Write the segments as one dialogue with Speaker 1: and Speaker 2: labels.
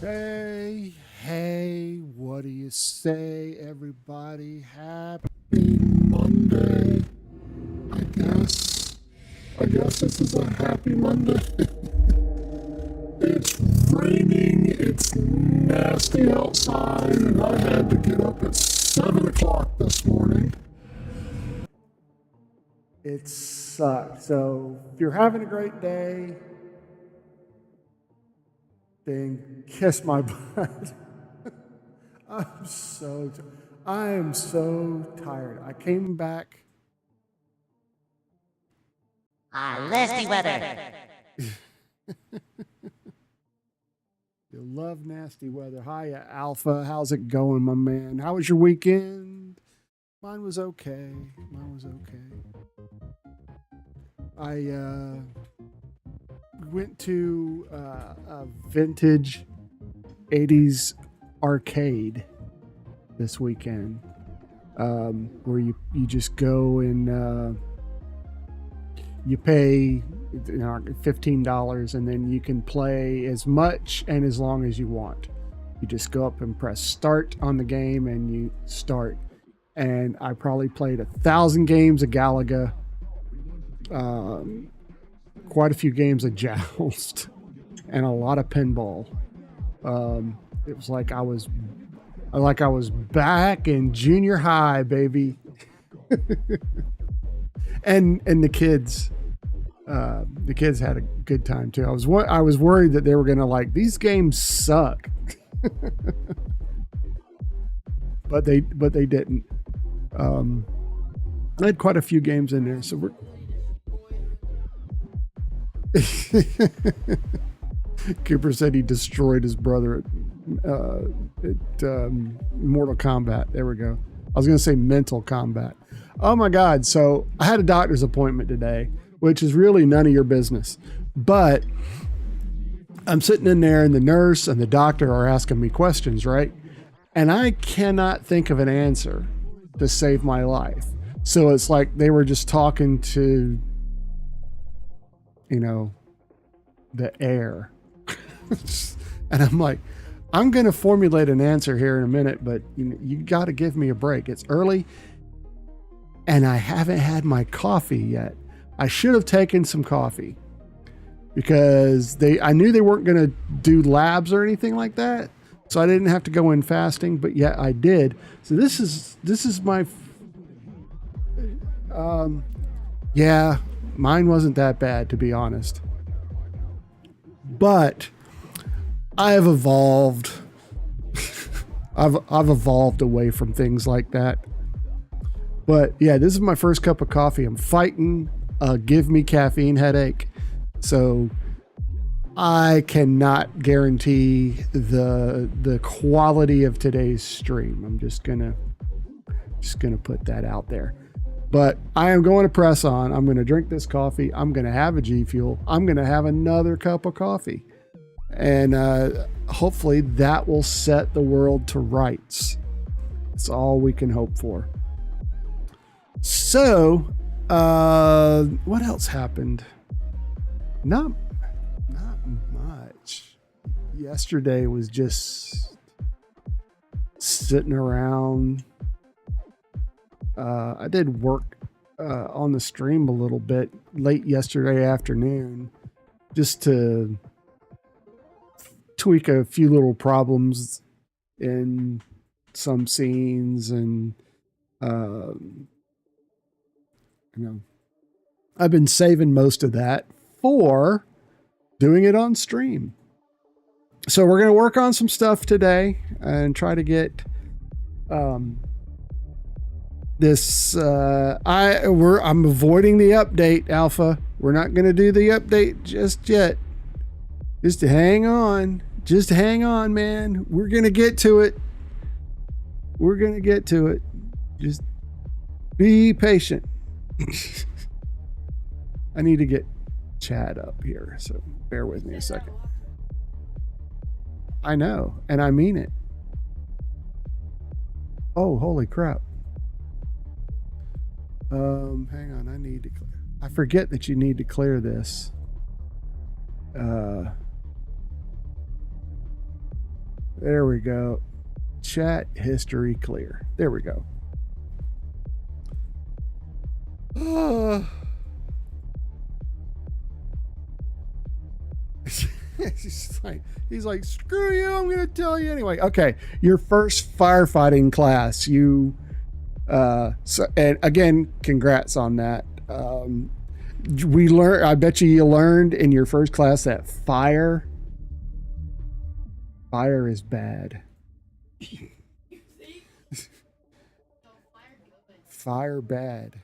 Speaker 1: Hey, hey, what do you say, everybody? Happy Monday. I guess. I guess this is a happy Monday. It's raining, it's nasty outside, and I had to get up at 7 o'clock this morning. It sucks. So, if you're having a great day, then kiss my butt. I'm so, I am so tired. I came back.
Speaker 2: Nasty weather.
Speaker 1: You love nasty weather. Hiya, Alpha. How's it going, my man? How was your weekend? Mine was okay. I went to a vintage 80s arcade this weekend, where you just go and you pay $15, and then you can play as much and as long as you want. You just go up and press start on the game and you start. And I probably played 1,000 games of Galaga, quite a few games of Joust, and a lot of pinball. It was like I was back in junior high, baby. and the kids had a good time too. I was worried that they were gonna like, these games suck. but they didn't. I had quite a few games in there, so we're Cooper said he destroyed his brother at Mortal Kombat. There we go. I was going to say Mental Combat. Oh my God. So I had a doctor's appointment today, which is really none of your business. But I'm sitting in there and the nurse and the doctor are asking me questions, right? And I cannot think of an answer to save my life. So it's like they were just talking to, the air. And I'm like, I'm going to formulate an answer here in a minute, but you got to give me a break. It's early and I haven't had my coffee yet. I should have taken some coffee because I knew they weren't going to do labs or anything like that. So I didn't have to go in fasting, but yet I did. So this is my, yeah, mine wasn't that bad, to be honest. But I have evolved. I've evolved away from things like that. But yeah, this is my first cup of coffee. I'm fighting a give me caffeine headache. So I cannot guarantee the quality of today's stream. I'm just gonna put that out there. But I am going to press on. I'm going to drink this coffee. I'm going to have a G Fuel. I'm going to have another cup of coffee. And hopefully that will set the world to rights. That's all we can hope for. So, what else happened? Not much. Yesterday was just sitting around. I did work on the stream a little bit late yesterday afternoon just to tweak a few little problems in some scenes. And, I've been saving most of that for doing it on stream. So we're going to work on some stuff today and try to get, this I'm avoiding the update, Alpha. We're not going to do the update just yet. Just hang on, man. We're going to get to it. Just be patient. I need to get Chad up here, so bear with me a second. I know, and I mean it. Oh, holy crap. Hang on, I need to clear. I forget that you need to clear this. There we go. Chat history clear. There we go. He's like, screw you, I'm gonna tell you anyway. Okay, your first firefighting class. You and again, congrats on that. We learned, I bet you learned in your first class that fire is bad. Fire bad.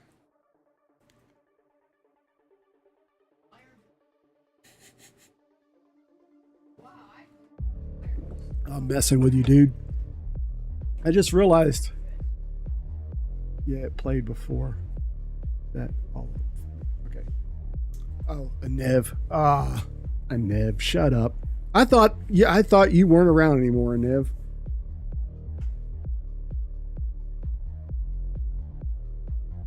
Speaker 1: I'm messing with you, dude. I just realized. Yeah, it played before. That. Oh, okay. Oh, a Nev. Ah, a Nev. Shut up. I thought you weren't around anymore, Nev.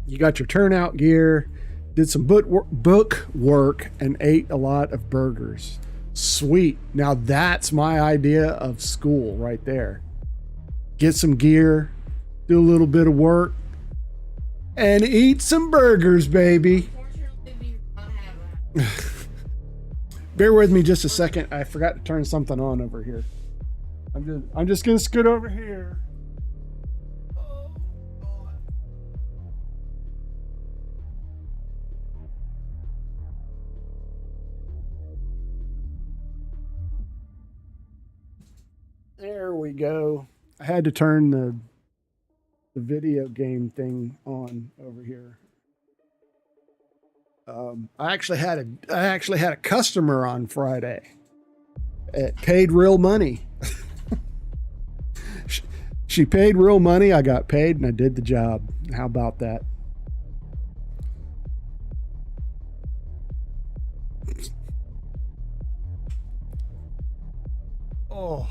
Speaker 1: You got your turnout gear, did some book work, and ate a lot of burgers. Sweet. Now that's my idea of school right there. Get some gear, do a little bit of work, and eat some burgers, baby. Bear with me just a second. I forgot to turn something on over here. I'm just gonna scoot over here. There we go. I had to turn the video game thing on over here. I actually had a customer on Friday. It paid real money. She paid real money. I got paid, and I did the job. How about that? Oh.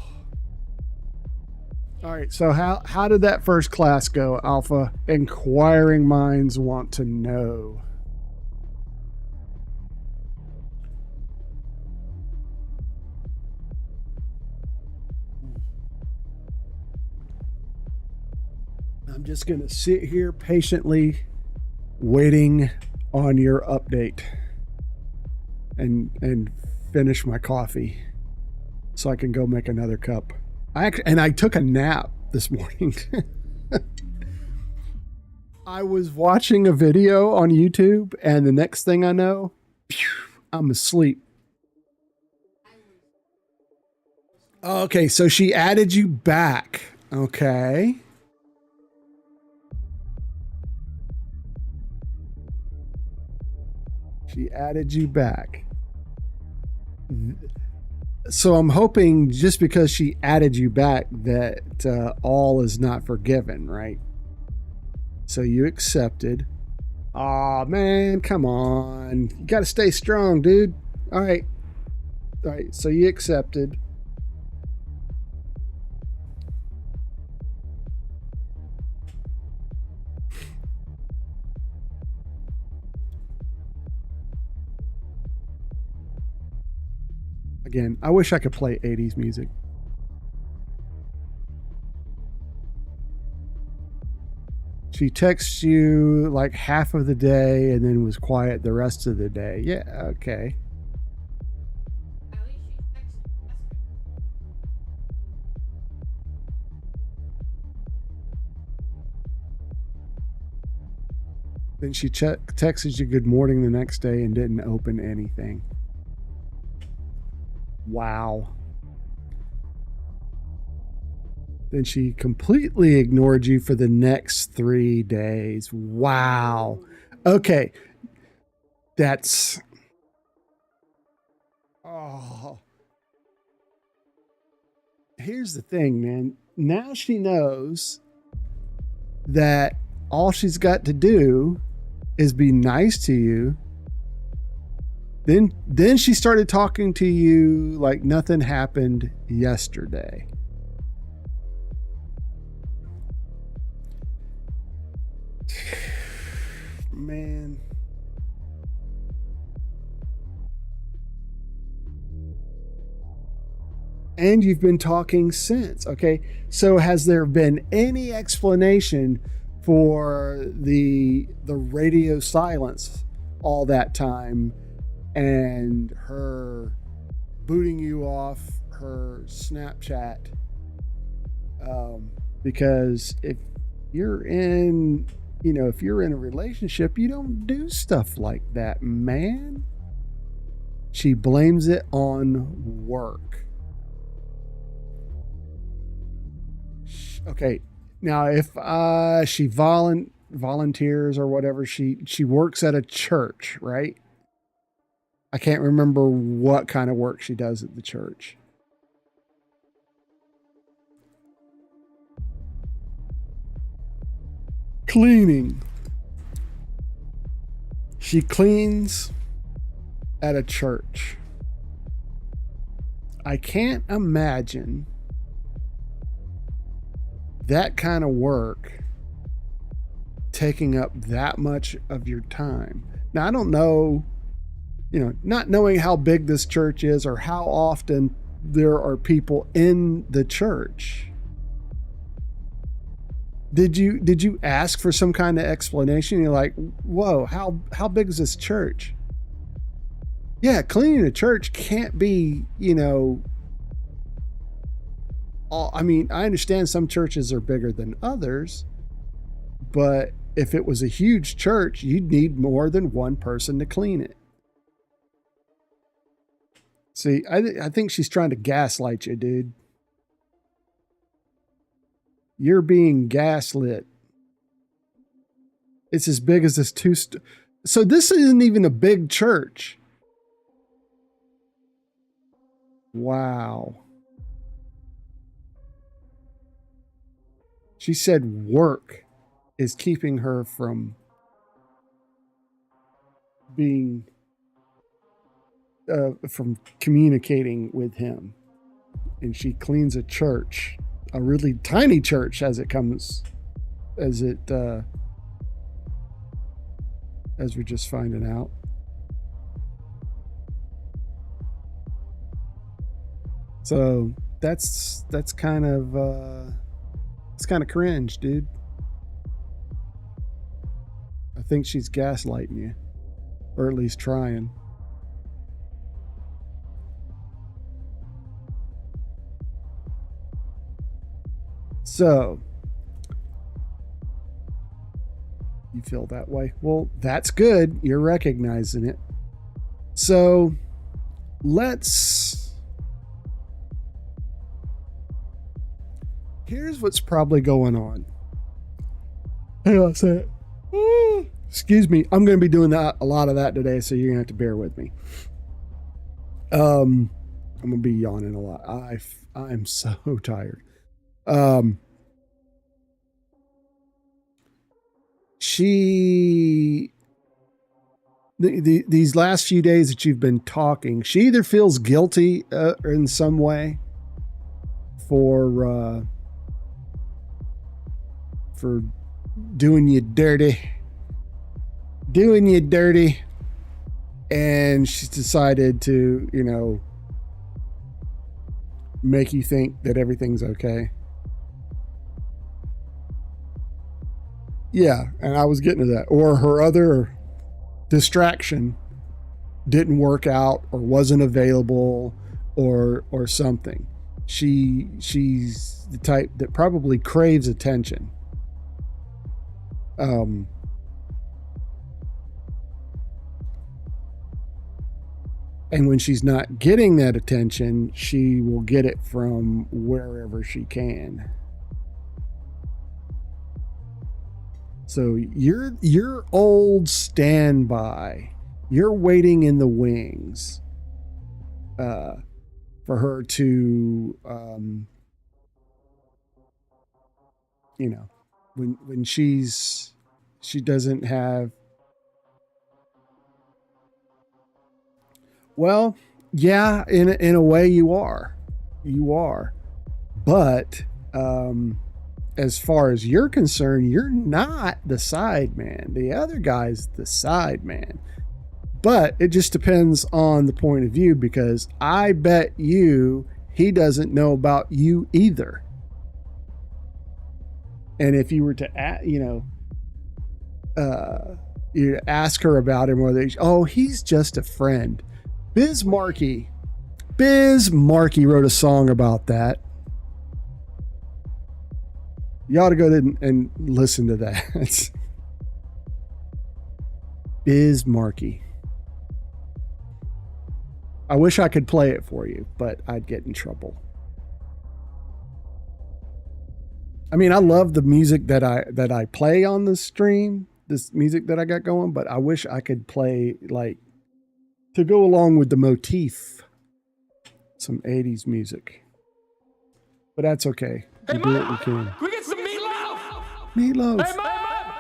Speaker 1: All right. So how did that first class go, Alpha? Inquiring minds want to know. I'm just going to sit here patiently waiting on your update and finish my coffee so I can go make another cup. I took a nap this morning. I was watching a video on YouTube, and the next thing I know, I'm asleep. Okay, so she added you back. Okay. She added you back. So I'm hoping just because she added you back that all is not forgiven, right? So you accepted. Aw, man, come on. You got to stay strong, dude. All right. All right, so you accepted. Again, I wish I could play 80s music. She texts you like half of the day and then was quiet the rest of the day. Yeah, okay. Then she texted you good morning the next day and didn't open anything. Wow. Then she completely ignored you for the next 3 days. Wow. Okay. That's. Oh. Here's the thing, man. Now she knows that all she's got to do is be nice to you. Then she started talking to you like nothing happened yesterday. Man. And you've been talking since. Okay. So has there been any explanation for the radio silence all that time and her booting you off her Snapchat? Because if you're in, if you're in a relationship, you don't do stuff like that, man. She blames it on work. Okay, now if she volunteers or whatever, she works at a church, right? I can't remember what kind of work she does at the church. Cleaning. She cleans at a church. I can't imagine that kind of work taking up that much of your time. Now, I don't know, not knowing how big this church is or how often there are people in the church. Did you ask for some kind of explanation? You're like, whoa, how big is this church? Yeah, cleaning a church can't be, I understand some churches are bigger than others, but if it was a huge church, you'd need more than one person to clean it. See, I think she's trying to gaslight you, dude. You're being gaslit. It's as big as this so this isn't even a big church. Wow. She said work is keeping her from being, from communicating with him. And she cleans a church, a really tiny church as we're just finding out. So that's kind of, it's kind of cringe, dude. I think she's gaslighting you, or at least trying. So, you feel that way? Well, that's good. You're recognizing it. So, here's what's probably going on. Hang on a second. Excuse me. I'm going to be doing a lot of that today, so you're going to have to bear with me. I'm going to be yawning a lot. I'm so tired. These last few days that you've been talking, she either feels guilty in some way for doing you dirty, and she's decided to, make you think that everything's okay. Yeah, and I was getting to that. Or her other distraction didn't work out or wasn't available or something. She's the type that probably craves attention. And when she's not getting that attention, she will get it from wherever she can. So you're old standby. You're waiting in the wings for her to, when she doesn't have. Well, yeah, in a way you are, but as far as you're concerned, you're not the side man. The other guy's the side man. But it just depends on the point of view, because I bet you he doesn't know about you either. And if you were to, you ask her about him, or he's just a friend. Biz Markie wrote a song about that. You ought to go and listen to that. Biz Markie. I wish I could play it for you, but I'd get in trouble. I mean, I love the music that I play on the stream, this music that I got going, but I wish I could play, like, to go along with the motif, some 80s music. But that's okay.
Speaker 3: Hey,
Speaker 1: We do
Speaker 3: Mom,
Speaker 1: what we can.
Speaker 3: can we get some meatloaf?
Speaker 1: Meatloaf.
Speaker 3: Hey, Mom!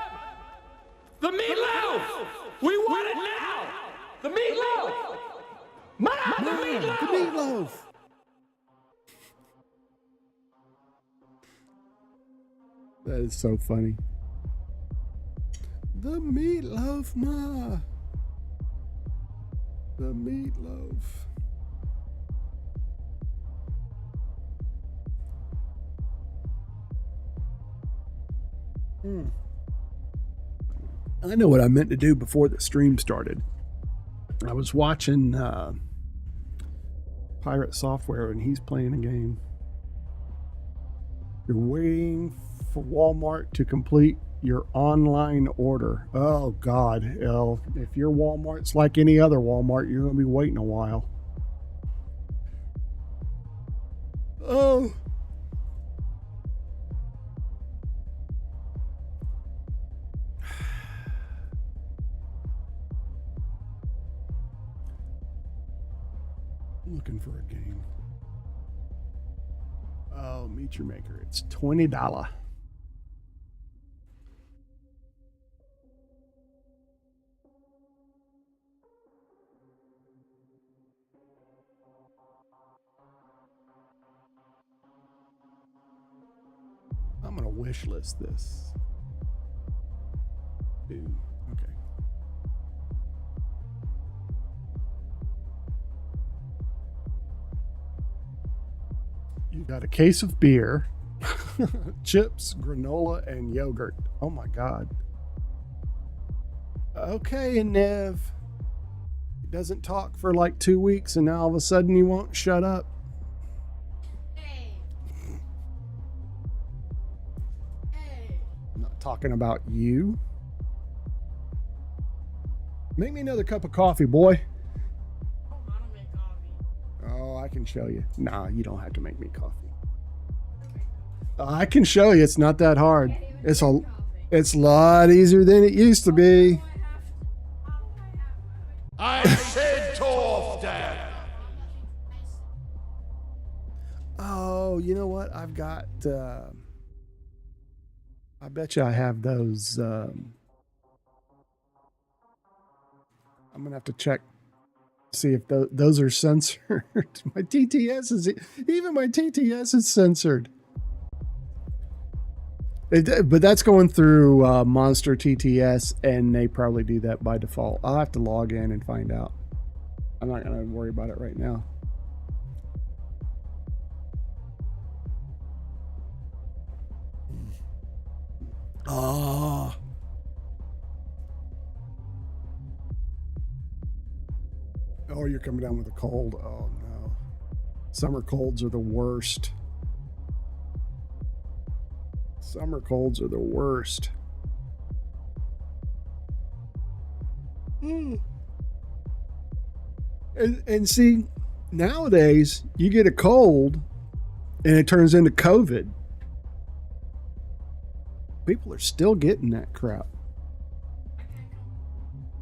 Speaker 3: The meatloaf! We want it now! The meatloaf! Mom, the meatloaf!
Speaker 1: The meatloaf. That is so funny. The meatloaf, Ma. The meatloaf. I know what I meant to do before the stream started. I was watching Pirate Software, and he's playing a game. You're waiting for Walmart to complete your online order. Oh, God. Well, if your Walmart's like any other Walmart, you're going to be waiting a while. Oh. Looking for a game. Oh, Meet Your Maker. It's $20. I'm gonna wish list this. Ooh, okay. You got a case of beer, chips, granola, and yogurt. Oh my God. Okay, Nev. He doesn't talk for like 2 weeks, and now all of a sudden he won't shut up.
Speaker 4: Hey.
Speaker 1: I'm not talking about you. Make me another cup of coffee, boy.
Speaker 4: Oh, I don't make coffee.
Speaker 1: Oh, I can show you. Nah, you don't have to make me coffee. I can show you. It's not that hard. It's a lot easier than it used to be.
Speaker 5: I said tough, Dad.
Speaker 1: Oh, you know what? I've got. I bet you I have those. I'm gonna have to check, see if those are censored. My TTS is censored. But that's going through Monster TTS, and they probably do that by default. I'll have to log in and find out. I'm not going to worry about it right now. Oh. Oh, you're coming down with a cold. Oh, no. Summer colds are the worst. Summer colds are the worst. And see, nowadays, you get a cold and it turns into COVID. People are still getting that crap.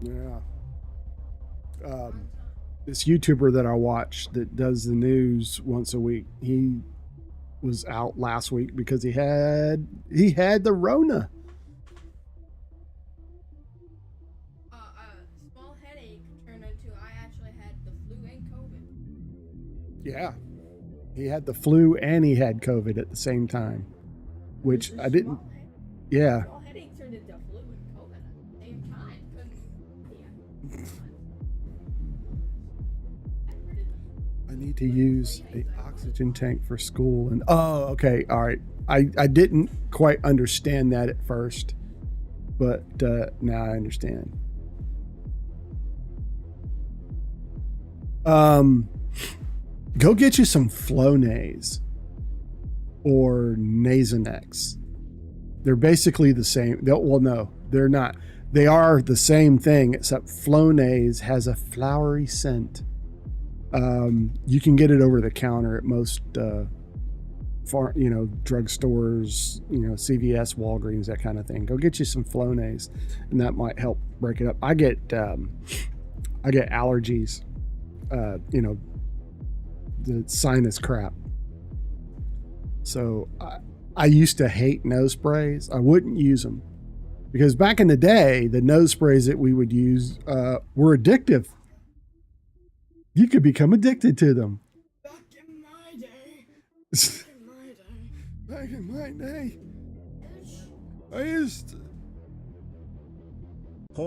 Speaker 1: Yeah. This YouTuber that I watch that does the news once a week, he was out last week because he had the Rona.
Speaker 4: Small headache turned into I actually had the flu and COVID.
Speaker 1: Yeah. He had the flu and he had COVID at the same time, which I didn't. Yeah.
Speaker 4: Small headache turned into flu and COVID at the same time.
Speaker 1: I need to use a oxygen tank for school. And oh, okay, all right. I didn't quite understand that at first, but now I understand. Go get you some Flonase or Nasonex. They're basically the same. Well, no, they're not. They are the same thing, except Flonase has a flowery scent. You can get it over the counter at most drugstores, CVS, Walgreens, that kind of thing. Go get you some Flonase, and that might help break it up. I get allergies, the sinus crap. So I used to hate nose sprays. I wouldn't use them because back in the day, the nose sprays that we would use were addictive. You could become addicted to them.
Speaker 4: Back in my day.
Speaker 1: Back in my day, I used to... Oh,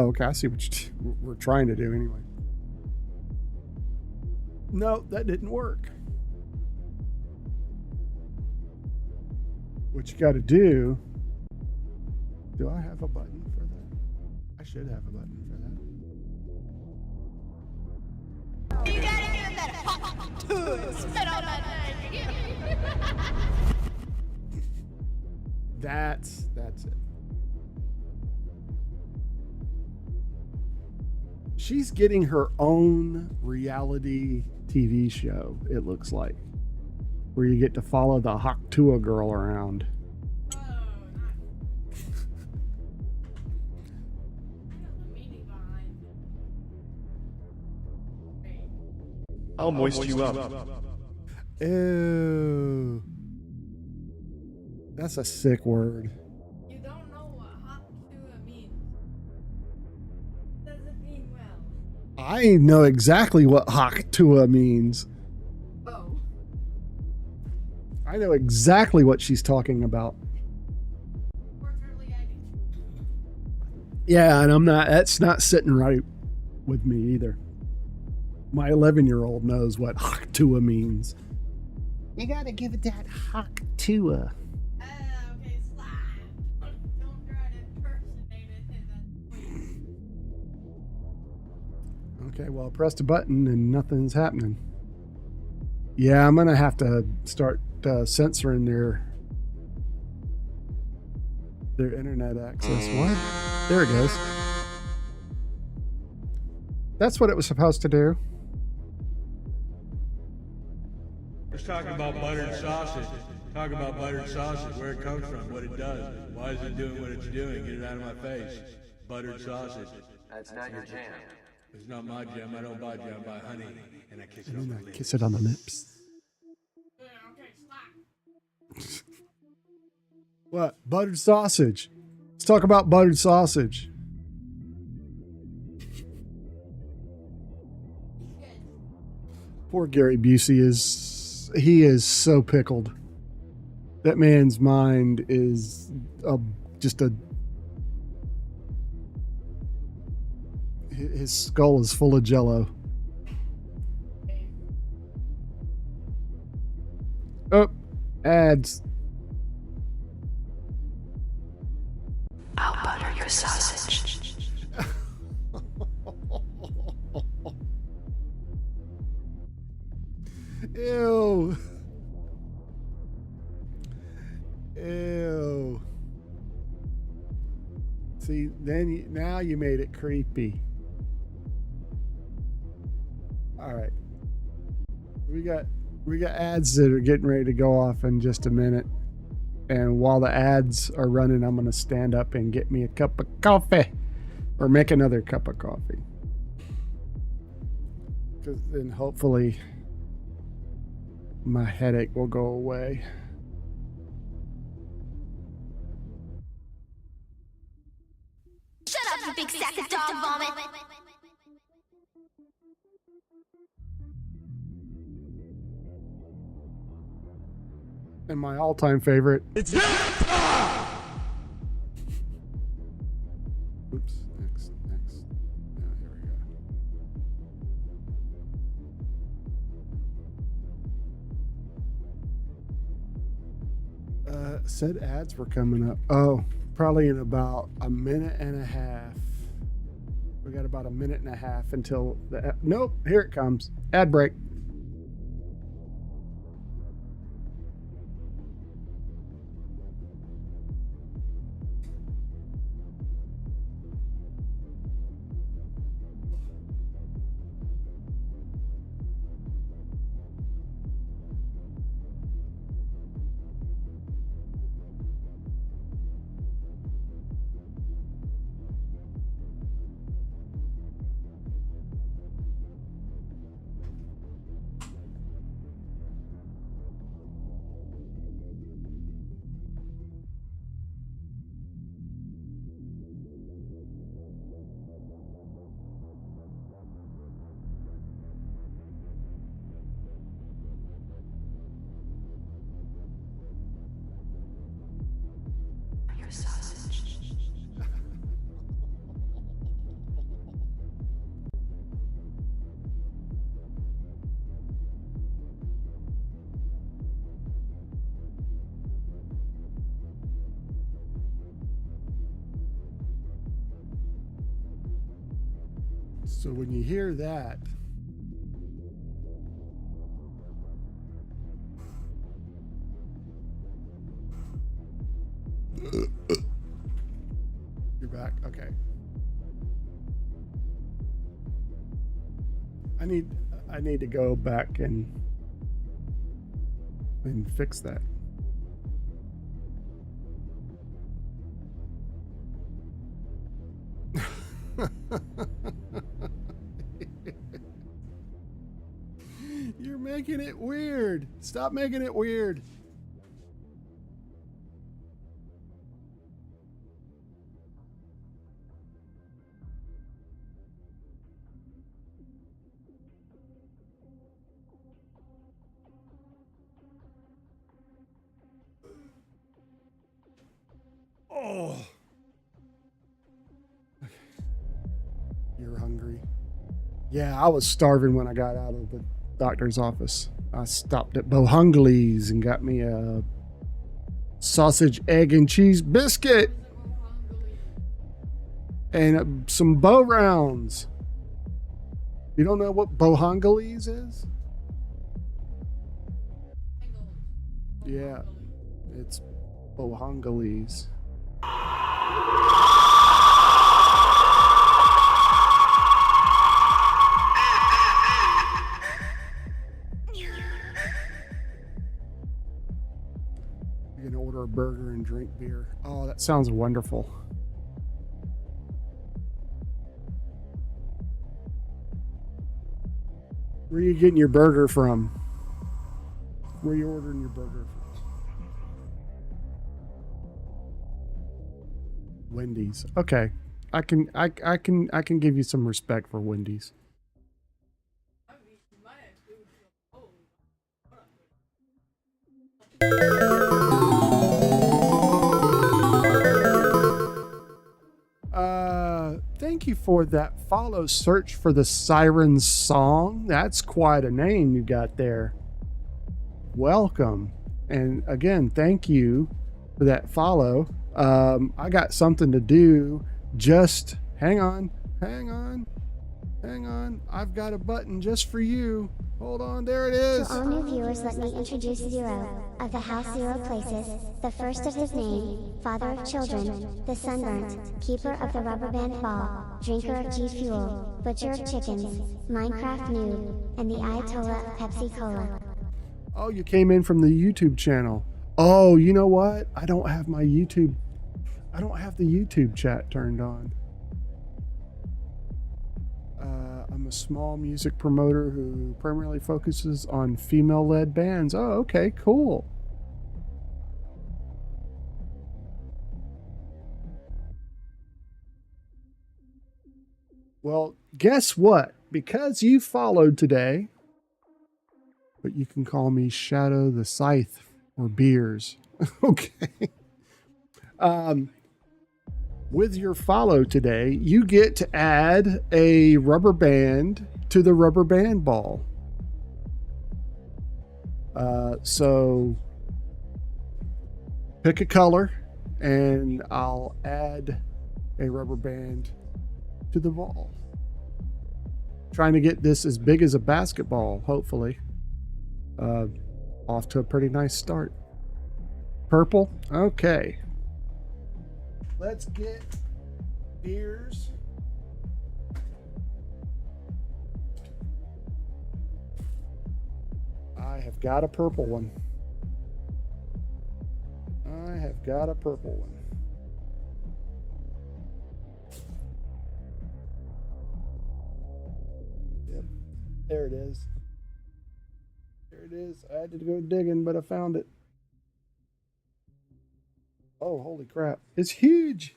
Speaker 1: okay. I see what we're trying to do anyway. No, that didn't work. What you got to do... Do I have a button for that? I should have a button for that.
Speaker 2: You gotta give that spit on that
Speaker 1: That's it. She's getting her own reality TV show, it looks like, where you get to follow the Haktua girl around.
Speaker 4: Oh, nice. I know the meaning behind it.
Speaker 5: I'll moist you up.
Speaker 1: Ew. That's a sick word.
Speaker 4: You don't know what hot Tua means. Does it mean well?
Speaker 1: I know exactly what Haktua means.
Speaker 4: Oh.
Speaker 1: I know exactly what she's talking about.
Speaker 4: Fortunately, I do.
Speaker 1: Yeah, and that's not sitting right with me either. My 11-year-old knows what Haktua means. You gotta give it that Haktua.
Speaker 4: Okay, slide. Don't try to impersonate it. That's weird.
Speaker 1: Okay, well, I pressed a button and nothing's happening. Yeah, I'm gonna have to start censoring their internet access. What? There it goes. That's what it was supposed to do.
Speaker 6: Let's talk about buttered sausage. Talk about buttered sausage, where it comes from, what it does. Why is it doing what it's doing? Get it out of my face. Buttered sausage.
Speaker 7: That's not your jam.
Speaker 6: It's not my jam. I don't buy jam. I buy honey. And I kiss it on
Speaker 1: And
Speaker 6: the
Speaker 1: then I
Speaker 6: lips.
Speaker 1: kiss it on the lips.
Speaker 4: Okay, slide.
Speaker 1: What? Buttered sausage. Let's talk about buttered sausage. Poor Gary Busey he is so pickled. That man's mind is his skull is full of jello. Oh, ads.
Speaker 2: I'll butter your sausage.
Speaker 1: Ew. Ew. See, now you made it creepy. All right. We got ads that are getting ready to go off in just a minute. And while the ads are running, I'm going to stand up and get me a cup of coffee or make another cup of coffee. Because then hopefully my headache will go away.
Speaker 2: Shut up, you big sack of dog vomit.
Speaker 1: And my all-time favorite.
Speaker 5: It's nap time!
Speaker 1: said ads were coming up. Oh, probably in about a minute and a half. We got about a minute and a half until the. Nope, here it comes. Ad break. So when you hear that, you're back. Okay. I need to go back and fix that. You're making it weird. Stop making it weird. Oh. You're hungry. Yeah, I was starving when I got out of the doctor's office. I stopped at Bohungli's and got me a sausage, egg, and cheese biscuit and some bow rounds. You don't know what Bohungli's is? Yeah, it's Bohungli's. You can order a burger and drink beer. Oh, that sounds wonderful. Where are you getting your burger from? Where are you ordering your burger from? Wendy's. Okay. I can give you some respect for Wendy's. Thank you for that follow. Search for the Siren Song. That's quite a name you got there. Welcome. And again, thank you for that follow. I got something to do. Just hang on. I've got a button just for you. Hold on, there it is.
Speaker 7: To all new viewers, let me introduce Zero, of the house Zero Places, the first of his name, father of children, the sunburnt, keeper of the rubber band ball, drinker of G Fuel, butcher of chickens, Minecraft noob, and the Ayatollah of Pepsi Cola.
Speaker 1: Oh, you came in from the YouTube channel. Oh, you know what? I don't have the YouTube chat turned on. I'm a small music promoter who primarily focuses on female-led bands. Oh, okay, cool. Well, guess what? Because you followed today, but you can call me Shadow the Scythe or Beers. Okay. With your follow today, you get to add a rubber band to the rubber band ball. So pick a color, and I'll add a rubber band to the ball. Trying to get this as big as a basketball, hopefully. Off to a pretty nice start. Purple. Okay. Let's get ears. I have got a purple one. I have got a purple one. Yep. There it is. There it is. I had to go digging, but I found it. Oh, holy crap. It's huge.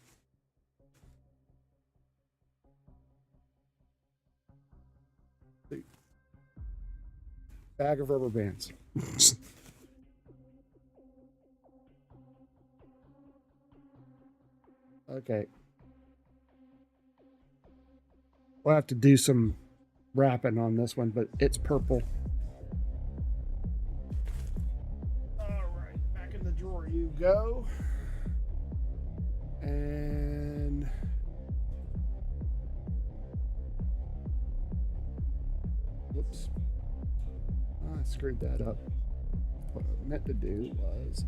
Speaker 1: Bag of rubber bands. Okay. We'll have to do some wrapping on this one, but it's purple. All right, back in the drawer you go. And whoops. I screwed that up. What I meant to do was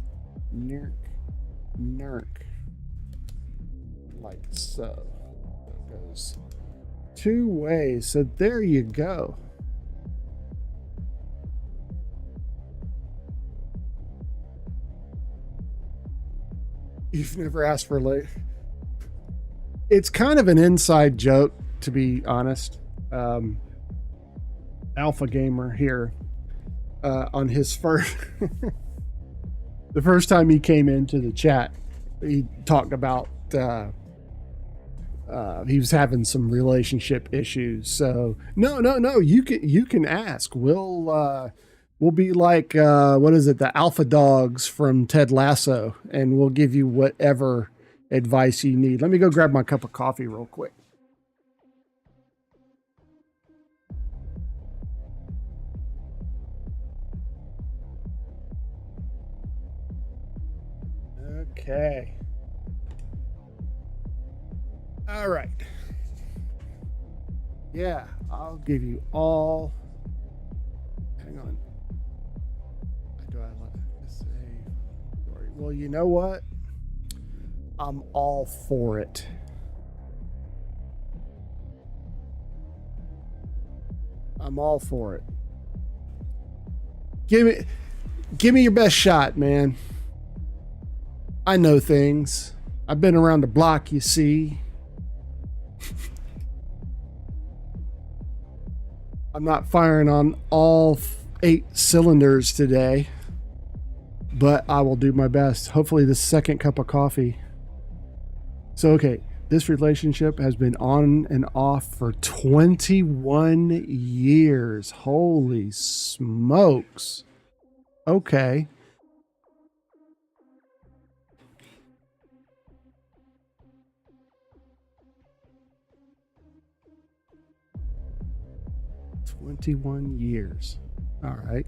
Speaker 1: nerk. Like so. It goes two ways. So there you go. You've never asked for late. It's kind of an inside joke, to be honest. Alpha Gamer here, on his first, the first time he came into the chat, he talked about he was having some relationship issues. So no, you can ask. We'll be like, what is it? The alpha dogs from Ted Lasso, and we'll give you whatever advice you need. Let me go grab my cup of coffee real quick. Okay. All right. Yeah, I'll give you all. Hang on. Do I let this say? Sorry. Well, you know what? I'm all for it. I'm all for it. Give me your best shot, man. I know things. I've been around the block, you see. I'm not firing on all 8 cylinders today, but I will do my best. Hopefully the second cup of coffee. So, okay, this relationship has been on and off for 21 years. Holy smokes. Okay. "21 years. All right.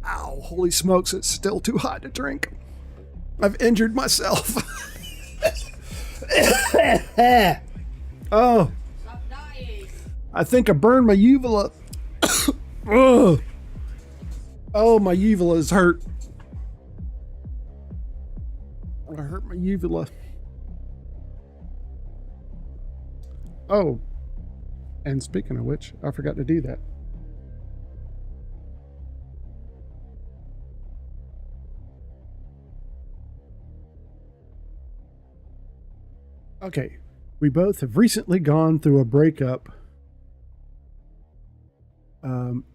Speaker 1: Wow, holy smokes, it's still too hot to drink. I've injured myself. Oh,
Speaker 4: Stop dying.
Speaker 1: I think I burned my uvula. Oh, my uvula is hurt. I hurt my uvula. Oh, and speaking of which, I forgot to do that. Okay, we both have recently gone through a breakup.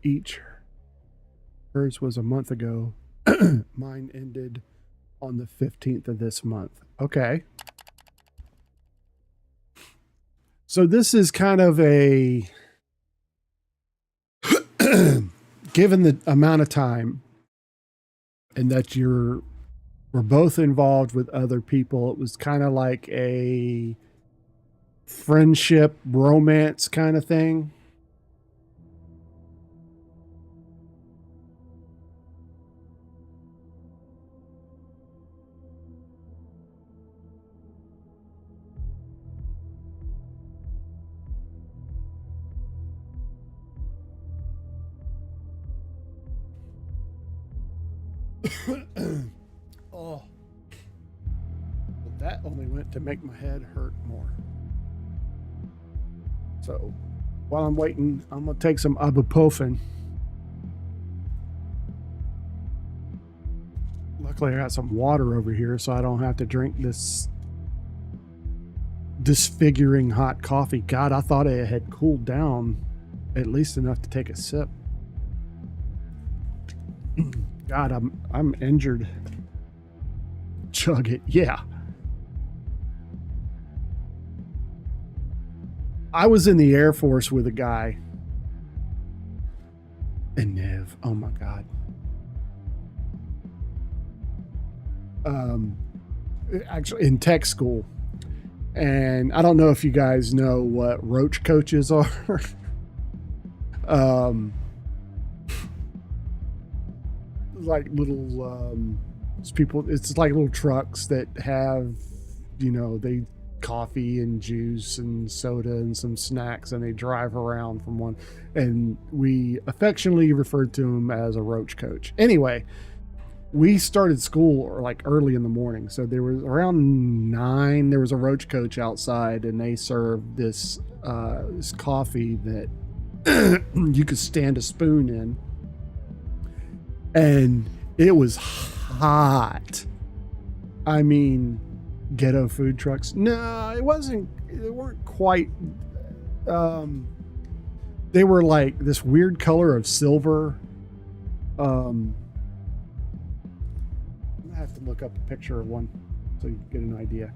Speaker 1: Each. Hers was a month ago. Mine ended on the 15th of this month. Okay. So this is kind of a given the amount of time and that we're both involved with other people, it was kind of like a friendship, romance kind of thing. Oh, well, that only went to make my head hurt more. So while I'm waiting, I'm gonna take some ibuprofen. Luckily, I got some water over here, so I don't have to drink this disfiguring hot coffee. God, I thought it had cooled down at least enough to take a sip. God, I'm injured. Chug it, yeah. I was in the Air Force with a guy. And Nev, oh my God. Actually, in tech school. And I don't know if you guys know what roach coaches are. Like little it's like little trucks that have, they coffee and juice and soda and some snacks, and they drive around from one, and we affectionately referred to him as a roach coach. Anyway, we started school like early in the morning, so there was around 9, there was a roach coach outside, and they served this coffee that you could stand a spoon in, and it was hot. I mean, ghetto food trucks. No, it wasn't. They weren't quite. They were like this weird color of silver. I have to look up a picture of one so you get an idea.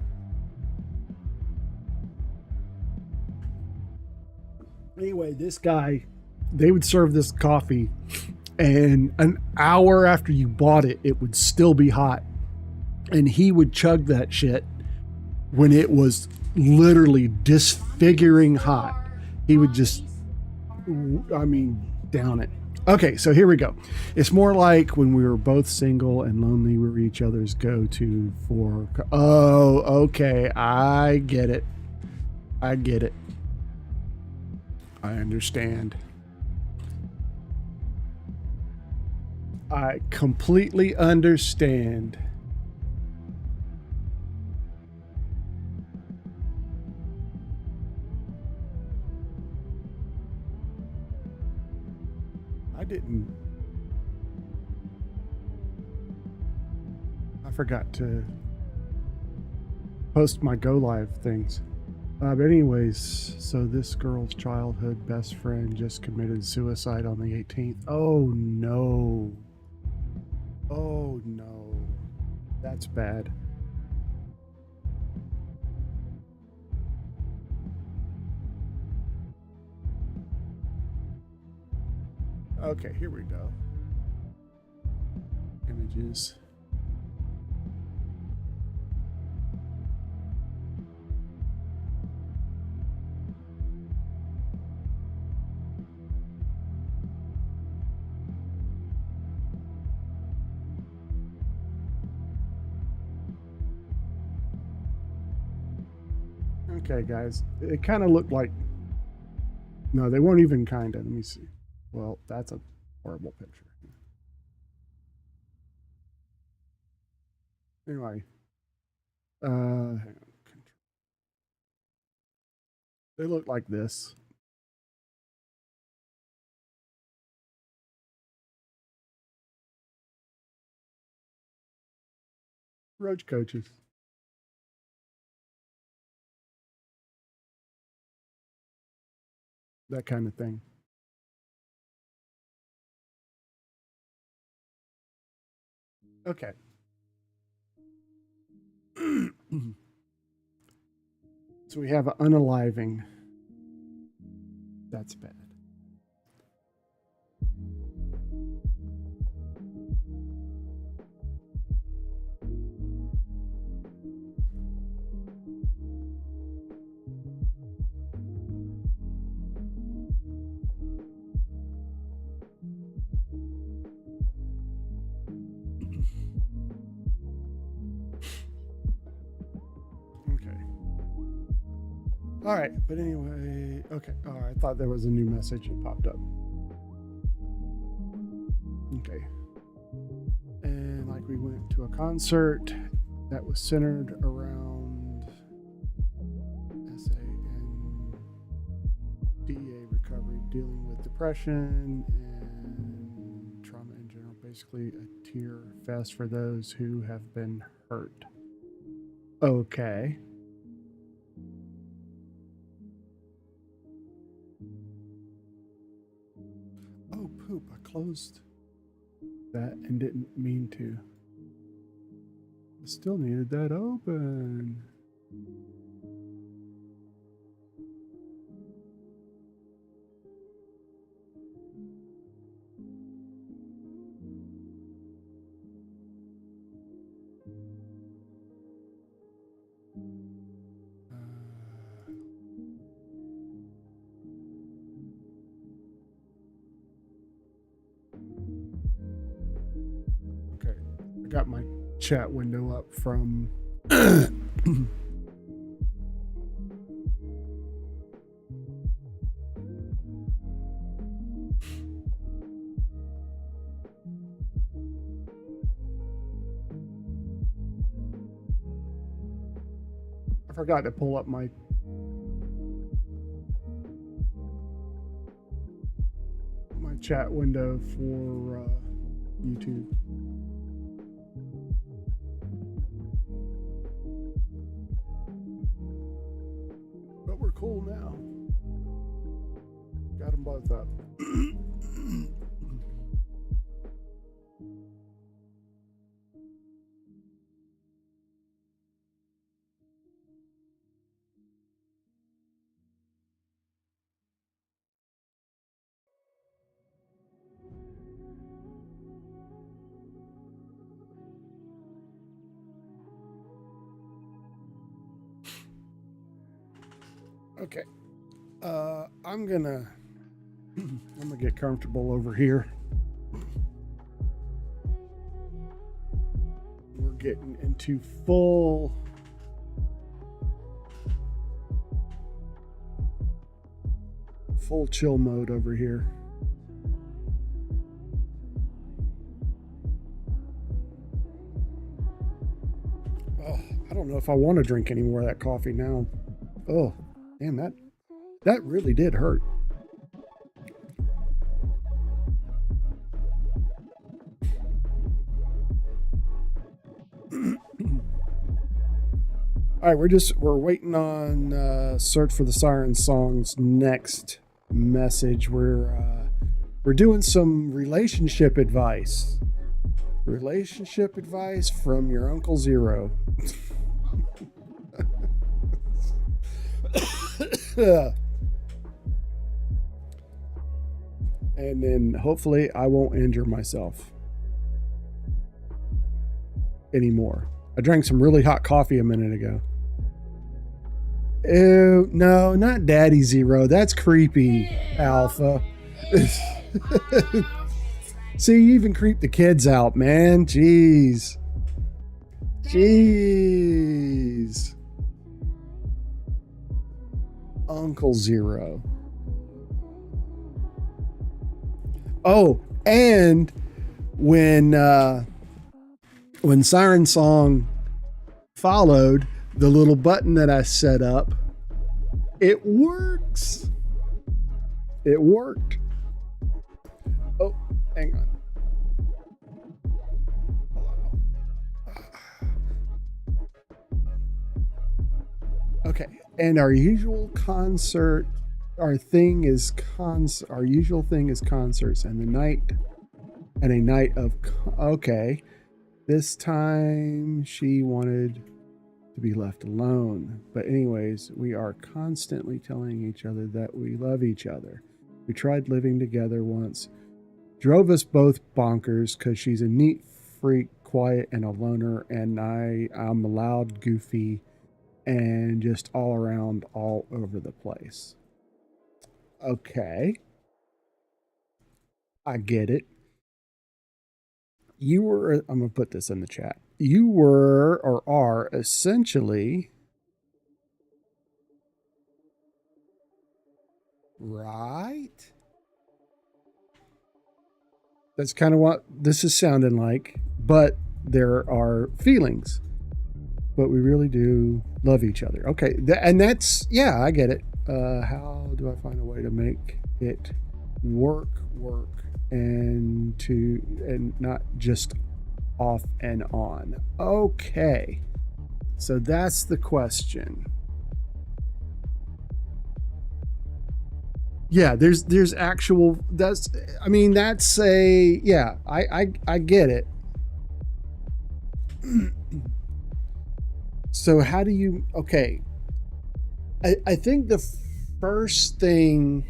Speaker 1: Anyway, this guy, they would serve this coffee, and an hour after you bought it, it would still be hot. And he would chug that shit when it was literally disfiguring hot. He would just, down it. Okay, so here we go. It's more like when we were both single and lonely, we were each other's go-to for... Oh, okay, I get it. I get it. I understand. I completely understand. I forgot to post my go live things. But anyways, so this girl's childhood best friend just committed suicide on the 18th. Oh no. Oh no. That's bad. Okay, here we go. Images. Okay, guys. It kind of looked like... No, they weren't even kind of. Let me see. Well, that's a horrible picture. Anyway. Hang on. They look like this. Roach coaches. That kind of thing. Okay. So we have an unaliving. That's bad. All right, but anyway, okay. Oh, I thought there was a new message that popped up. Okay. And like we went to a concert that was centered around SANDA recovery, dealing with depression and trauma in general. Basically, a tear fest for those who have been hurt. Okay. Oh, poop. I closed that and didn't mean to. I still needed that open. Okay, I got my chat window up from I forgot to pull up my chat window for YouTube. But we're cool now. Got them both up. Okay. I'm gonna get comfortable over here. We're getting into full chill mode over here. Oh, I don't know if I want to drink any more of that coffee now. Oh, damn, that really did hurt. All right, we're waiting on Search for the Siren Song's next message. We're doing some relationship advice. Relationship advice from your Uncle Zero. And then hopefully I won't injure myself anymore. I drank some really hot coffee a minute ago. Ew, no, not Daddy Zero. That's creepy, Alpha. See, you even creep the kids out, man. Jeez. Uncle Zero. Oh, and when Siren Song followed, the little button that I set up, it works. It worked. Oh, hang on. Okay, and our usual thing is concerts, and a night of okay. This time she wanted to be left alone. But anyways, we are constantly telling each other that we love each other. We tried living together once. Drove us both bonkers because she's a neat freak, quiet, and a loner, and I'm loud, goofy, and just all around, all over the place. Okay. I get it. I'm going to put this in the chat. You were or are essentially right? That's kind of what this is sounding like, but there are feelings. But we really do love each other. Okay, and that's, yeah, I get it. How do I find a way to make it work, and not just off and on? Okay, so that's the question. Yeah, there's actual, that's, I mean, that's a, yeah, I get it. So how do you, okay, I think the first thing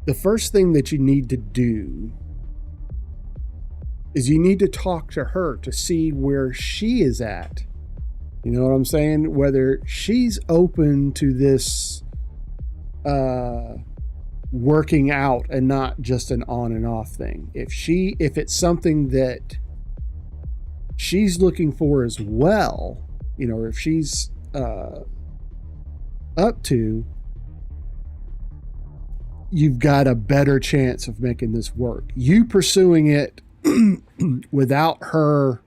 Speaker 1: that you need to do is you need to talk to her to see where she is at. You know what I'm saying? Whether she's open to this working out and not just an on and off thing. If it's something that she's looking for as well, you know, or if she's up to, you've got a better chance of making this work. You pursuing it without her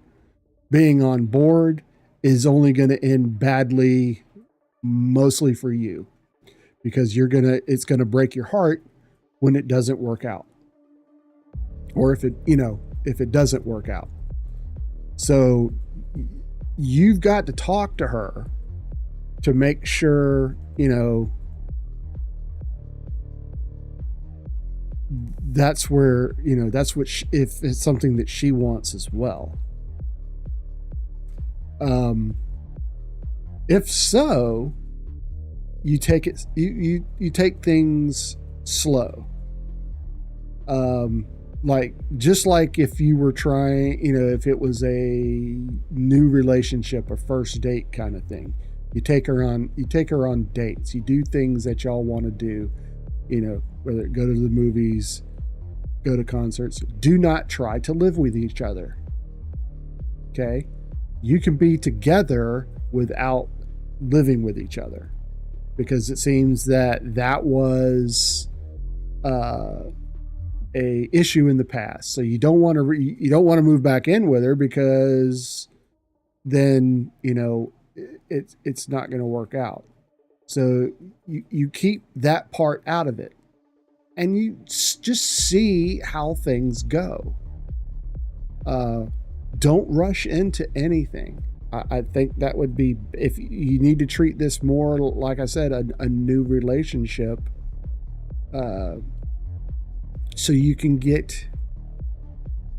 Speaker 1: being on board is only going to end badly, mostly for you, because it's going to break your heart when it doesn't work out, or if it doesn't work out. So you've got to talk to her to make sure, that's where, that's what if it's something that she wants as well. If so, you take it, you take things slow. Like, just like if you were trying, if it was a new relationship, a first date kind of thing, you take her on dates, you do things that y'all want to do, whether go to the movies, go to concerts. Do not try to live with each other. Okay? You can be together without living with each other, because it seems that was a issue in the past. So you don't want to move back in with her, because then it's not going to work out. So you keep that part out of it, and you just see how things go. Don't rush into anything. I think that would be, if you need to treat this more, like I said, a new relationship, so you can get,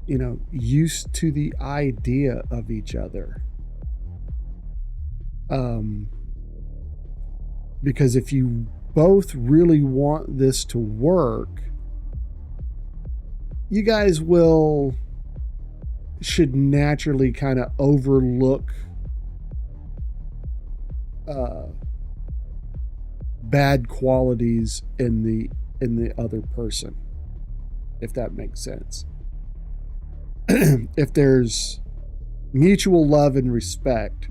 Speaker 1: used to the idea of each other. Because if you both really want this to work, you guys should naturally kind of overlook bad qualities in the other person, if that makes sense. If there's mutual love and respect,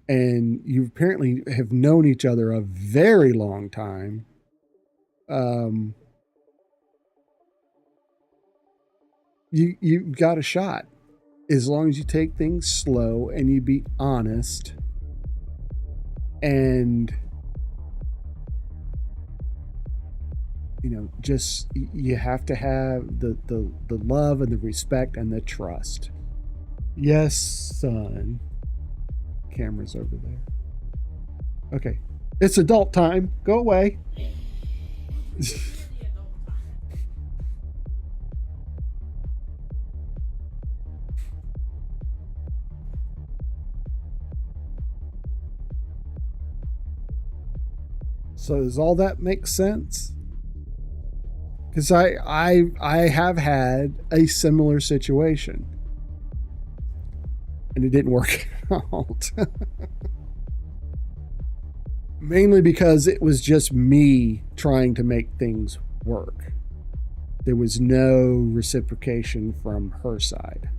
Speaker 1: and you apparently have known each other a very long time, you've got a shot, as long as you take things slow and you be honest, and just, you have to have the love and the respect and the trust. Yes, son. Camera's over there. Okay, it's adult time. Go away. So does all that make sense? Because I have had a similar situation, and it didn't work out. Mainly because it was just me trying to make things work. There was no reciprocation from her side.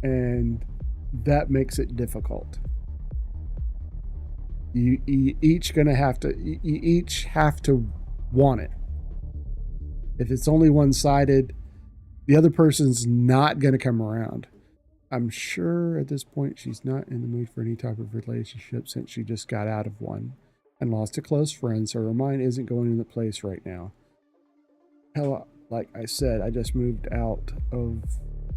Speaker 1: And that makes it difficult. You each gonna have to, you each have to want it. If it's only one-sided, the other person's not gonna come around. I'm sure at this point she's not in the mood for any type of relationship since she just got out of one and lost a close friend, so her mind isn't going into place right now. Hell, like I said, I just moved out of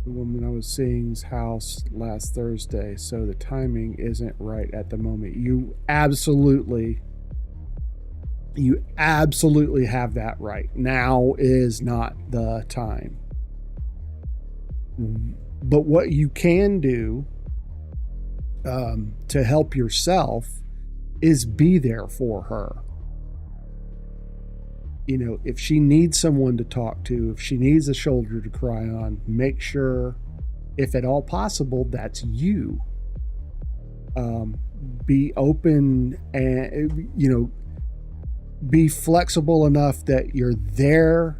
Speaker 1: the woman I was seeing's house last Thursday, so the timing isn't right at the moment. You absolutely have that right. Now is not the time. But what you can do to help yourself is be there for her. You know, if she needs someone to talk to, if she needs a shoulder to cry on, make sure, if at all possible, that's you. Be open and, you know, be flexible enough that you're there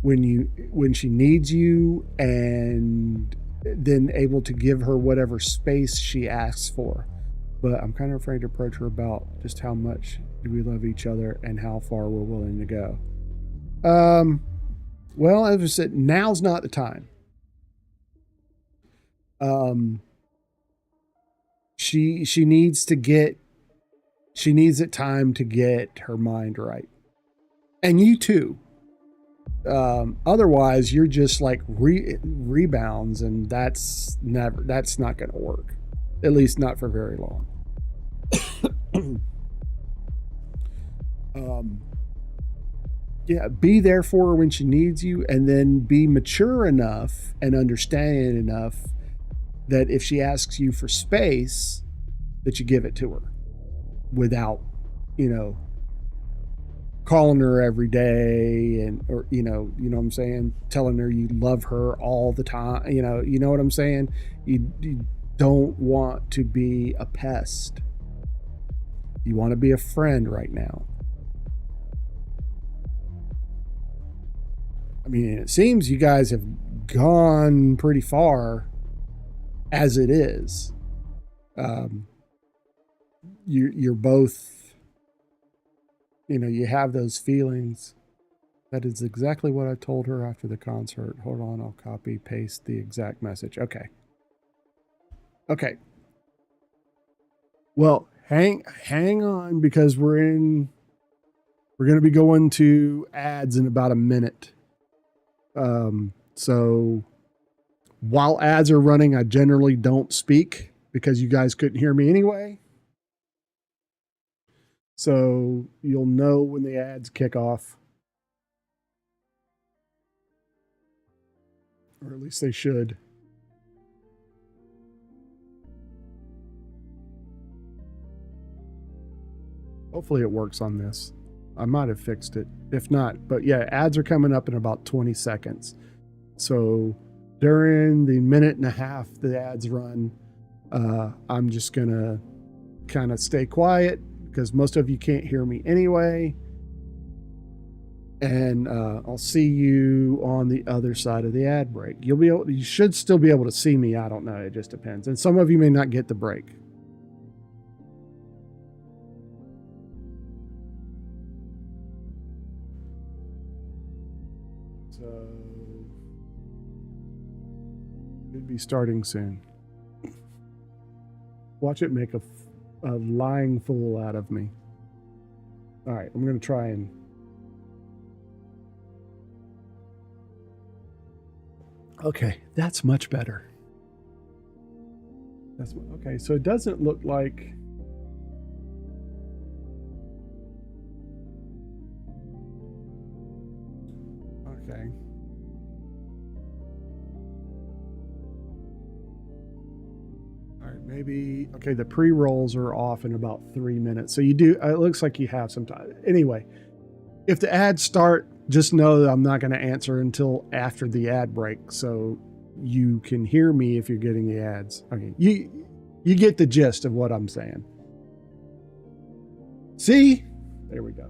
Speaker 1: when she needs you, and then able to give her whatever space she asks for. But I'm kind of afraid to approach her about just how much do we love each other and how far we're willing to go. Well, as I said, now's not the time. She needs it time to get her mind right. And you too. Otherwise you're just like rebounds, and that's not going to work. At least not for very long. Yeah, be there for her when she needs you, and then be mature enough and understanding enough that if she asks you for space, that you give it to her without, you know, calling her every day and, or, you know what I'm saying? Telling her you love her all the time. You know what I'm saying? You don't want to be a pest. You want to be a friend right now. I mean, it seems you guys have gone pretty far as it is. You're both, you know, you have those feelings. That is exactly what I told her after the concert. Hold on, I'll copy, paste the exact message. Okay. Well, hang on, because we're going to be going to ads in about a minute. So while ads are running, I generally don't speak because you guys couldn't hear me anyway. So you'll know when the ads kick off. Or at least they should. Hopefully it works on this. I might have fixed it. If not, but yeah, ads are coming up in about 20 seconds. So during the minute and a half the ads run, I'm just going to kind of stay quiet because most of you can't hear me anyway. And I'll see you on the other side of the ad break. You should still be able to see me. I don't know. It just depends. And some of you may not get the break. So should be starting soon. Watch it make a lying fool out of me. All right, I'm going to try and... Okay, that's much better. Okay, so it doesn't look like... Okay. All right, maybe... Okay, the pre-rolls are off in about 3 minutes. So you do... It looks like you have some time. Anyway, if the ads start, just know that I'm not going to answer until after the ad break, so you can hear me if you're getting the ads. Okay, you get the gist of what I'm saying. See? There we go.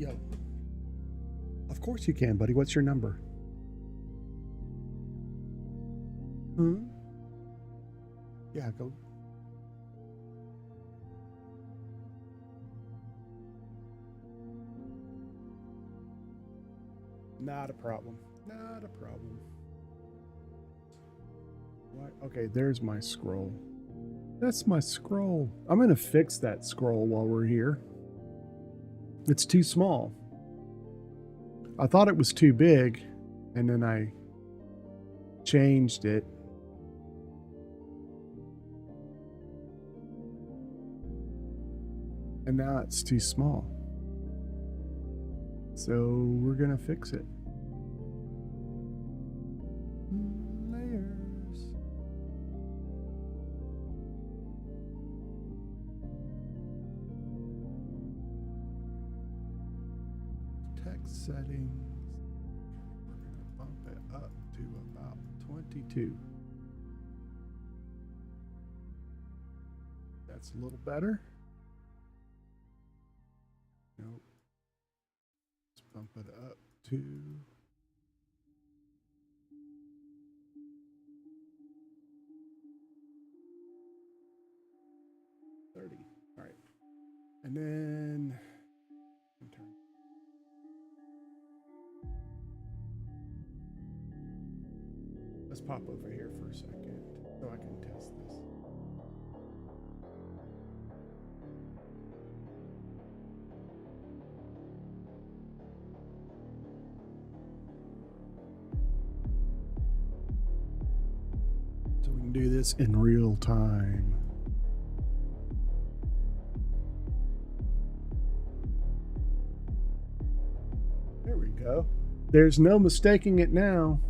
Speaker 1: Yo. Of course you can, buddy. What's your number? Yeah, go. Not a problem. Not a problem. What? Okay, there's my scroll. That's my scroll. I'm going to fix that scroll while we're here. It's too small. I thought it was too big, and then I changed it. And now it's too small. So we're going to fix it. Layers. Text settings. We're going to bump it up to about 22. That's a little better. Nope. Let's bump it up to 30. All right. And then turn. Let's pop over here for a second so I can test this. So we can do this in real time. There we go. There's no mistaking it now.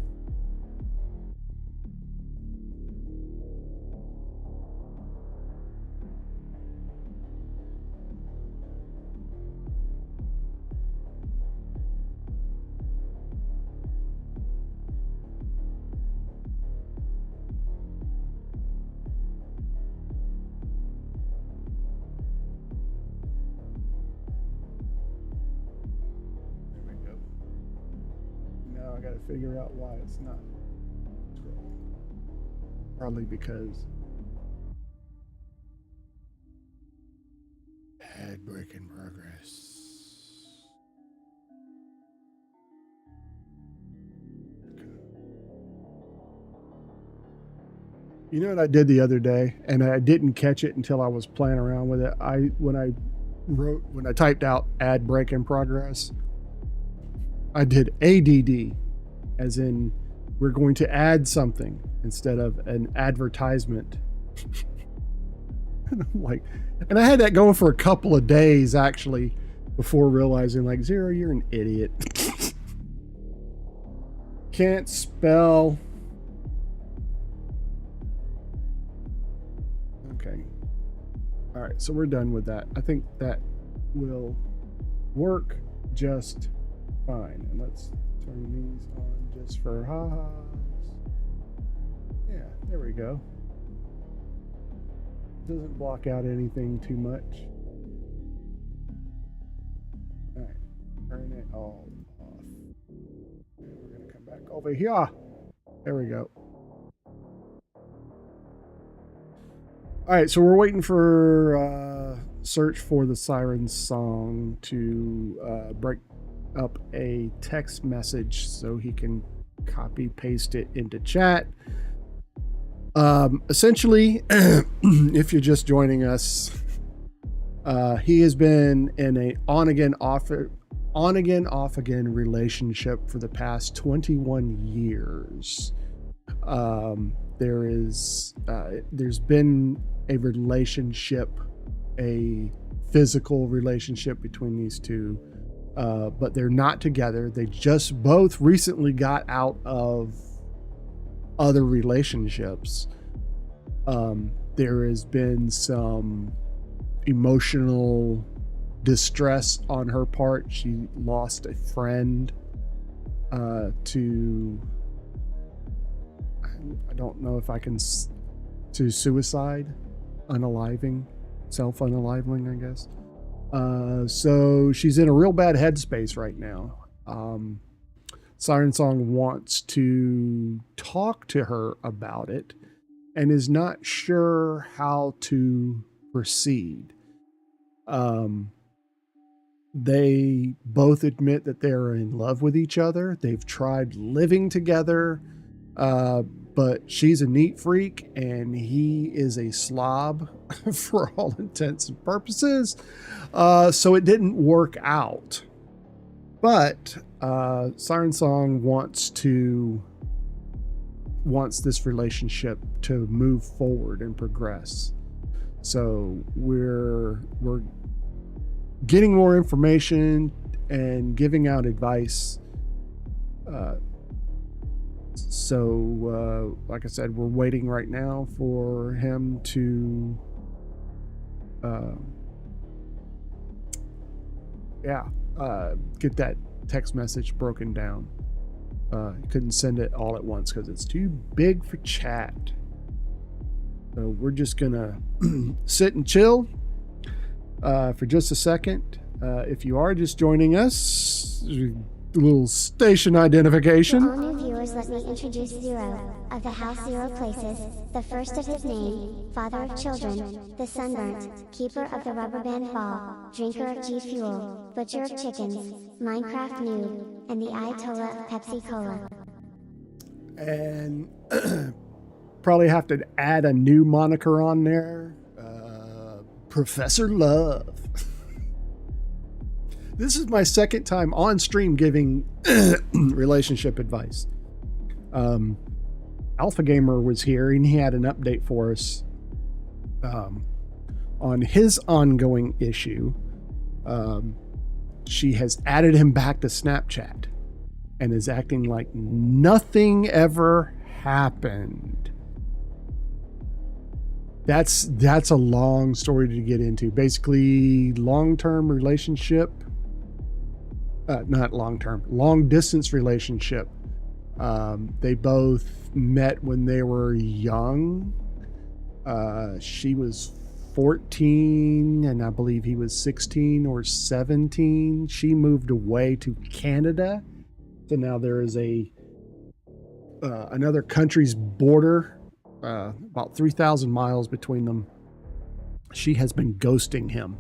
Speaker 1: Figure out why it's not scrolling. Probably because ad break in progress. Okay. You know what I did the other day, and I didn't catch it until I was playing around with it. When I typed out ad break in progress, I did ADD. As in, we're going to add something instead of an advertisement. And I'm like, and I had that going for a couple of days actually before realizing, like, Zero, you're an idiot. Can't spell. Okay. All right, so we're done with that. I think that will work just fine. And let's turn these on just for ha-has. Yeah, there we go. Doesn't block out anything too much. All right, turn it all off. And we're gonna come back over here. There we go. All right, so we're waiting for search for the siren song to break up a text message so he can copy paste it into chat. Essentially, if you're just joining us, he has been in a on again off again relationship for the past 21 years. There's been a relationship, a physical relationship between these two. But they're not together. They just both recently got out of other relationships. There has been some emotional distress on her part. She lost a friend to, I don't know if I can, to suicide, self-unaliving, I guess. So she's in a real bad headspace right now. Siren Song wants to talk to her about it and is not sure how to proceed. They both admit that they're in love with each other. They've tried living together, but she's a neat freak and he is a slob for all intents and purposes. So it didn't work out. But Siren Song wants this relationship to move forward and progress. So we're getting more information and giving out advice. So like I said, we're waiting right now for him to get that text message broken down. Couldn't send it all at once because it's too big for chat. So we're just gonna sit and chill for just a second. If you are just joining us, a little station identification.
Speaker 7: To all new viewers, let me introduce Zero, of the House Zero Places, the first of his name, father of children, the sunburnt, keeper of the rubber band ball, drinker of G Fuel, butcher of chickens, Minecraft noob, and the Ayatollah of Pepsi Cola.
Speaker 1: And probably have to add a new moniker on there. Professor Love. This is my second time on stream giving relationship advice. Alpha Gamer was here and he had an update for us on his ongoing issue. She has added him back to Snapchat and is acting like nothing ever happened. That's a long story to get into. Basically, long-term relationship. Not long-term, long-distance relationship. They both met when they were young. She was 14 and I believe he was 16 or 17. She moved away to Canada. So now there is another country's border, about 3,000 miles between them. She has been ghosting him.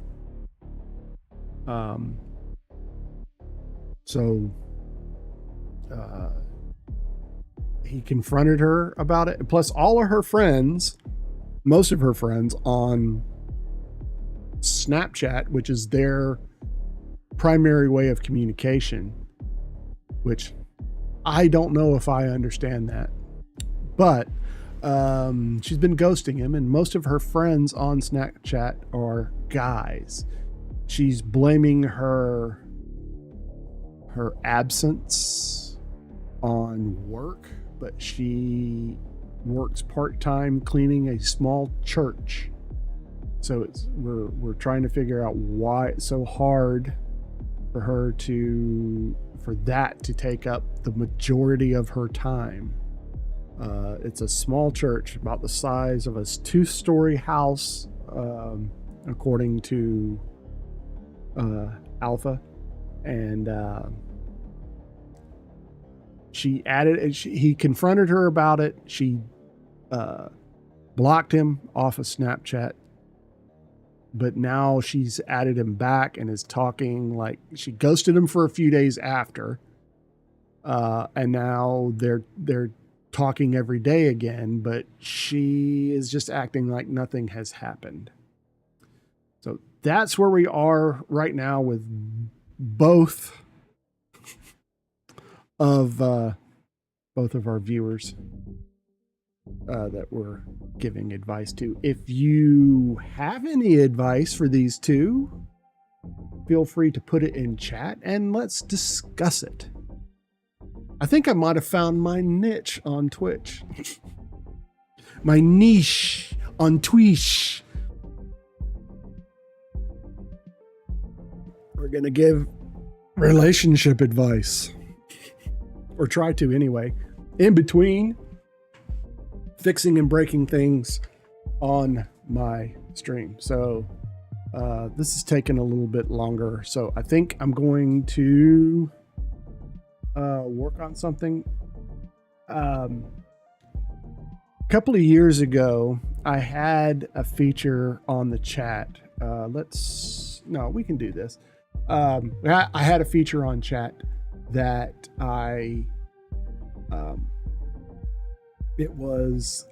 Speaker 1: So he confronted her about it. Plus all of her friends, most of her friends on Snapchat, which is their primary way of communication, which I don't know if I understand that. But she's been ghosting him, and most of her friends on Snapchat are guys. She's blaming her absence on work, but she works part-time cleaning a small church. So we're trying to figure out why it's so hard for her for that to take up the majority of her time. It's a small church about the size of a 2-story house, according to Alpha. And he confronted her about it. She blocked him off of Snapchat, but now she's added him back and is talking like she ghosted him for a few days after. And now they're talking every day again, but she is just acting like nothing has happened. So that's where we are right now with both of our viewers that we're giving advice to. If you have any advice for these two, feel free to put it in chat and let's discuss it. I think I might have found my niche on Twitch. My niche on Twitch. We're going to give relationship advice. Or try to anyway. In between fixing and breaking things on my stream. So This is taking a little bit longer, so I think I'm going to work on something. A couple of years ago, I had a feature on the chat. We can do this. I had a feature on chat that it was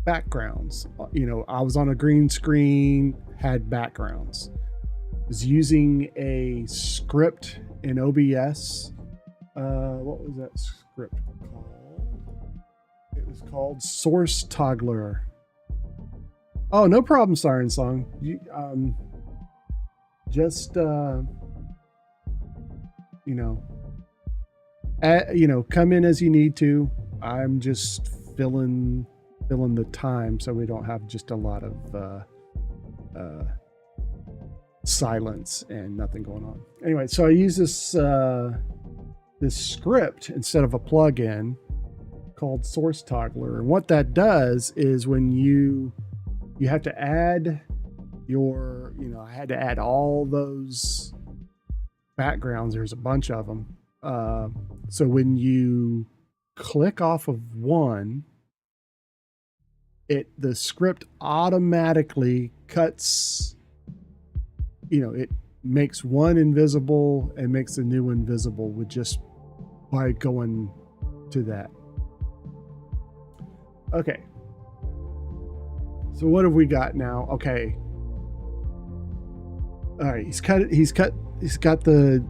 Speaker 1: backgrounds. I was on a green screen, had backgrounds. Was using a script in OBS. What was that script called? It was called Source Toggler. Oh, no problem, Siren Song. Come in as you need to. I'm just filling the time so we don't have just a lot of silence and nothing going on. Anyway, so I use this script instead of a plugin called Source Toggler, and what that does is when you have to add I had to add all those backgrounds. There's a bunch of them. So when you click off of one, the script automatically cuts, it makes one invisible and makes a new one visible with just by going to that. Okay. So what have we got now? Okay. All right, he's got the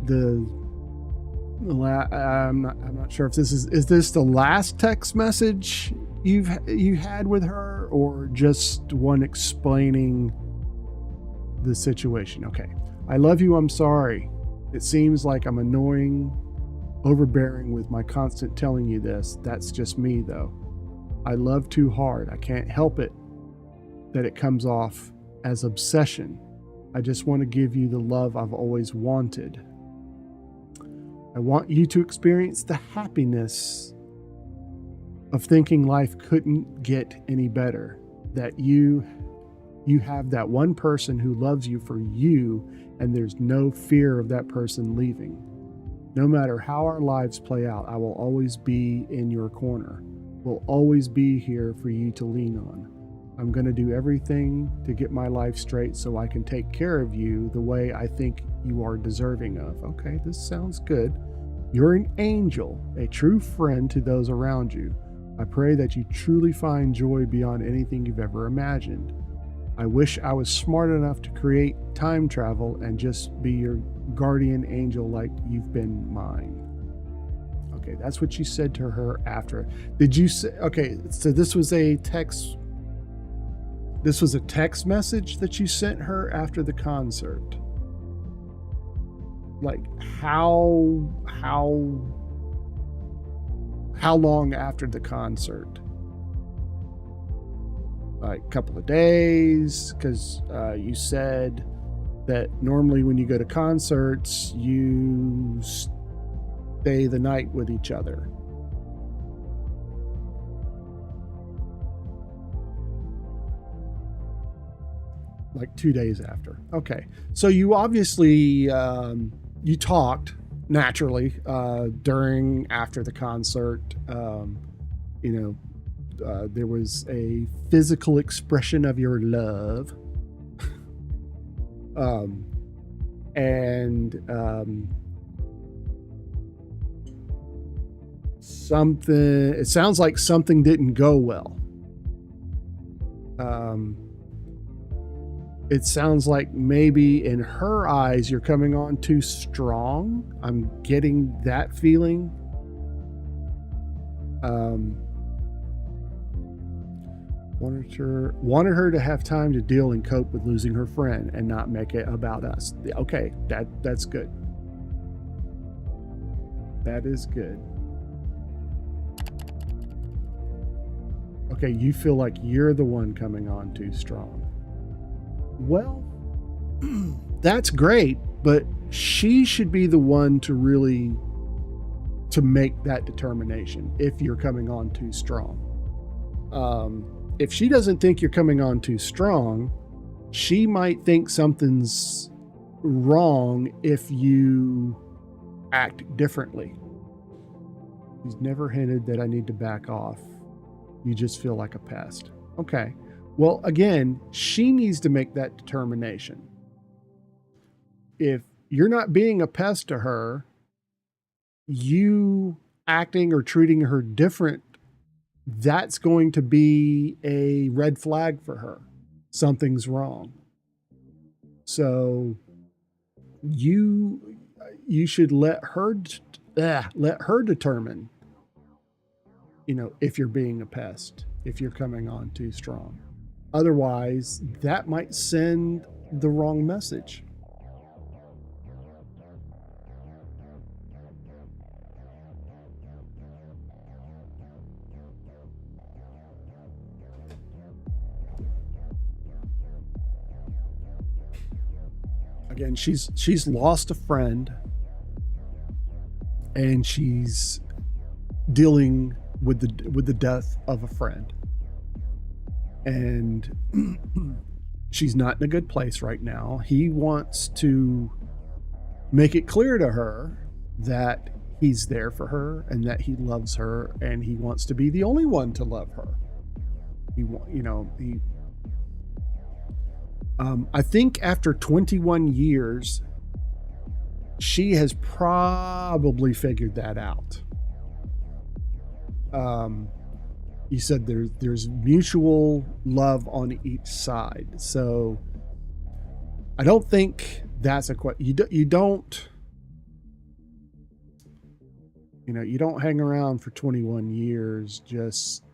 Speaker 1: I'm not sure if this is this the last text message you had with her, or just one explaining the situation. Okay. I love you. I'm sorry. It seems like I'm annoying, overbearing with my constant telling you this. That's just me though. I love too hard. I can't help it that it comes off as obsession. I just want to give you the love I've always wanted. I want you to experience the happiness of thinking life couldn't get any better, that you have that one person who loves you for you, and there's no fear of that person leaving. No matter how our lives play out, I will always be in your corner. Will always be here for you to lean on. I'm going to do everything to get my life straight so I can take care of you the way I think you are deserving of. Okay, this sounds good. You're an angel, a true friend to those around you. I pray that you truly find joy beyond anything you've ever imagined. I wish I was smart enough to create time travel and just be your guardian angel like you've been mine. Okay, that's what you said to her after. Did you say, okay, so this was a text message that you sent her after the concert. Like how long after the concert? Like a couple of days? Because you said that normally when you go to concerts, you stay the night with each other. Like 2 days after. Okay. So you obviously, you talked naturally after the concert. There was a physical expression of your love. It sounds like something didn't go well. It sounds like maybe in her eyes you're coming on too strong. I'm getting that feeling. Wanted her to have time to deal and cope with losing her friend and not make it about us. Okay, that's good. That is good. Okay, you feel like you're the one coming on too strong. Well, that's great, but she should be the one to make that determination if you're coming on too strong. If she doesn't think you're coming on too strong, she might think something's wrong if you act differently. He's never hinted that I need to back off. You just feel like a pest. Okay. Well, again, she needs to make that determination. If you're not being a pest to her, you acting or treating her different, that's going to be a red flag for her. Something's wrong. So you should let her determine, if you're being a pest, if you're coming on too strong. Otherwise, that might send the wrong message. Again, she's lost a friend, and she's dealing with the death of a friend. And she's not in a good place right now. He wants to make it clear to her that he's there for her and that he loves her, and he wants to be the only one to love her. I think after 21 years, she has probably figured that out. You said there's mutual love on each side. So I don't think that's a question. You don't hang around for 21 years just,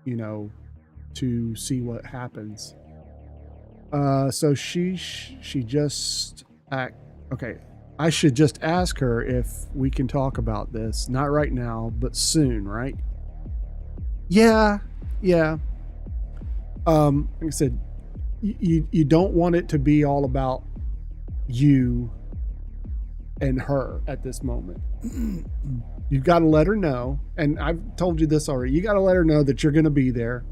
Speaker 1: to see what happens. So she just okay. I should just ask her if we can talk about this. Not right now, but soon, right? Yeah. Like I said, you don't want it to be all about you and her at this moment. You've got to let her know, and I've told you this already. You got to let her know that you're going to be there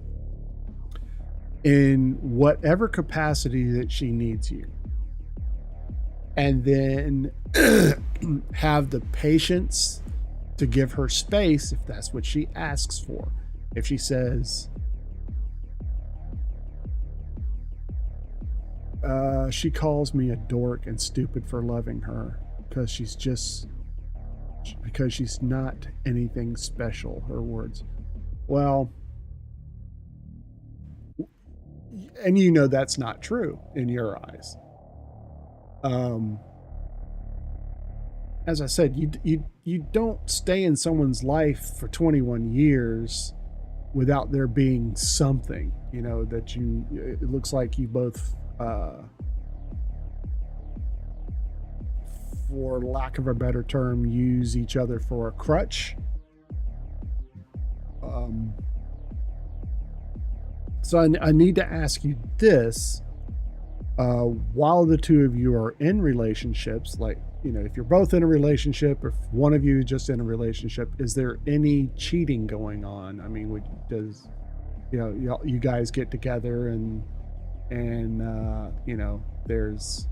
Speaker 1: in whatever capacity that she needs you. And then have the patience to give her space if that's what she asks for. If she says, she calls me a dork and stupid for loving her because she's not anything special, her words. Well, and that's not true in your eyes. As I said, you don't stay in someone's life for 21 years without there being something, that it looks like you both, for lack of a better term, use each other for a crutch. So I need to ask you this, while the two of you are in relationships, like, if you're both in a relationship, or if one of you is just in a relationship, is there any cheating going on? I mean, does you guys get together and there's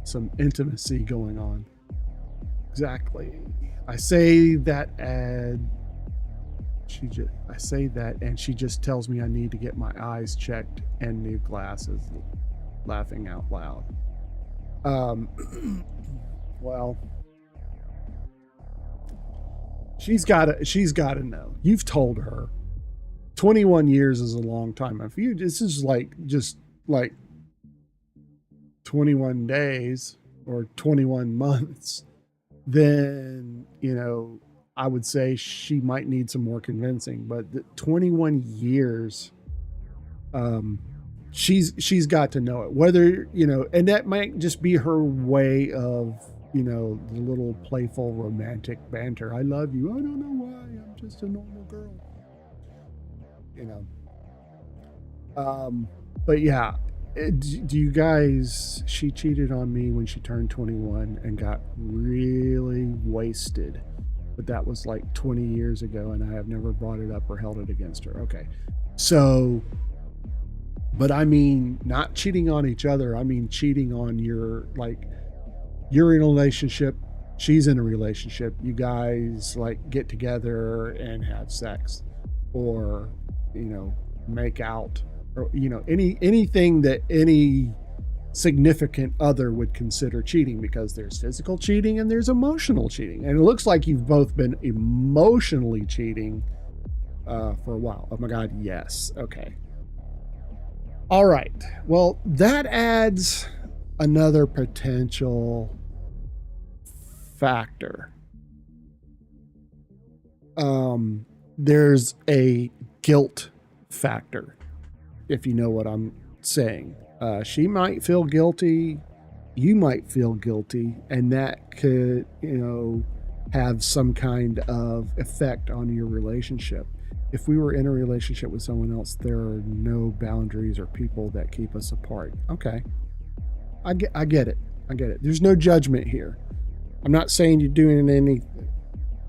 Speaker 1: some intimacy going on? Exactly. I say that and she just tells me I need to get my eyes checked and new glasses, laughing out loud. Well, she's got to know. You've told her 21 years is a long time. If this is just like 21 days or 21 months, then, I would say she might need some more convincing. But the 21 years, she's got to know it. Whether, and that might just be her way of, the little playful romantic banter. I love you. I don't know why. I'm just a normal girl. But yeah, do you guys, she cheated on me when she turned 21 and got really wasted. But that was like 20 years ago, and I have never brought it up or held it against her. Okay. So But I mean, not cheating on each other. I mean, cheating on your, like, you're in a relationship, she's in a relationship. You guys like get together and have sex, or, make out, or, anything that any significant other would consider cheating, because there's physical cheating and there's emotional cheating. And it looks like you've both been emotionally cheating for a while. Oh my God. Yes. Okay. All right. Well, that adds another potential factor. There's a guilt factor, if you know what I'm saying. She might feel guilty, you might feel guilty, and that could, have some kind of effect on your relationship. If we were in a relationship with someone else, there are no boundaries or people that keep us apart. Okay. I get it. There's no judgment here. I'm not saying you're doing anything.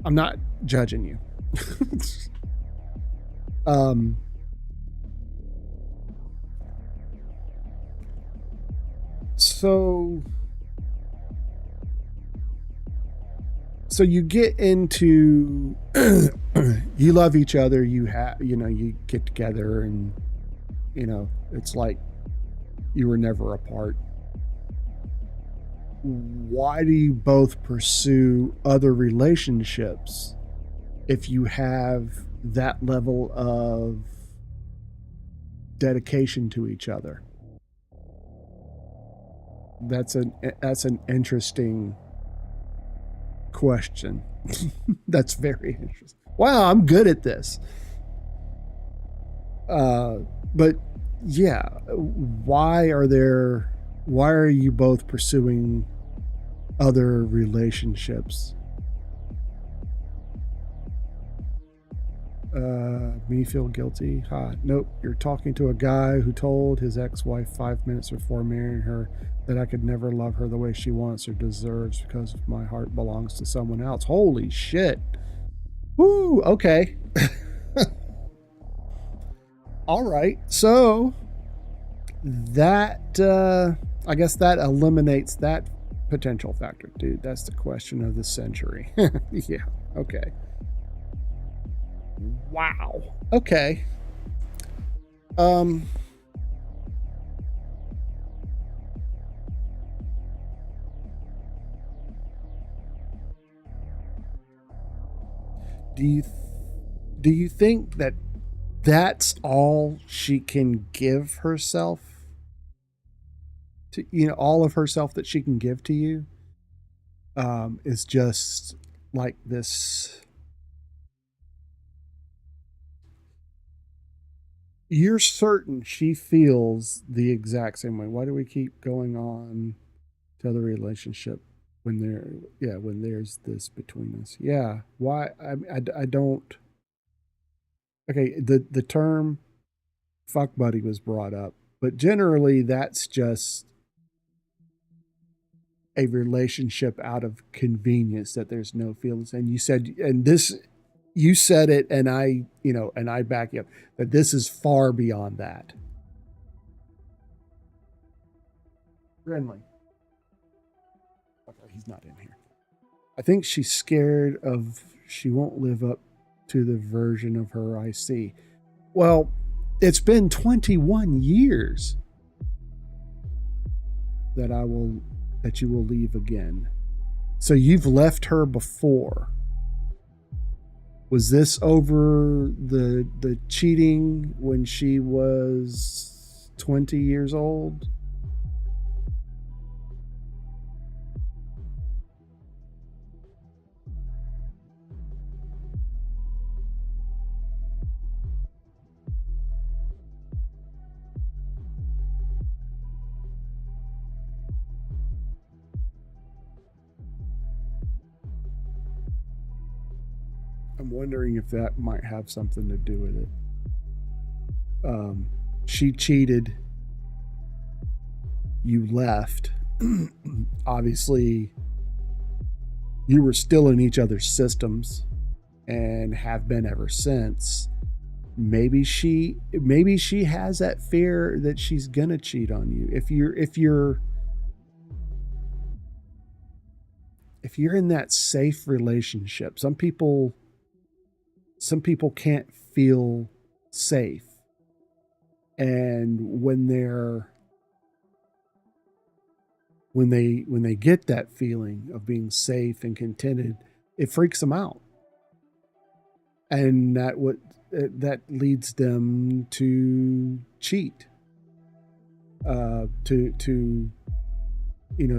Speaker 1: I'm not judging you. So you get into you love each other, you get together, and it's like you were never apart. Why do you both pursue other relationships if you have that level of dedication to each other? That's an interesting question. That's very interesting. Wow, I'm good at this. But yeah, why are you both pursuing other relationships? Me feel guilty? Nope. You're talking to a guy who told his ex-wife 5 minutes before marrying her that I could never love her the way she wants or deserves because my heart belongs to someone else. Holy shit. Woo, okay. All right. So that, I guess that eliminates that potential factor. Dude, that's the question of the century. Yeah. Okay. Wow. Okay. Do you think that that's all she can give herself to, all of herself that she can give to you, is just like this? You're certain she feels the exact same way. Why do we keep going on to the relationship when there's this between us? Yeah. Why? I don't. Okay. The term fuck buddy was brought up, but generally that's just a relationship out of convenience, that there's no feelings. And you said it, and I back you up, that this is far beyond that. Friendly. Okay, he's not in here. I think she's scared she won't live up to the version of her I see. Well, it's been 21 years that you will leave again. So you've left her before. Was this over the cheating when she was 20 years old? I'm wondering if that might have something to do with it. She cheated. You left. Obviously, you were still in each other's systems and have been ever since. maybe she has that fear that she's gonna cheat on you. If you're in that safe relationship, some people can't feel safe, and when they get that feeling of being safe and contented, it freaks them out, and that leads them to cheat, to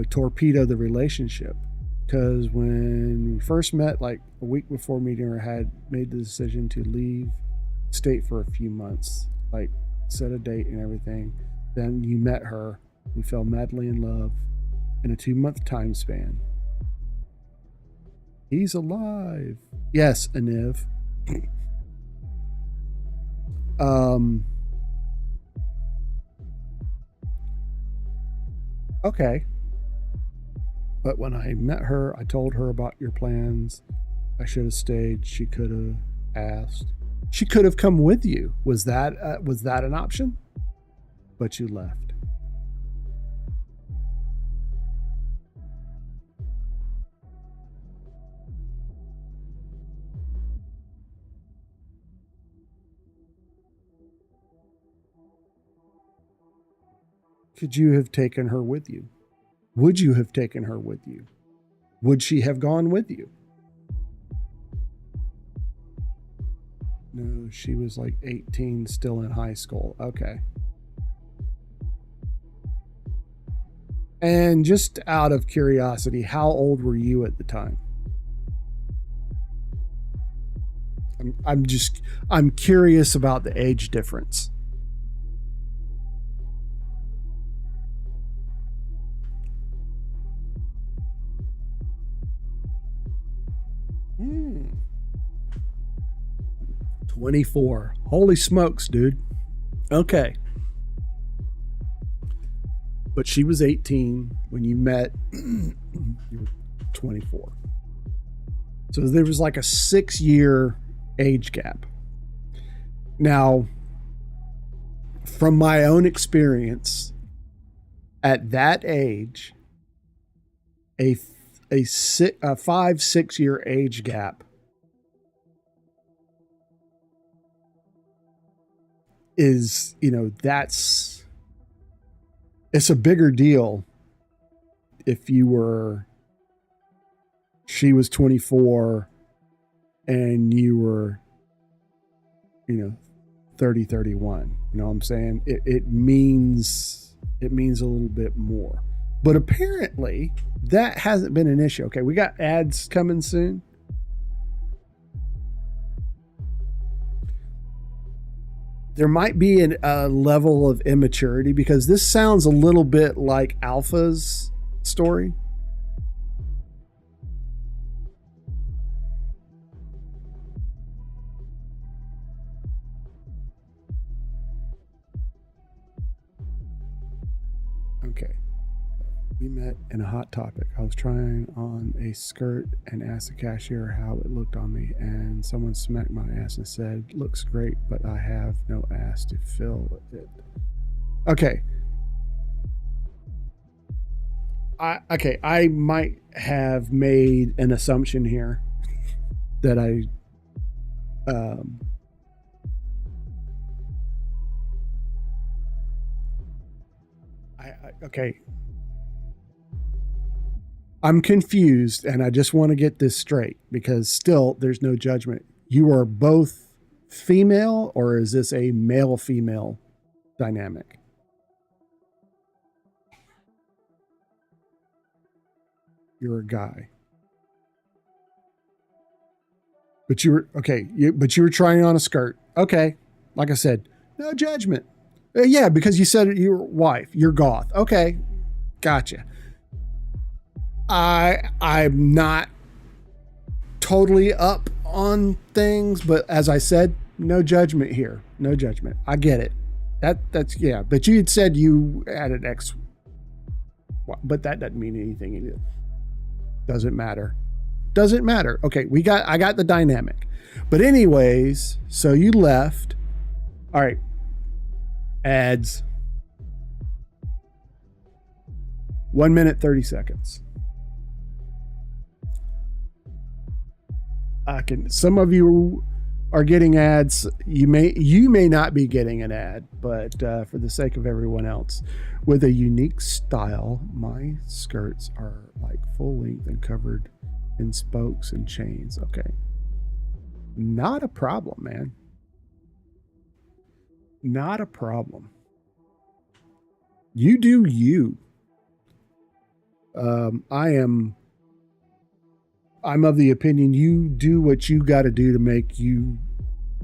Speaker 1: torpedo the relationship. Because when we first met, like a week before meeting her, had made the decision to leave state for a few months, like set a date and everything. Then you met her, we fell madly in love in a 2-month time span. He's alive. Yes, Aniv. Okay. But when I met her, I told her about your plans. I should have stayed. She could have asked. She could have come with you. Was that an option? But you left. Could you have taken her with you? Would you have taken her with you? Would she have gone with you? No, she was like 18, still in high school. Okay. And just out of curiosity, how old were you at the time? I'm curious about the age difference. Hmm. 24. Holy smokes, dude. Okay. But she was 18 when you met. You were 24. So there was like a 6-year age gap. Now, from my own experience, at that age, a 5-6 year age gap is, it's a bigger deal if she was 24 and you were 30, 31. You know what I'm saying? It means a little bit more. But apparently that hasn't been an issue. Okay, we got ads coming soon. There might be a level of immaturity, because this sounds a little bit like Alpha's story. Okay. We met in a Hot Topic. I was trying on a skirt and asked the cashier how it looked on me, and someone smacked my ass and said, "Looks great, but I have no ass to fill it." Okay. I might have made an assumption here that okay. I'm confused, and I just want to get this straight, because still there's no judgment. You are both female, or is this a male-female dynamic? You're a guy. But you were trying on a skirt. Okay. Like I said, no judgment. Yeah, because you said your wife, you're goth. Okay. Gotcha. I'm not totally up on things, but as I said, no judgment here. No judgment. I get it. That's yeah. But you had said you had an ex, but that doesn't mean anything either. Doesn't matter. Doesn't matter. Okay, I got the dynamic. But anyways, so you left. All right. Ads. 1 minute, 30 seconds. Some of you are getting ads. You may not be getting an ad, but for the sake of everyone else, with a unique style, my skirts are like full length and covered in spokes and chains. Okay. Not a problem, man. Not a problem. You do you. I'm of the opinion you do what you got to do to make you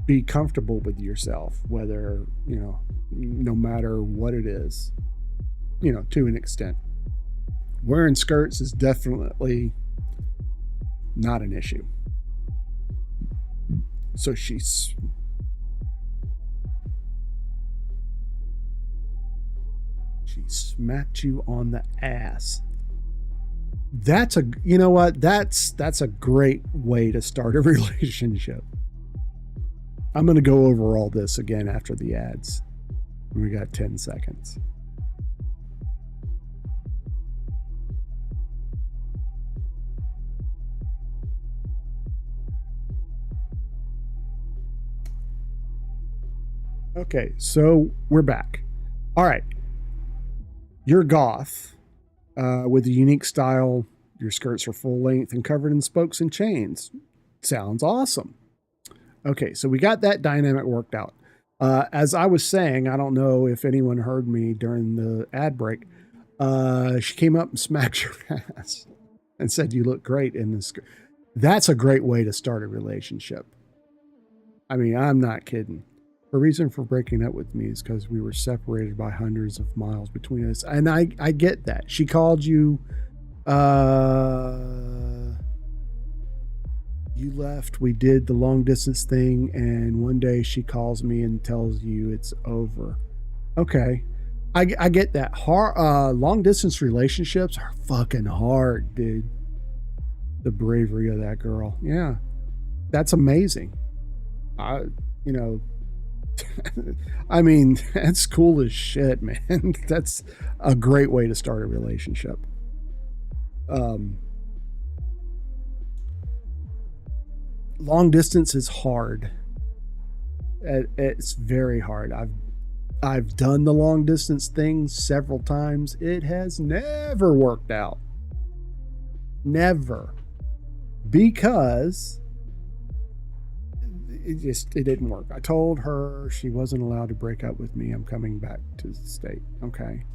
Speaker 1: be comfortable with yourself, whether, no matter what it is, to an extent. Wearing skirts is definitely not an issue. So she smacked you on the ass. That's a great way to start a relationship. I'm going to go over all this again after the ads. We got 10 seconds. Okay, so we're back. All right. You're goth with a unique style. Your skirts are full length and covered in spokes and chains. Sounds awesome. Okay, so we got that dynamic worked out. As I was saying, I don't know if anyone heard me during the ad break. She came up and smacked your ass and said, "You look great in this skirt." That's a great way to start a relationship. I mean, I'm not kidding. Her reason for breaking up with me is because we were separated by hundreds of miles between us. And I get that. She called you, you left, we did the long distance thing, and one day she calls me and tells you it's over. Okay. I get that. Long distance relationships are fucking hard, dude. The bravery of that girl. Yeah. That's amazing. I mean, that's cool as shit, man. That's a great way to start a relationship. Long distance is hard. It's very hard. I've done the long distance thing several times. It has never worked out. Never. Because it didn't work. I told her she wasn't allowed to break up with me. I'm coming back to the state. Okay.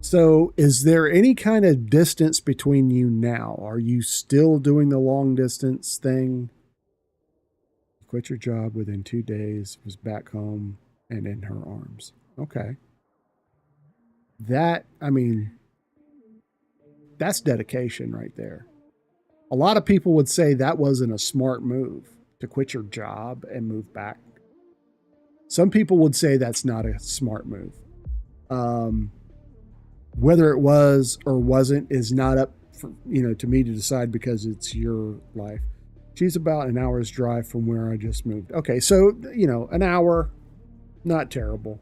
Speaker 1: So is there any kind of distance between you now? Are you still doing the long distance thing? Quit your job within 2 days, was back home and in her arms. Okay. That's dedication right there. A lot of people would say that wasn't a smart move to quit your job and move back. Some people would say that's not a smart move. Whether it was or wasn't is not up for, to me to decide because it's your life. She's about an hour's drive from where I just moved. Okay, so, an hour, not terrible.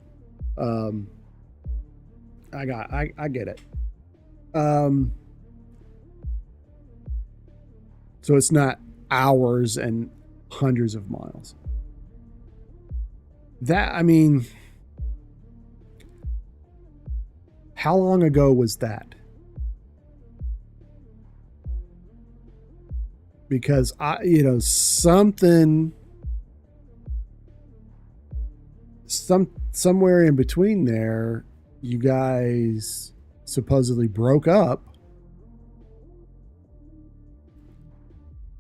Speaker 1: I get it. So it's not hours and hundreds of miles. How long ago was that? Because somewhere in between there, you guys supposedly broke up,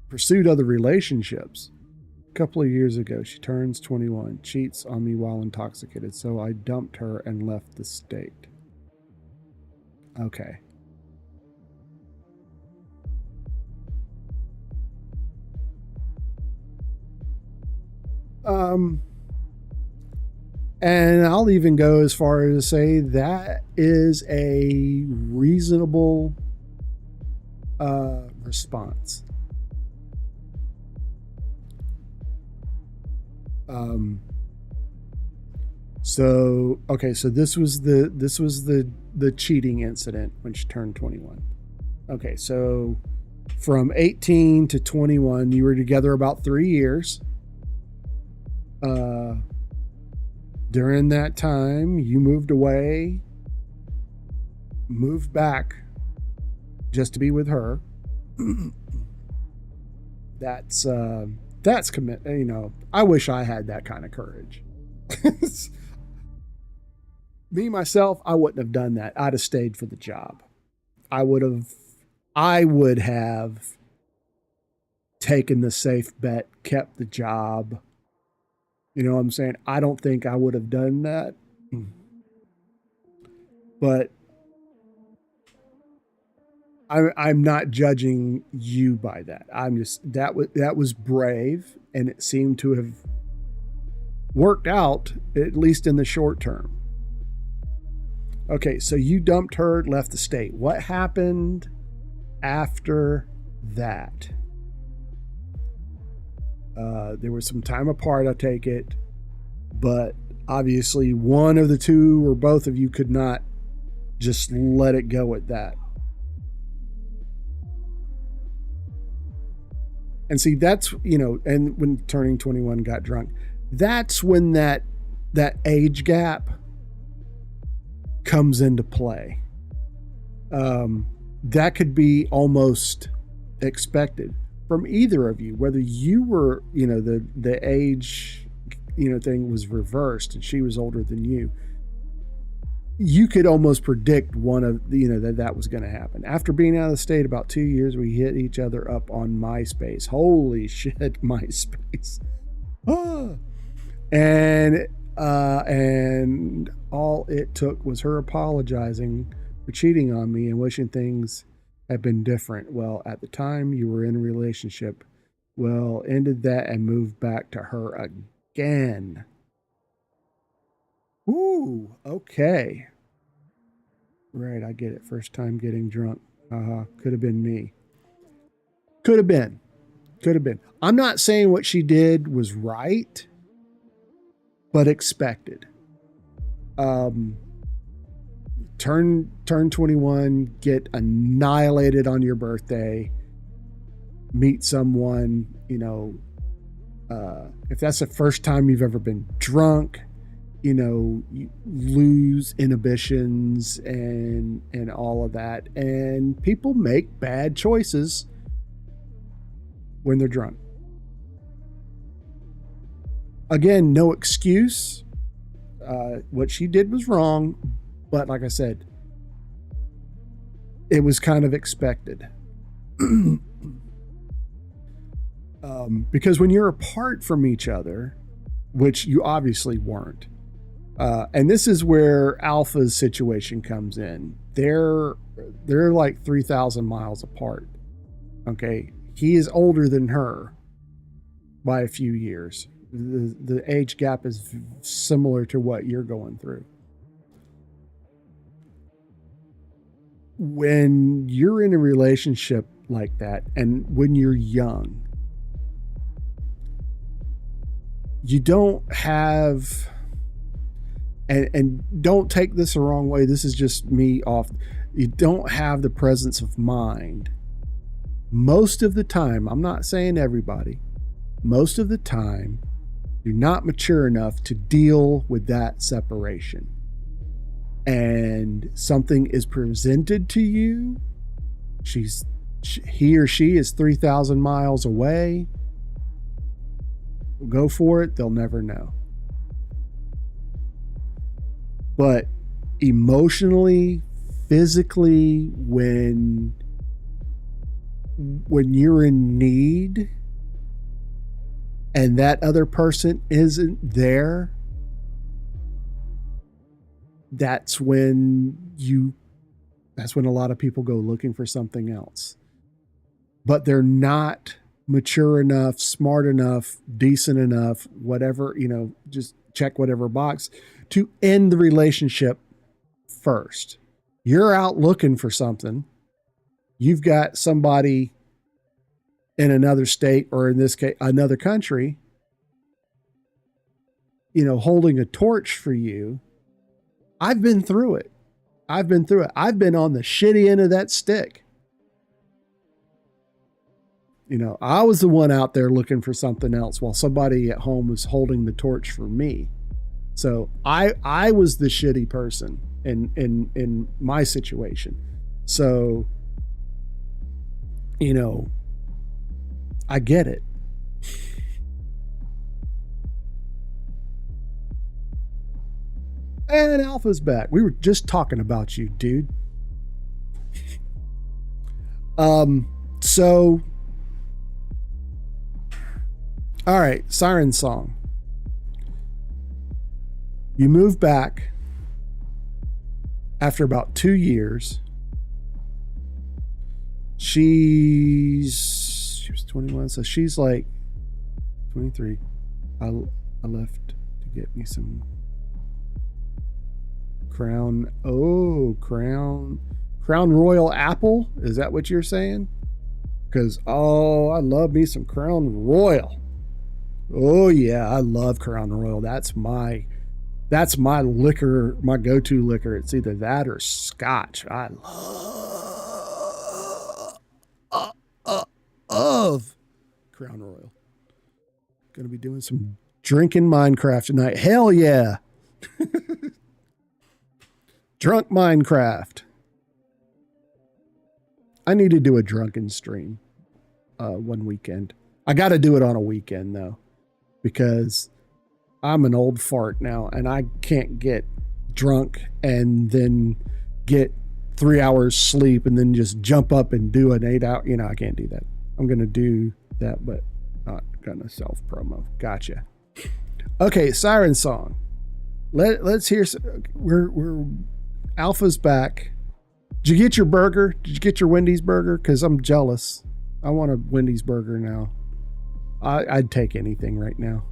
Speaker 1: pursued other relationships. A couple of years ago, she turns 21, cheats on me while intoxicated, so I dumped her and left the state. Okay. And I'll even go as far as to say that is a reasonable response. So okay, so this was the cheating incident when she turned 21. Okay, so from 18 to 21, you were together about 3 years. During that time, you moved away, moved back just to be with her. That's commit. You know, I wish I had that kind of courage. Me myself, I wouldn't have done that. I'd have stayed for the job. I would have taken the safe bet, kept the job. You know what I'm saying? I don't think I would have done that. But I'm not judging you by that. I'm just that was brave, and it seemed to have worked out, at least in the short term. Okay, so you dumped her, left the state. What happened after that? There was some time apart, I take it, but obviously one of the two or both of you could not just let it go at that. And see, that's, you know, and when turning 21 got drunk, that's when that age gap comes into play. That could be almost expected from either of you, whether you were, you know, the age, you know, thing was reversed and she was older than you. You could almost predict one of, you know, that was going to happen. After being out of the state about 2 years, we hit each other up on MySpace. Holy shit, MySpace. And all it took was her apologizing for cheating on me and wishing things had been different. Well, at the time you were in a relationship. Well, ended that and moved back to her again. Ooh, okay. Right, I get it. First time getting drunk. Could have been me. Could have been. I'm not saying what she did was right, but expected. Turn 21, get annihilated on your birthday, meet someone, you know, if that's the first time you've ever been drunk, you know, you lose inhibitions and all of that. And people make bad choices when they're drunk. Again, no excuse. What she did was wrong, but like I said, it was kind of expected. Because when you're apart from each other, which you obviously weren't, and this is where Alpha's situation comes in. They're like 3,000 miles apart. Okay, he is older than her by a few years. The age gap is similar to what you're going through. When you're in a relationship like that, and when you're young, you don't have, and don't take this the wrong way, this is just me off, you don't have the presence of mind. Most of the time, I'm not saying everybody, most of the time, you're not mature enough to deal with that separation. And something is presented to you. He or she is 3,000 miles away. Go for it. They'll never know. But emotionally, physically, when you're in need and that other person isn't there, that's when a lot of people go looking for something else. But they're not mature enough, smart enough, decent enough, whatever, you know, just check whatever box to end the relationship first. You're out looking for something. You've got somebody in another state, or in this case, another country, holding a torch for you. I've been through it. I've been on the shitty end of that stick. I was the one out there looking for something else while somebody at home was holding the torch for me. So I was the shitty person in my situation. So, I get it. And Alpha's back. We were just talking about you, dude. So, all right, Siren Song. You moved back after about 2 years. She was 21, so she's like 23. I left to get me some Crown Royal apple. Is that what you're saying? Because I love me some Crown Royal. Oh yeah, I love Crown Royal. That's my liquor, my go-to liquor. It's either that or scotch. I love Crown Royal. Gonna be doing some drinking Minecraft tonight. Hell yeah. Drunk Minecraft. I need to do a drunken stream one weekend. I got to do it on a weekend though, because I'm an old fart now and I can't get drunk and then get 3 hours sleep and then just jump up and do an 8 hour. I can't do that. I'm going to do that, but not going to self promo. Gotcha. Okay. Siren Song. Let's hear. We're Alpha's back. Did you get your burger? Did you get your Wendy's burger? Because I'm jealous. I want a Wendy's burger now. I'd take anything right now.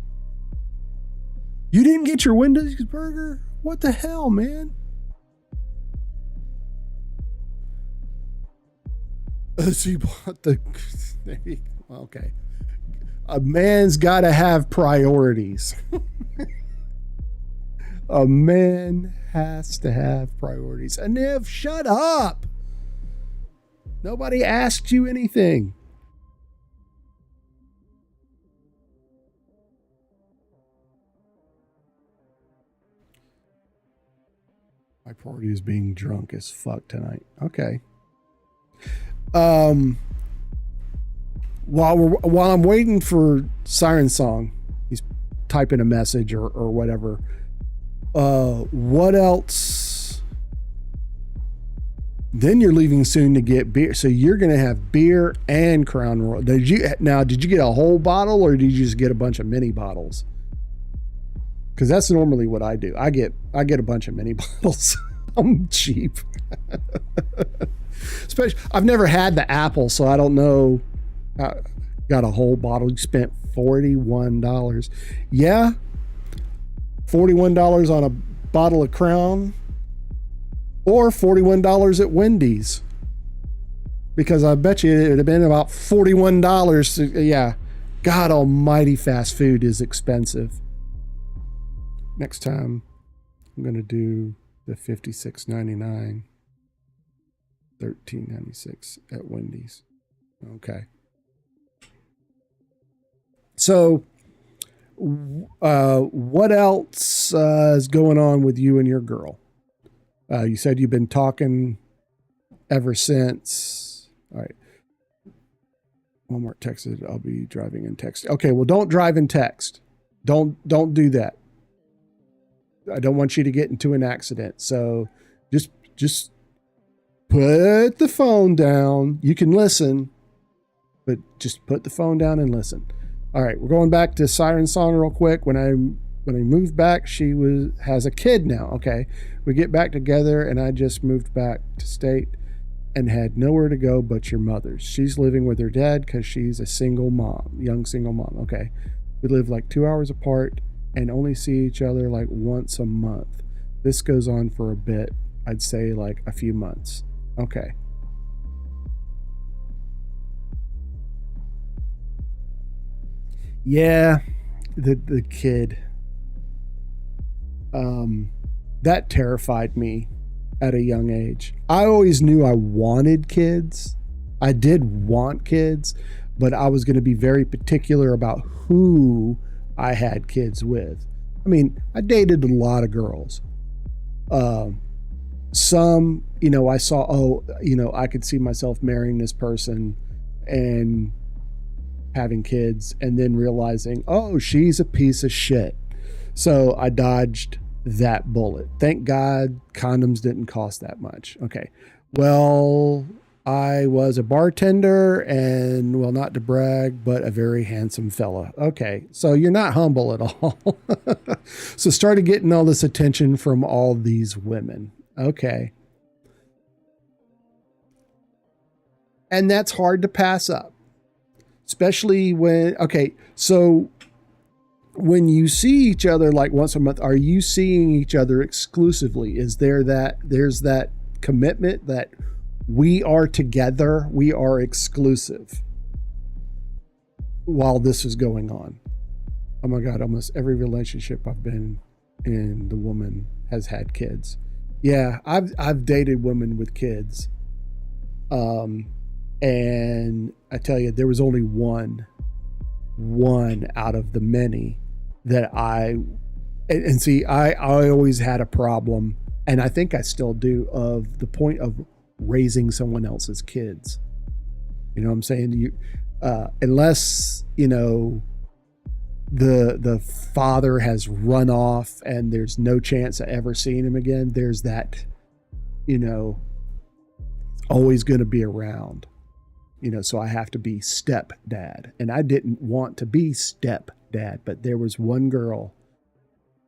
Speaker 1: You didn't get your Wendy's burger? What the hell, man? She bought the... Okay. A man's got to have priorities. A man has to have priorities. And Nev, shut up. Nobody asked you anything. My priority is being drunk as fuck tonight. Okay. While I'm waiting for Siren Song, he's typing a message or whatever. What else? Then you're leaving soon to get beer. So you're going to have beer and Crown Royal. Did you get a whole bottle or did you just get a bunch of mini bottles? Because that's normally what I do. I get a bunch of mini bottles. I'm cheap. Especially, I've never had the apple, so I don't know. Got a whole bottle. You spent $41. Yeah. $41 on a bottle of Crown or $41 at Wendy's, because I bet you it would have been about $41. Yeah. God almighty, fast food is expensive. Next time I'm going to do the $56.99, $13.96 at Wendy's. Okay. So, what else is going on with you and your girl? You said you've been talking ever since. All right. Walmart texted, I'll be driving and text. Okay, well, don't drive and text. Don't do that. I don't want you to get into an accident. So just put the phone down. You can listen, but just put the phone down and listen. All right, we're going back to Siren Song real quick. When I moved back, she has a kid now. Okay, we get back together, and I just moved back to state and had nowhere to go but your mother's. She's living with her dad because she's a single mom, young single mom. Okay, we live like 2 hours apart and only see each other like once a month. This goes on for a bit. I'd say like a few months. Okay. Yeah, the kid. That terrified me at a young age. I always knew I wanted kids. I did want kids, but I was going to be very particular about who I had kids with. I mean, I dated a lot of girls. Some, I saw, I could see myself marrying this person and having kids, and then realizing, oh, she's a piece of shit. So I dodged that bullet. Thank God condoms didn't cost that much. Okay. Well, I was a bartender and, well, not to brag, but a very handsome fella. Okay. So you're not humble at all. So started getting all this attention from all these women. Okay. And that's hard to pass up, especially when, okay, so when you see each other like once a month, are you seeing each other exclusively? Is there's that commitment that we are together, we are exclusive while this is going on? Oh my God, almost every relationship I've been in, the woman has had kids. Yeah, I've dated women with kids. And I tell you, there was only one out of the many that I always had a problem, and I think I still do, of the point of raising someone else's kids. You know what I'm saying? Unless, the father has run off and there's no chance of ever seeing him again, there's that, always going to be around. So I have to be stepdad. And I didn't want to be stepdad, but there was one girl.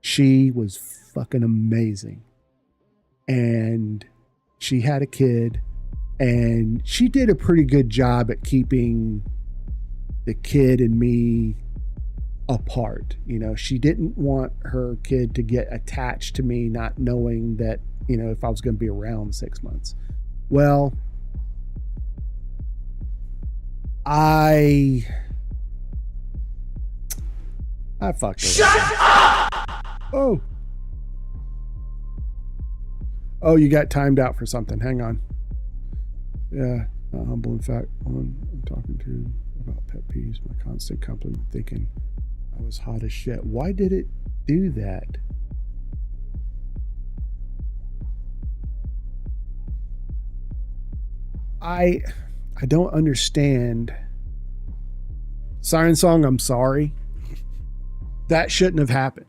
Speaker 1: She was fucking amazing. And she had a kid, and she did a pretty good job at keeping the kid and me apart. She didn't want her kid to get attached to me, not knowing that, if I was going to be around 6 months. Well, I fucked her. Shut up! Oh, you got timed out for something. Hang on. Yeah, not humble. In fact, one I'm talking to about pet peeves, my constant compliment, thinking I was hot as shit. Why did it do that? I don't understand. Siren Song, I'm sorry. That shouldn't have happened.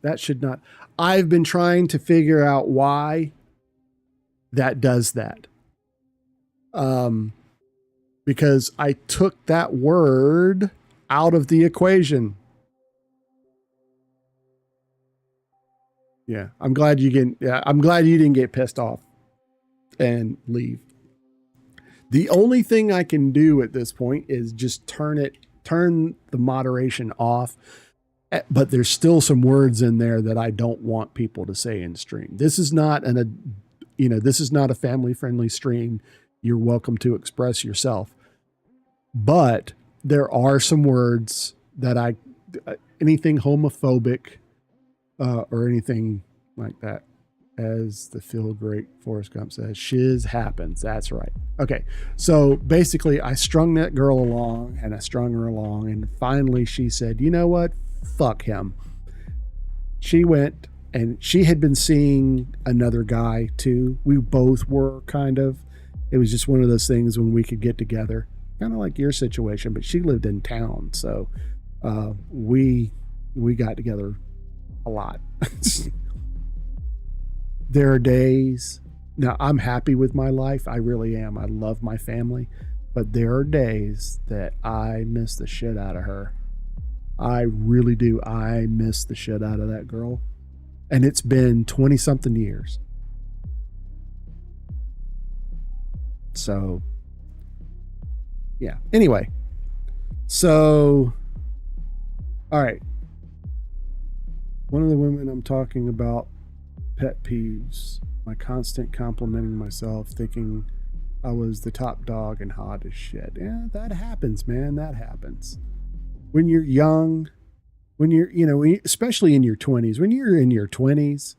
Speaker 1: That should not. I've been trying to figure out why that does that. Because I took that word out of the equation. Yeah, I'm glad you didn't get pissed off and leave. The only thing I can do at this point is just turn the moderation off. But there's still some words in there that I don't want people to say in stream. This is not this is not a family friendly stream. You're welcome to express yourself. But there are some words that anything homophobic, or anything like that, as the Feel Great Forrest Gump says, shiz happens. That's right. Okay. So basically I strung that girl along, and I strung her along, and finally she said, you know what? Fuck him. She went, and she had been seeing another guy too. We both were kind of. It was just one of those things when we could get together, kind of like your situation, but she lived in town. So we got together a lot. There are days, now I'm happy with my life. I really am. I love my family, but there are days that I miss the shit out of her. I really do. I miss the shit out of that girl. And it's been 20 something years. So, yeah. Anyway. So, all right. One of the women I'm talking about, pet peeves, my constant complimenting myself, thinking I was the top dog and hot as shit. Yeah, that happens, man. That happens. When you're young, When you're, especially in your 20s, when you're in your 20s,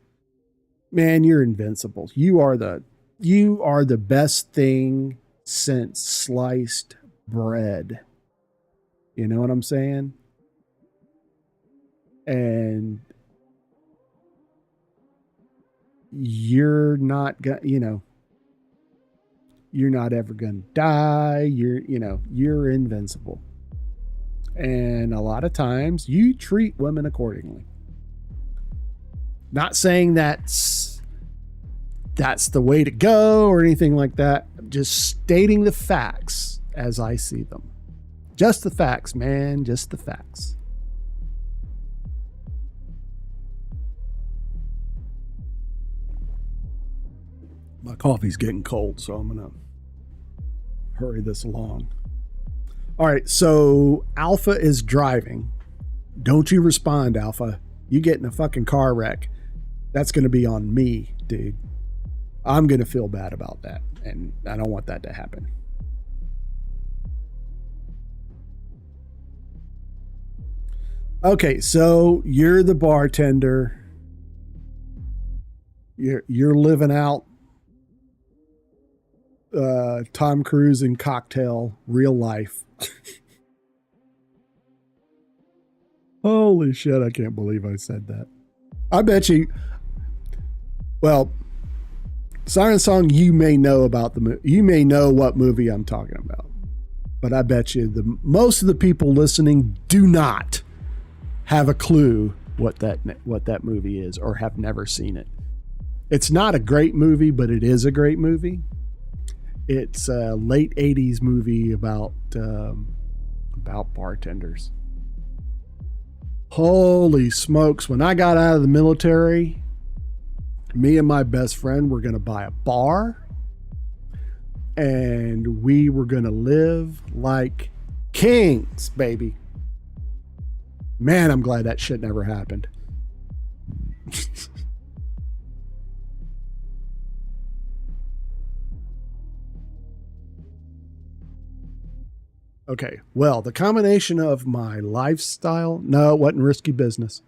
Speaker 1: man, you're invincible. You are the best thing since sliced bread. You know what I'm saying? And you're not you're not ever going to die. You're invincible. And a lot of times you treat women accordingly. Not saying that's the way to go or anything like that. I'm just stating the facts as I see them. Just the facts, man. Just the facts. My coffee's getting cold, so I'm going to hurry this along. All right, so Alpha is driving. Don't you respond, Alpha. You get in a fucking car wreck. That's going to be on me, dude. I'm going to feel bad about that, and I don't want that to happen. Okay, so you're the bartender. You're living out Tom Cruise in Cocktail, real life. Holy shit, I can't believe I said that. I bet you, well, Siren Song, you may know about you may know what movie I'm talking about, but I bet you most of the people listening do not have a clue what that movie is or have never seen it. It's not a great movie, but it is a great movie. It's a late 80s movie about bartenders. Holy smokes. When I got out of the military, me and my best friend were going to buy a bar, and we were going to live like kings, baby. Man, I'm glad that shit never happened. Okay, well, the combination of my lifestyle, no, it wasn't risky business.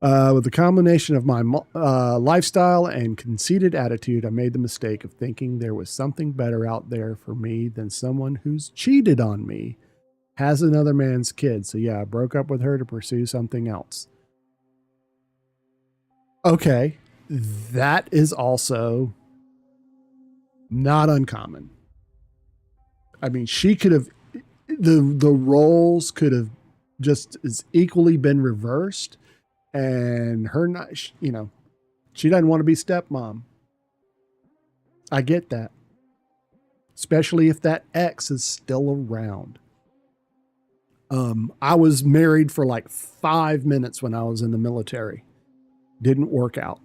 Speaker 1: With the combination of my lifestyle and conceited attitude, I made the mistake of thinking there was something better out there for me than someone who's cheated on me, has another man's kid. So yeah, I broke up with her to pursue something else. Okay, that is also not uncommon. I mean, she could have, the roles could have just as equally been reversed, and her not, she doesn't want to be stepmom. I get that, especially if that ex is still around. I was married for like 5 minutes when I was in the military. Didn't work out.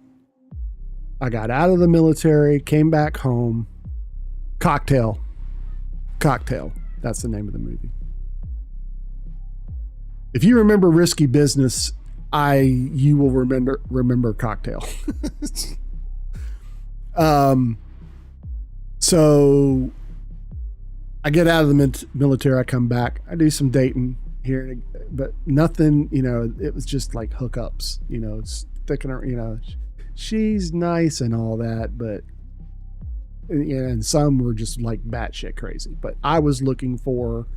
Speaker 1: I got out of the military, came back home. Cocktail. That's the name of the movie. If you remember Risky Business, you will remember Cocktail. So I get out of the military, I come back, I do some dating here, but nothing, it was just like hookups, sticking her, she's nice and all that, but and some were just like batshit crazy. But I was looking for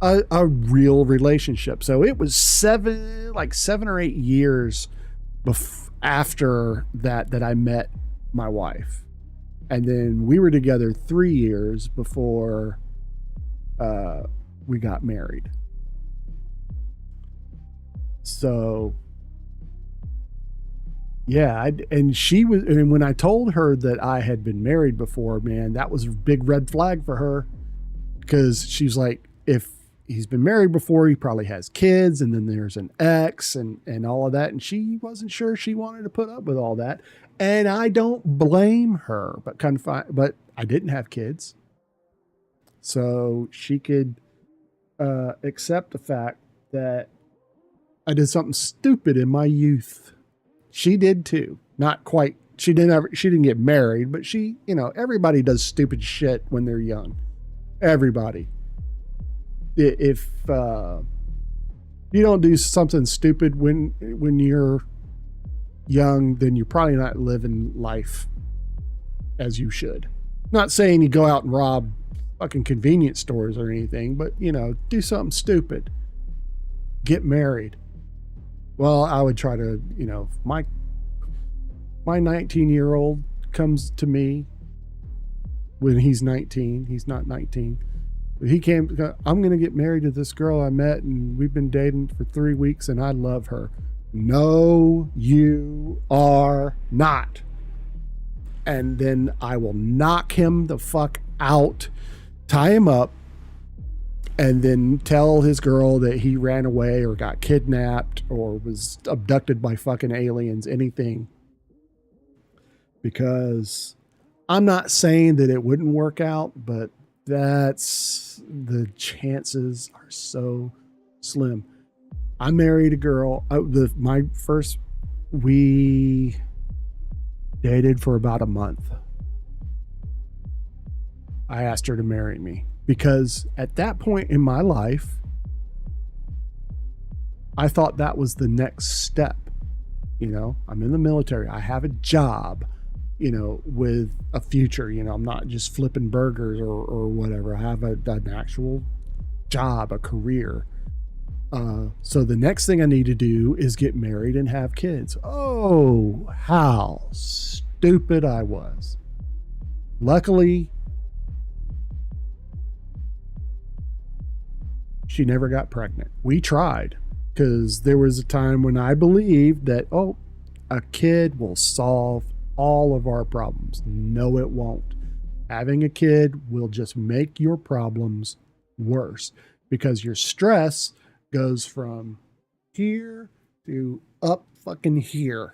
Speaker 1: a real relationship. So it was 7 or 8 years after that I met my wife. And then we were together 3 years before we got married. So yeah, and when I told her that I had been married before, man, that was a big red flag for her, because she's like, if he's been married before, he probably has kids, and then there's an ex and all of that, and she wasn't sure she wanted to put up with all that, and I don't blame her, but I didn't have kids, so she could accept the fact that I did something stupid in my youth. She did too. Not quite. She didn't get married, but she, everybody does stupid shit when they're young. Everybody. If you don't do something stupid when you're young, then you're probably not living life as you should. Not saying you go out and rob fucking convenience stores or anything, but you know, do something stupid. Get married. Well, I would try to, you know, my 19-year-old comes to me when he's 19. He's not 19. He came, I'm going to get married to this girl I met and we've been dating for 3 weeks and I love her. No, you are not. And then I will knock him the fuck out, tie him up, and then tell his girl that he ran away or got kidnapped or was abducted by fucking aliens, anything. Because I'm not saying that it wouldn't work out, but that's, the chances are so slim. I married a girl. We dated for about a month. I asked her to marry me because at that point in my life, I thought that was the next step. You know, I'm in the military. I have a job, you know, with a future. You know, I'm not just flipping burgers or whatever. I have an actual job, a career. So the next thing I need to do is get married and have kids. Oh, how stupid I was. Luckily, she never got pregnant. We tried because there was a time when I believed that, oh, a kid will solve all of our problems. No, it won't. Having a kid will just make your problems worse because your stress goes from here to up fucking here.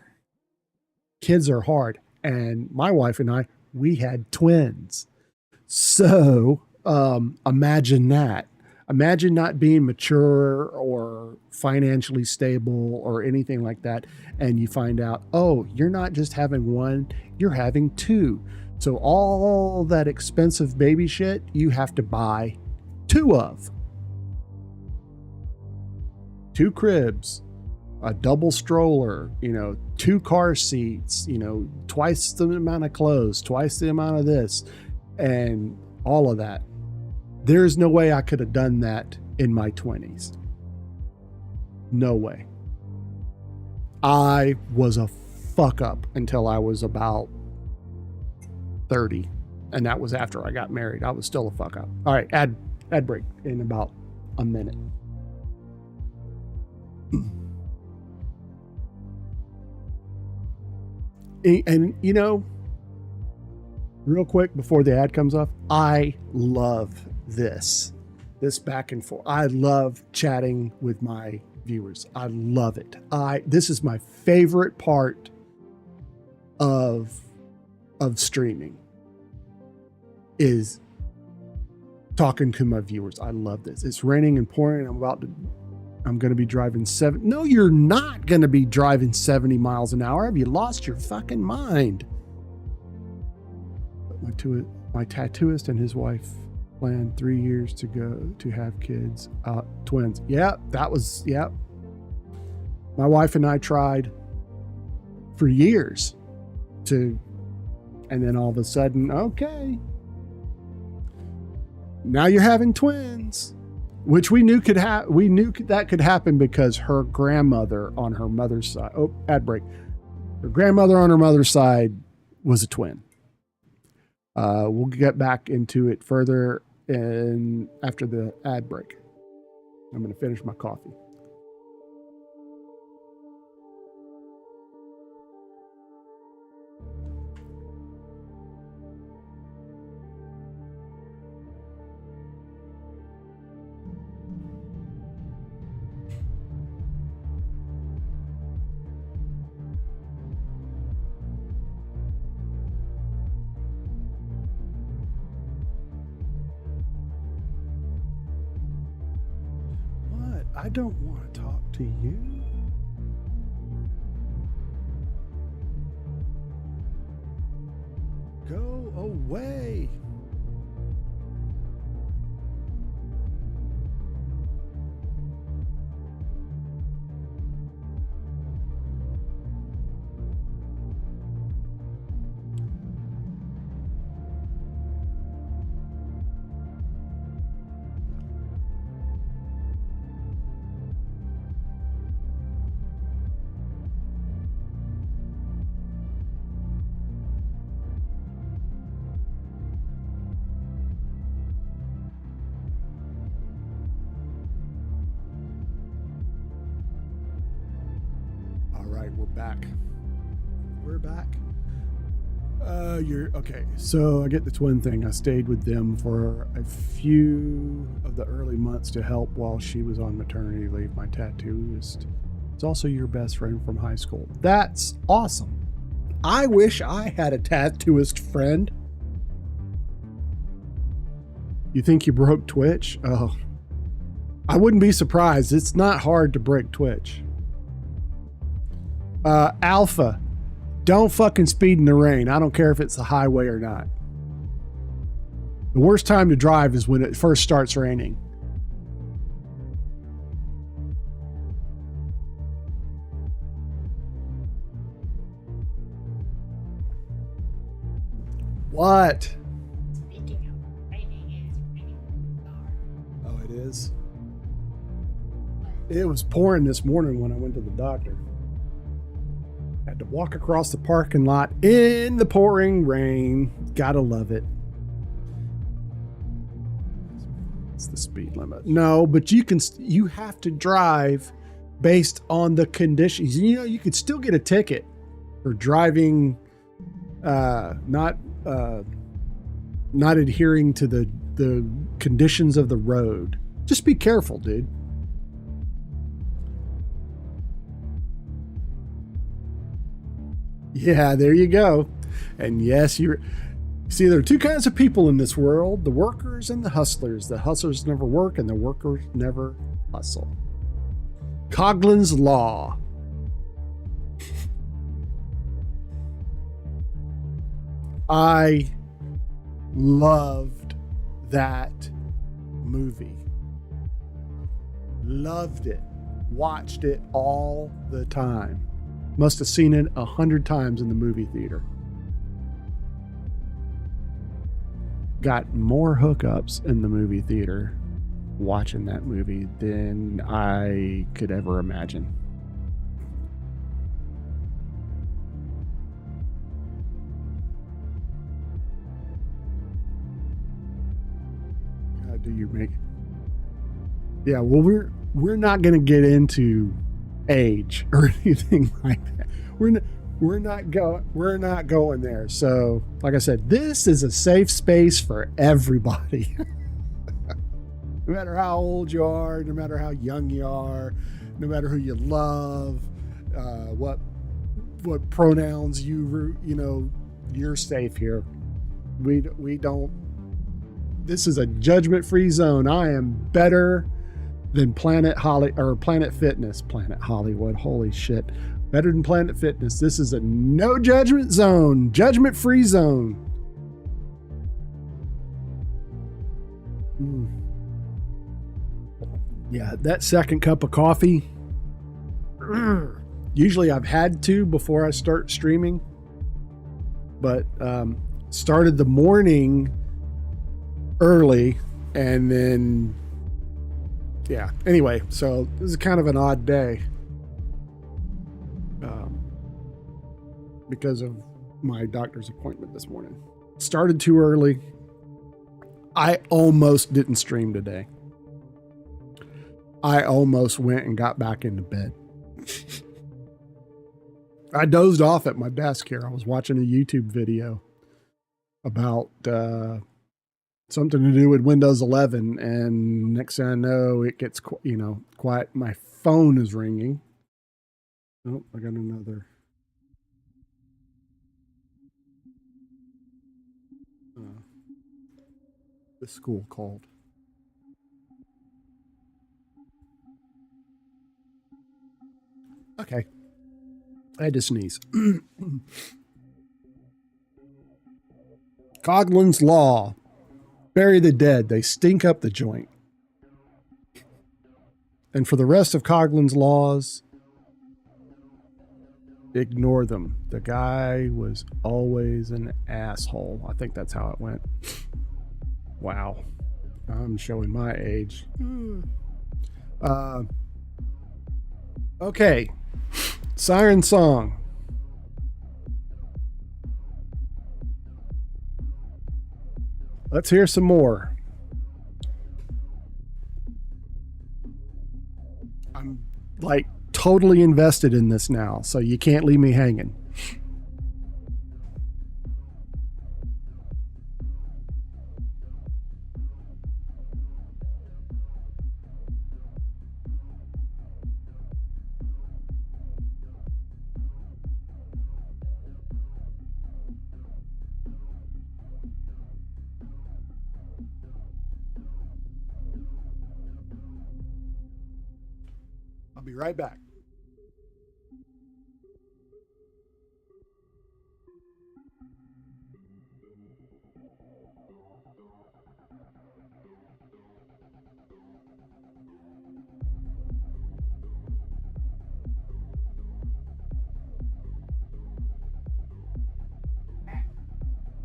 Speaker 1: Kids are hard. And my wife and I, we had twins. So imagine that. Imagine not being mature or financially stable or anything like that. And you find out, oh, you're not just having one, you're having two. So all that expensive baby shit, you have to buy two of. 2 cribs, a double stroller, you know, 2 car seats, you know, twice the amount of clothes, twice the amount of this, and all of that. There's no way I could have done that in my 20s. No way. I was a fuck up until I was about 30. And that was after I got married. I was still a fuck up. All right, ad break in about a minute. And you know, real quick before the ad comes off, I love this back and forth. I love chatting with my viewers. I love it. This is my favorite part of streaming, is talking to my viewers. I love this. It's raining and pouring. I'm going to be driving No, you're not going to be driving 70 miles an hour. Have you lost your fucking mind? My tattooist and his wife planned 3 years to go to have kids, twins. Yeah, my wife and I tried for years and then all of a sudden, okay, now you're having twins. Which we knew that could happen because her grandmother on her mother's side. Oh, ad break. Her grandmother on her mother's side was a twin. We'll get back into it further after the ad break. I'm going to finish my coffee. I don't want to talk to you. Go away. right, we're back. We're back. You're okay. So I get the twin thing. I stayed with them for a few of the early months to help while she was on maternity leave. My tattooist is also your best friend from high school. That's awesome. I wish I had a tattooist friend. You think you broke Twitch? Oh, I wouldn't be surprised. It's not hard to break Twitch. Alpha, don't fucking speed in the rain. I don't care if it's the highway or not. The worst time to drive is when it first starts raining. What?
Speaker 4: Speaking of raining, it's raining hard.
Speaker 1: Oh, it is? It was pouring this morning when I went to the doctor. Had to walk across the parking lot in the pouring rain. Gotta love it. It's the speed limit. No, but you have to drive based on the conditions. You know, you could still get a ticket for driving not adhering to the conditions of the road. Just be careful, dude. Yeah, there you go. And yes, see, there are two kinds of people in this world, the workers and the hustlers. The hustlers never work and the workers never hustle. Coughlin's Law. I loved that movie. Loved it. Watched it all the time. Must have seen it 100 times in the movie theater. Got more hookups in the movie theater watching that movie than I could ever imagine. How do you make it? Yeah, well, we're not going to get into age or anything like that. We're not going there. So, like I said, this is a safe space for everybody. No matter how old you are, no matter how young you are, no matter who you love, what pronouns you're safe here. We don't. This is a judgment-free zone. I am better than Planet Fitness. Planet Hollywood. Holy shit. Better than Planet Fitness. This is a no judgment zone. Judgment-free zone. Yeah, that second cup of coffee. Usually I've had to before I start streaming. But started the morning early and then yeah. Anyway, so this is kind of an odd day because of my doctor's appointment this morning. Started too early. I almost didn't stream today. I almost went and got back into bed. I dozed off at my desk here. I was watching a YouTube video about something to do with Windows 11, and next thing I know, it gets quiet. My phone is ringing. Oh, I got another. The school called. Okay, I had to sneeze. Coughlin's Law. Bury the dead. They stink up the joint. And for the rest of Coughlin's Laws, ignore them. The guy was always an asshole. I think that's how it went. Wow. I'm showing my age. Okay. Siren Song. Let's hear some more. I'm like totally invested in this now, so you can't leave me hanging. I'll be right back.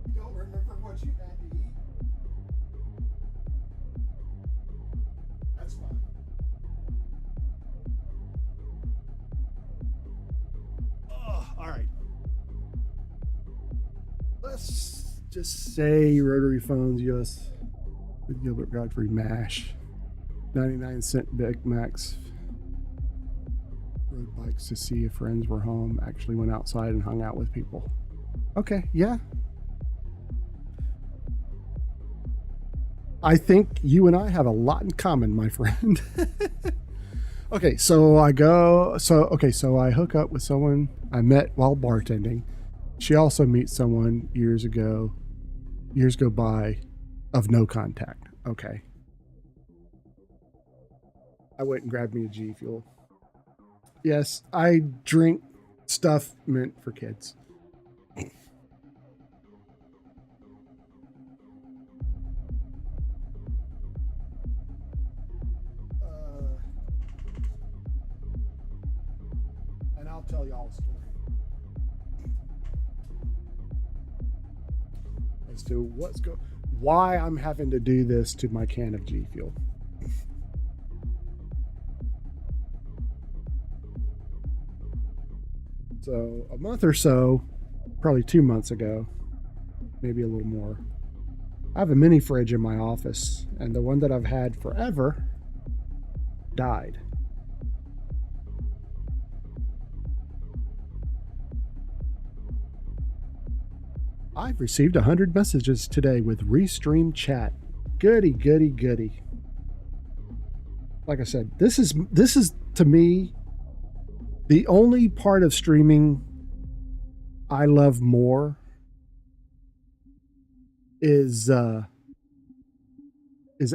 Speaker 1: You don't remember what you had to eat? That's fine. All right. Let's just say rotary phones, yes. With Gilbert Godfrey mash. 99-cent Big Macs. Rode bikes to see if friends were home. Actually went outside and hung out with people. Okay, yeah. I think you and I have a lot in common, my friend. Okay, so I hook up with someone I met while bartending. She also meets someone years go by of no contact. Okay. I went and grabbed me a G Fuel. Yes, I drink stuff meant for kids. And I'll tell y'all a story as to why I'm having to do this to my can of G Fuel. So a month or so, probably 2 months ago, maybe a little more, I have a mini fridge in my office, and the one that I've had forever died. I've received 100 messages today with Restream chat. Goody, goody, goody. Like I said, this is to me the only part of streaming I love more is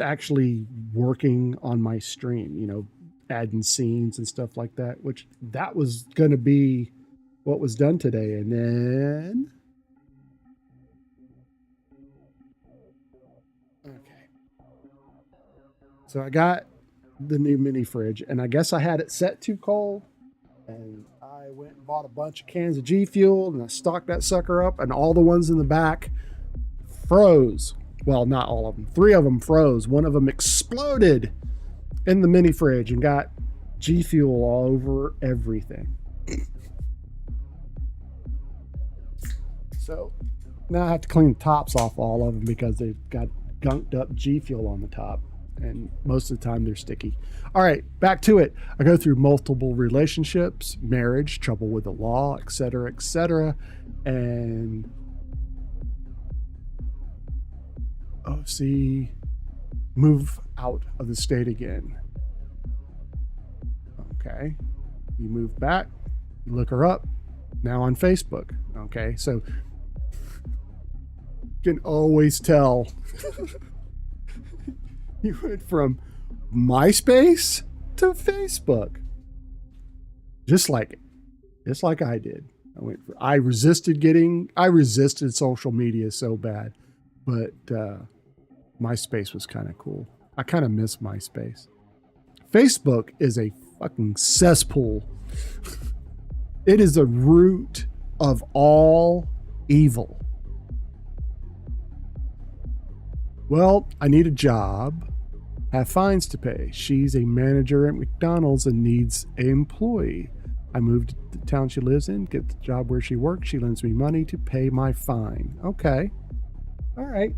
Speaker 1: actually working on my stream, you know, adding scenes and stuff like that, which that was going to be what was done today. And then so I got the new mini fridge, and I guess I had it set too cold, and I went and bought a bunch of cans of G Fuel, and I stocked that sucker up, and all the ones in the back froze. Well, not all of them. 3 of them froze. One of them exploded in the mini fridge and got G Fuel all over everything. So now I have to clean the tops off all of them because they've got gunked up G Fuel on the top. And most of the time they're sticky. All right, back to it. I go through multiple relationships, marriage, trouble with the law, etc., etc. And see, move out of the state again. Okay. You move back, you look her up, now on Facebook. Okay, so you can always tell. You went from MySpace to Facebook. Just like I did. I resisted social media so bad, but MySpace was kind of cool. I kind of miss MySpace. Facebook is a fucking cesspool. It is the root of all evil. Well, I need a job, have fines to pay. She's a manager at McDonald's and needs an employee. I moved to the town she lives in, get the job where she works. She lends me money to pay my fine. Okay. All right.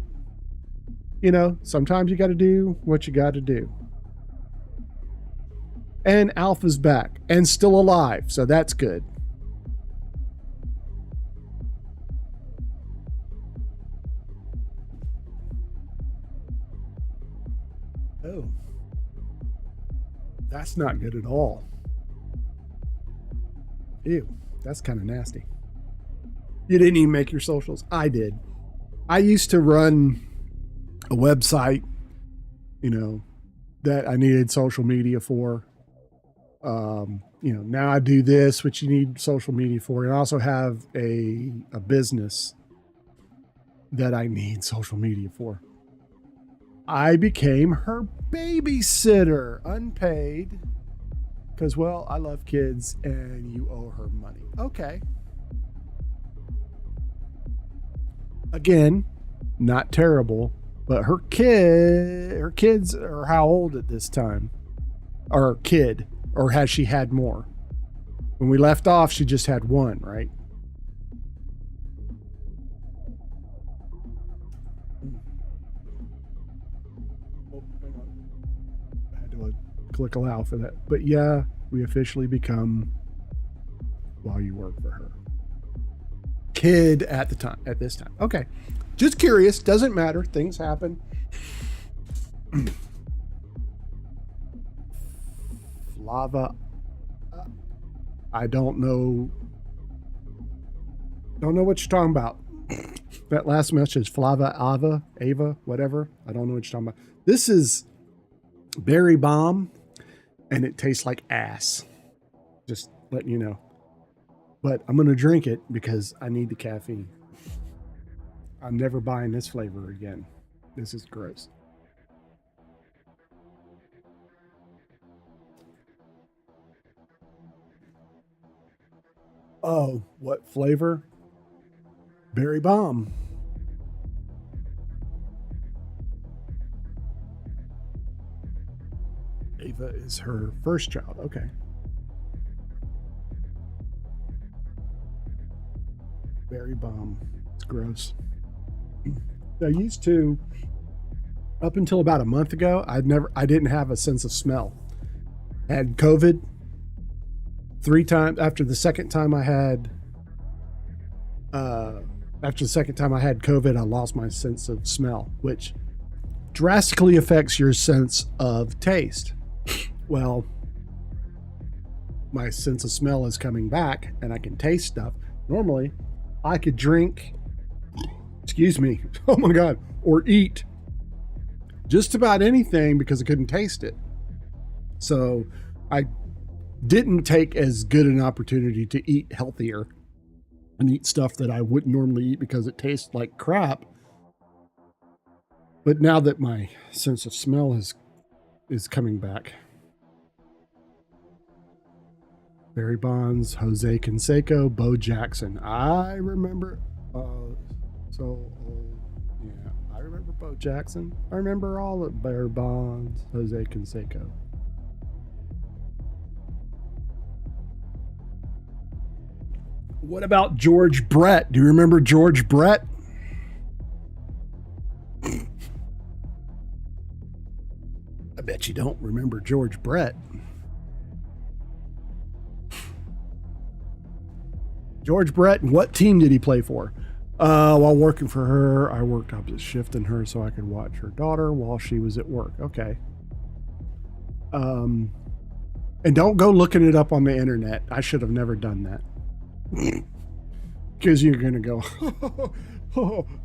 Speaker 1: You know, sometimes you got to do what you got to do. And Alpha's back and still alive, so that's good. Oh. That's not good at all. Ew, that's kind of nasty. You didn't even make your socials. I did. I used to run a website, that I needed social media for. Now I do this, which you need social media for. And I also have a business that I need social media for. I became her babysitter, unpaid, because, well, I love kids and you owe her money. Okay. Again, not terrible, but her kids are how old at this time? Or kid, or has she had more? When we left off, she just had one, right? Oh, hang on. I had to click allow for that. But yeah, we officially become while you work for her. Kid at this time. Okay. Just curious. Doesn't matter. Things happen. Flava. I don't know. Don't know what you're talking about. That last message, Flava, Ava, whatever. I don't know what you're talking about. This is berry bomb, and it tastes like ass. Just letting you know. But I'm going to drink it because I need the caffeine. I'm never buying this flavor again. This is gross. Oh, what flavor? Berry bomb. Ava is her first child. Okay. Berry bomb. It's gross. I used to, up until about a month ago, I didn't have a sense of smell. I had COVID 3 times. After the second time I had COVID, I lost my sense of smell, which drastically affects your sense of taste. Well, my sense of smell is coming back and I can taste stuff. Normally, I could drink, oh my God, or eat just about anything because I couldn't taste it. So I didn't take as good an opportunity to eat healthier and eat stuff that I wouldn't normally eat because it tastes like crap. But now that my sense of smell is coming back. Barry Bonds, Jose Canseco, Bo Jackson. I remember, yeah, I remember Bo Jackson. I remember all of Barry Bonds, Jose Canseco. What about George Brett? Do you remember George Brett? I bet you don't remember George Brett. George Brett, and what team did he play for? While working for her, I worked opposite shift than her so I could watch her daughter while she was at work. Okay. And don't go looking it up on the internet. I should have never done that. Because you're going to go,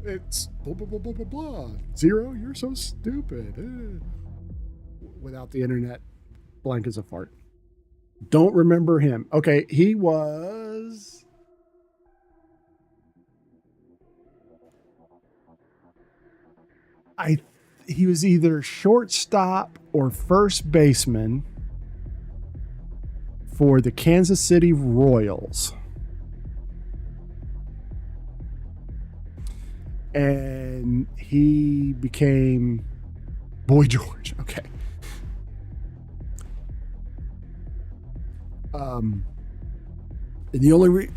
Speaker 1: it's blah, blah, blah, blah, blah, blah. Zero, you're so stupid. Without the internet, blank as a fart. Don't remember him. Okay, he was... he was either shortstop or first baseman for the Kansas City Royals. And he became Boy George. Okay.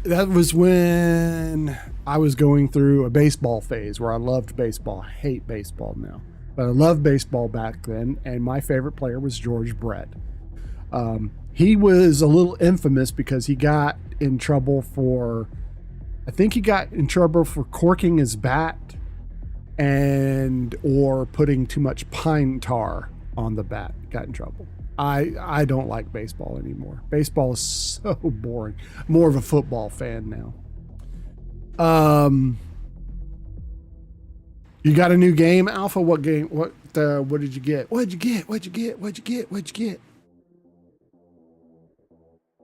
Speaker 1: That was when I was going through a baseball phase where I loved baseball. I hate baseball now, but I loved baseball back then. And my favorite player was George Brett. He was a little infamous because he got in trouble for, I think he got in trouble for corking his bat or putting too much pine tar on the bat. Got in trouble. I don't like baseball anymore. Baseball is so boring. More of a football fan now. You got a new game, Alpha? What game? What did you get? What'd you get?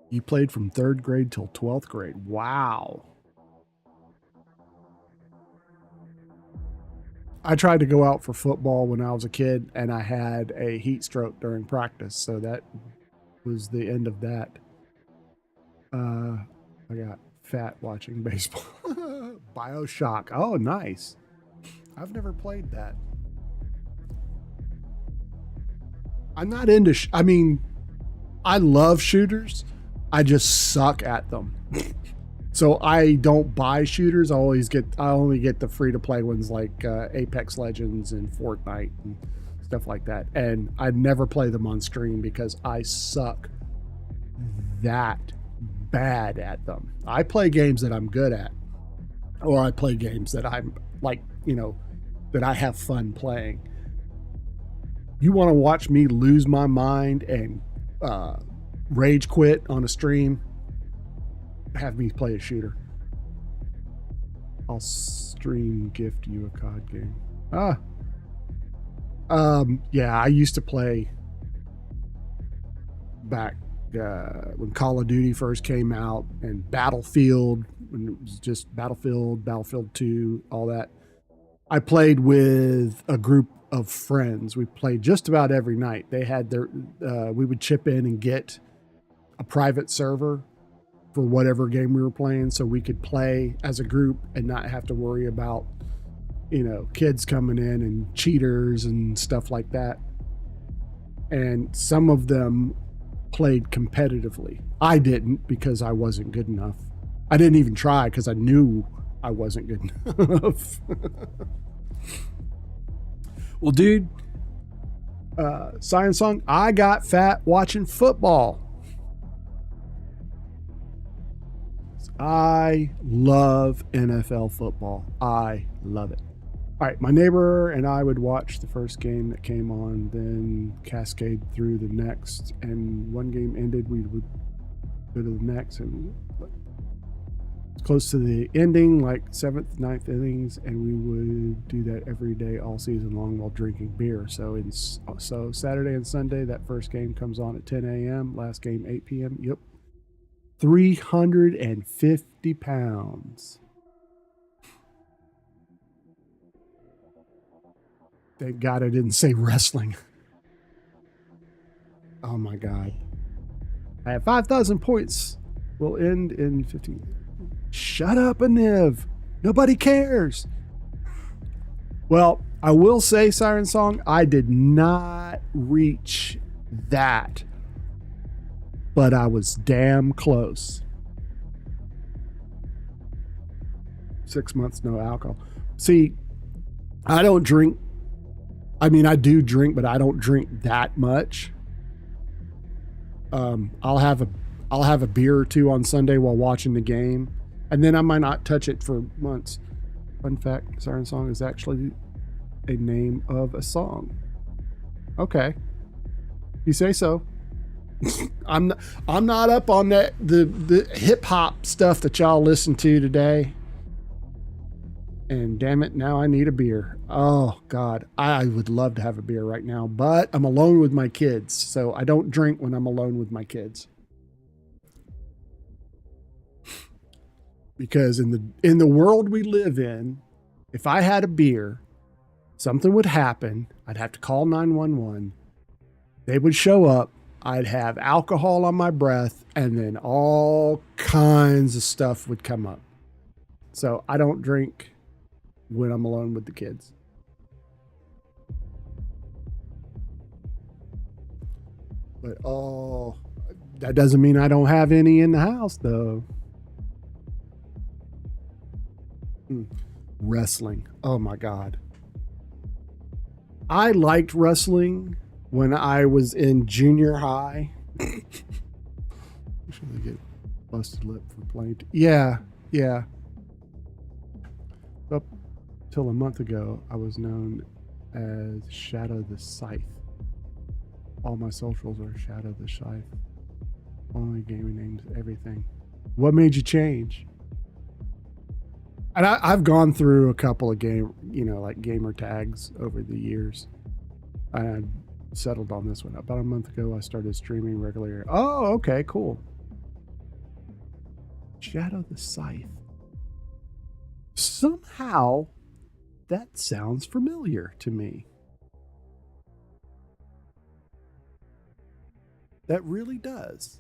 Speaker 1: You played from 3rd grade till 12th grade. Wow. I tried to go out for football when I was a kid, and I had a heat stroke during practice, so that was the end of that. I got fat watching baseball. BioShock. Oh, nice. I've never played that. I'm not into... I love shooters. I just suck at them. So I don't buy shooters. I only get the free to play ones like Apex Legends and Fortnite and stuff like that. And I never play them on stream because I suck that bad at them. I play games that I'm good at, or I play games that I'm like, that I have fun playing. You want to watch me lose my mind and rage quit on a stream? Have me play a shooter. I'll stream gift you a COD game. Yeah, I used to play back when Call of Duty first came out, and Battlefield, when it was just Battlefield 2, all that. I played with a group of friends. We played just about every night. They had we would chip in and get a private server for whatever game we were playing, so we could play as a group and not have to worry about, kids coming in and cheaters and stuff like that. And some of them played competitively. I didn't, because I wasn't good enough. I didn't even try because I knew I wasn't good enough. Well, dude, Siren Song, I got fat watching football. I love NFL football. I love it. All right, my neighbor and I would watch the first game that came on, then cascade through the next, and one game ended, we would go to the next, and close to the ending, like 7th, 9th innings, and we would do that every day all season long while drinking beer. So Saturday and Sunday, that first game comes on at 10 a.m., last game 8 p.m. Yep. 350 pounds. Thank God I didn't say wrestling. Oh my God. I have 5,000 points. Will end in 15. Shut up, Aniv. Nobody cares. Well, I will say, Siren Song, I did not reach that, but I was damn close. 6 months, no alcohol. See, I don't drink. I do drink, but I don't drink that much. I'll have a beer or two on Sunday while watching the game, and then I might not touch it for months. Fun fact, Siren Song is actually a name of a song. Okay. You say so. I'm not up on that the hip hop stuff that y'all listen to today. And damn it, now I need a beer. Oh God, I would love to have a beer right now, but I'm alone with my kids, so I don't drink when I'm alone with my kids. Because in the world we live in, if I had a beer, something would happen. I'd have to call 911. They would show up. I'd have alcohol on my breath, and then all kinds of stuff would come up. So I don't drink when I'm alone with the kids. But that doesn't mean I don't have any in the house, though. Wrestling. Oh my God. I liked wrestling when I was in junior high. Usually get busted lip for playing. Yeah, yeah. Up till a month ago, I was known as Shadow the Scythe. All my socials are Shadow the Scythe. Only gaming names, everything. What made you change? And I've gone through a couple of like gamer tags over the years. I settled on this one. About a month ago, I started streaming regularly. Oh, okay, cool. Shadow the Scythe. Somehow, that sounds familiar to me. That really does.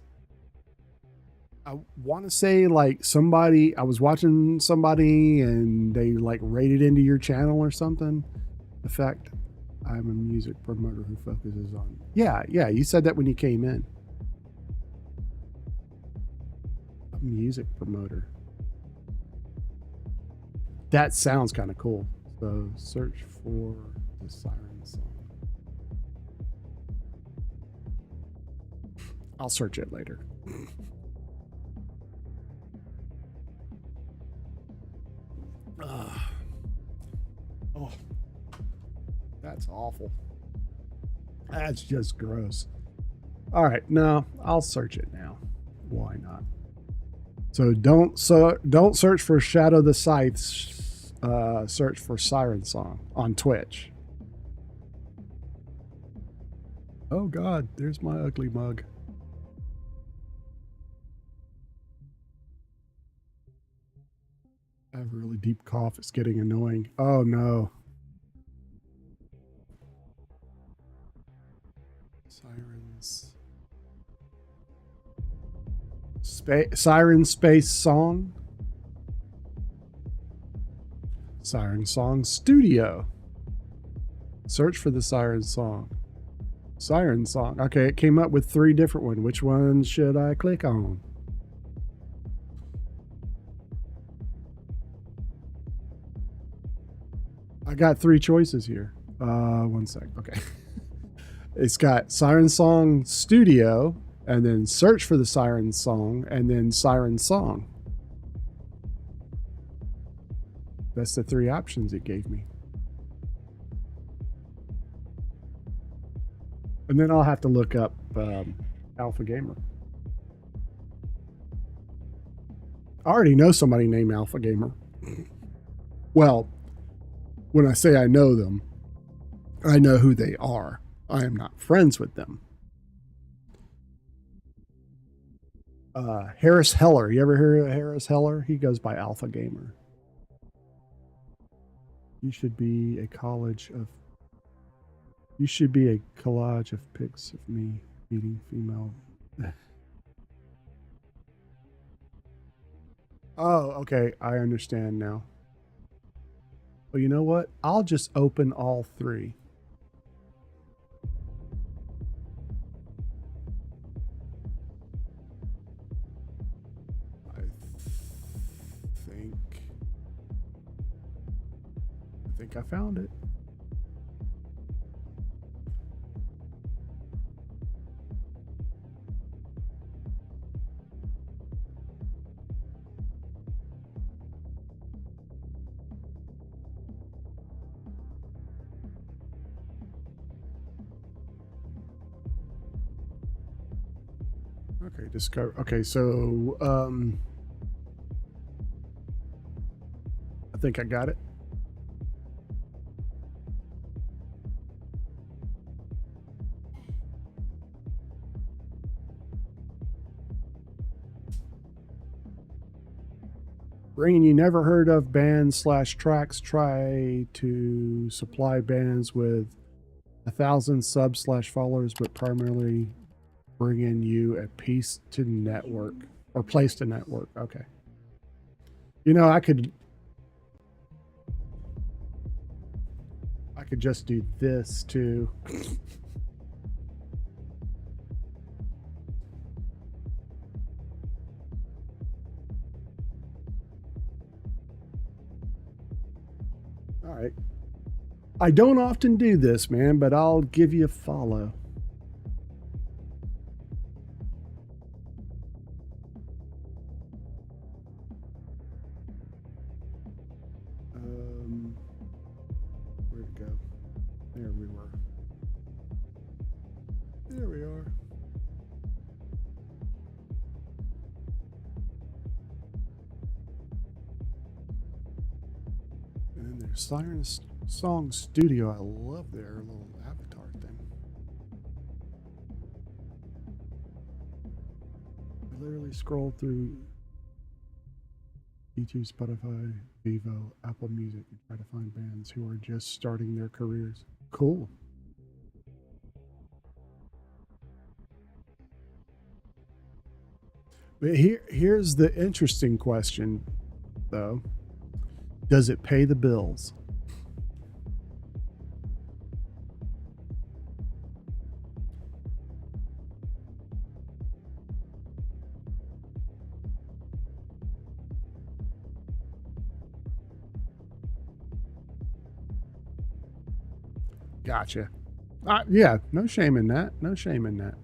Speaker 1: I want to say like somebody, I was watching somebody and they like rated into your channel or something. The fact I'm a music promoter who focuses on. Yeah, you said that when you came in. A music promoter. That sounds kind of cool. So search for the Siren Song. I'll search it later. Oh, that's awful. That's just gross. All right, no, I'll search it now. Why not? So don't search for Shadow the Scythe. Search for Siren Song on Twitch. Oh God, there's my ugly mug. I have a really deep cough. It's getting annoying. Oh no. Sirens. Siren Space Song. Siren Song Studio. Search for the Siren Song. Siren Song. Okay, it came up with 3 different ones. Which one should I click on? I got 3 choices here. One sec. Okay. It's got Siren Song Studio, and then search for the Siren Song, and then Siren Song. That's the 3 options it gave me. And then I'll have to look up Alpha Gamer. I already know somebody named Alpha Gamer. Well, when I say I know them, I know who they are. I am not friends with them. Harris Heller. You ever hear of Harris Heller? He goes by Alpha Gamer. You should be a collage of pics of me meeting female. Oh, okay. I understand now. Well, you know what? I'll just open all 3. I think I found it. Okay, discover. Okay, so I think I got it. Bringing you never heard of bands / tracks. Try to supply bands with 1,000 subs / followers, but primarily bringing you a piece to network or place to network. Okay. You know, I could just do this too. All right. I don't often do this, man, but I'll give you a follow. Siren Song Studio. I love their little avatar thing. I literally scrolled through YouTube, Spotify, Vivo, Apple Music, and try to find bands who are just starting their careers. Cool. But here's the interesting question, though. Does it pay the bills? Gotcha. Yeah, no shame in that. No shame in that.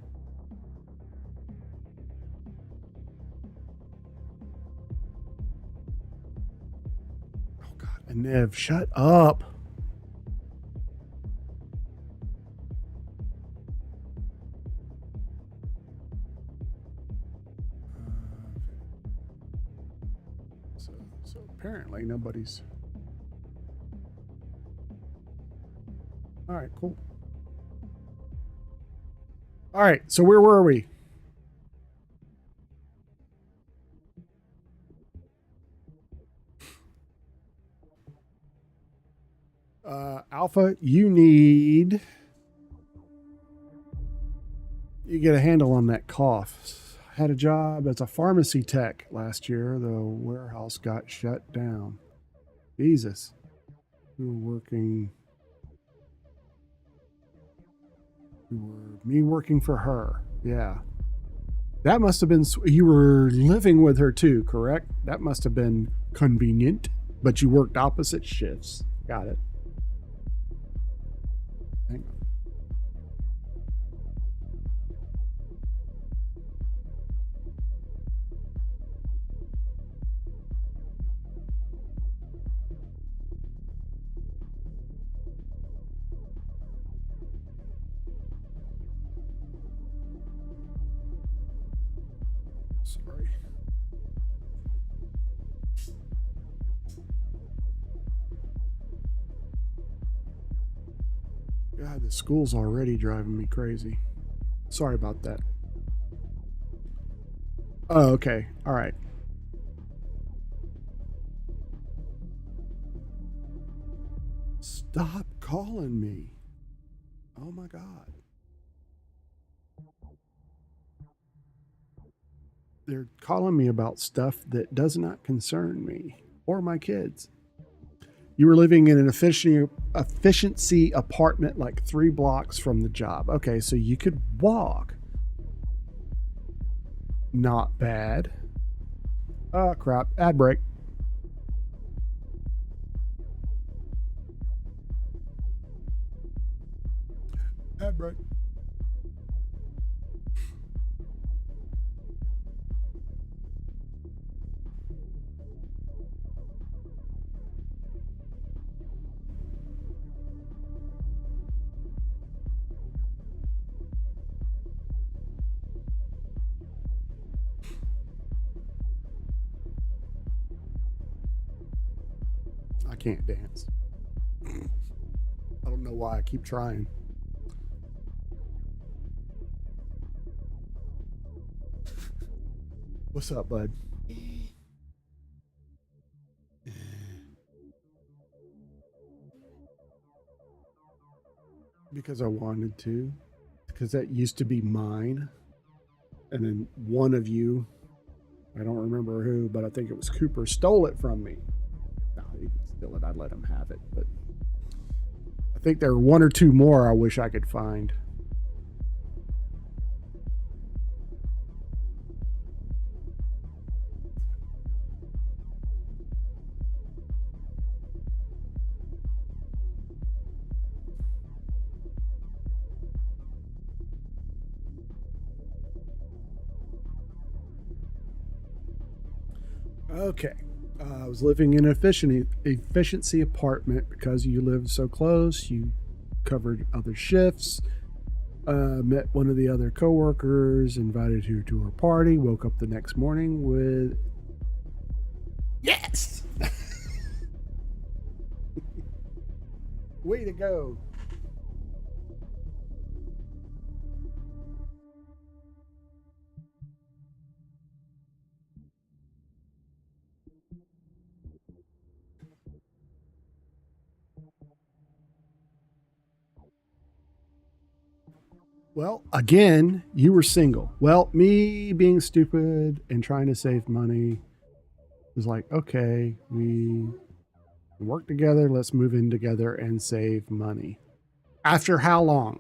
Speaker 1: Oh, God. And Nev, shut up. So apparently nobody's... All right, cool. All right, so where were we? Alpha, you get a handle on that cough. I had a job as a pharmacy tech last year. The warehouse got shut down. Jesus. We were me working for her. Yeah. That must have been, you were living with her too, correct? That must have been convenient, but you worked opposite shifts. Got it. Hang on. Sorry. God, the school's already driving me crazy. Sorry about that. Oh, okay. All right. Stop calling me. Oh my God. They're calling me about stuff that does not concern me or my kids. You were living in an efficiency apartment like 3 blocks from the job. Okay, so you could walk. Not bad. Oh, crap. Ad break. Ad break. I can't dance. I don't know why I keep trying. What's up, bud? Because I wanted to. Because that used to be mine. And then one of you, I don't remember who, but I think it was Cooper, stole it from me. No, he could steal it. I'd let him have it. But I think there are 1 or 2 more I wish I could find. Okay. I was living in an efficiency apartment because you lived so close. You covered other shifts. Met one of the other coworkers, invited her to her party, woke up the next morning with... Yes! Way to go. Well, again, you were single. Well, me being stupid and trying to save money was like, okay, we work together. Let's move in together and save money. After how long?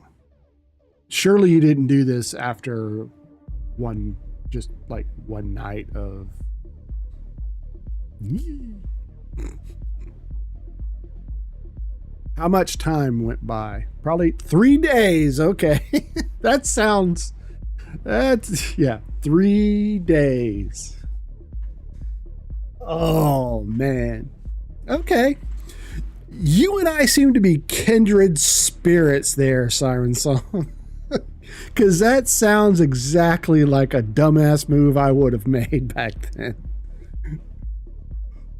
Speaker 1: Surely you didn't do this after just like one night of. How much time went by? Probably 3 days. Okay. That's 3 days. Oh, man. Okay. You and I seem to be kindred spirits there, Siren Song. Because that sounds exactly like a dumbass move I would have made back then.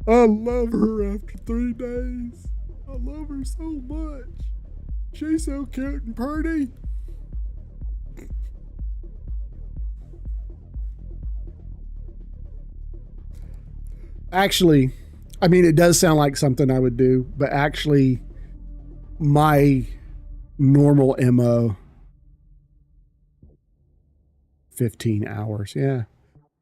Speaker 1: I love her after 3 days. I love her so much. She's so cute and pretty. Actually, I mean, it does sound like something I would do, but actually, my normal MO, 15 hours. Yeah.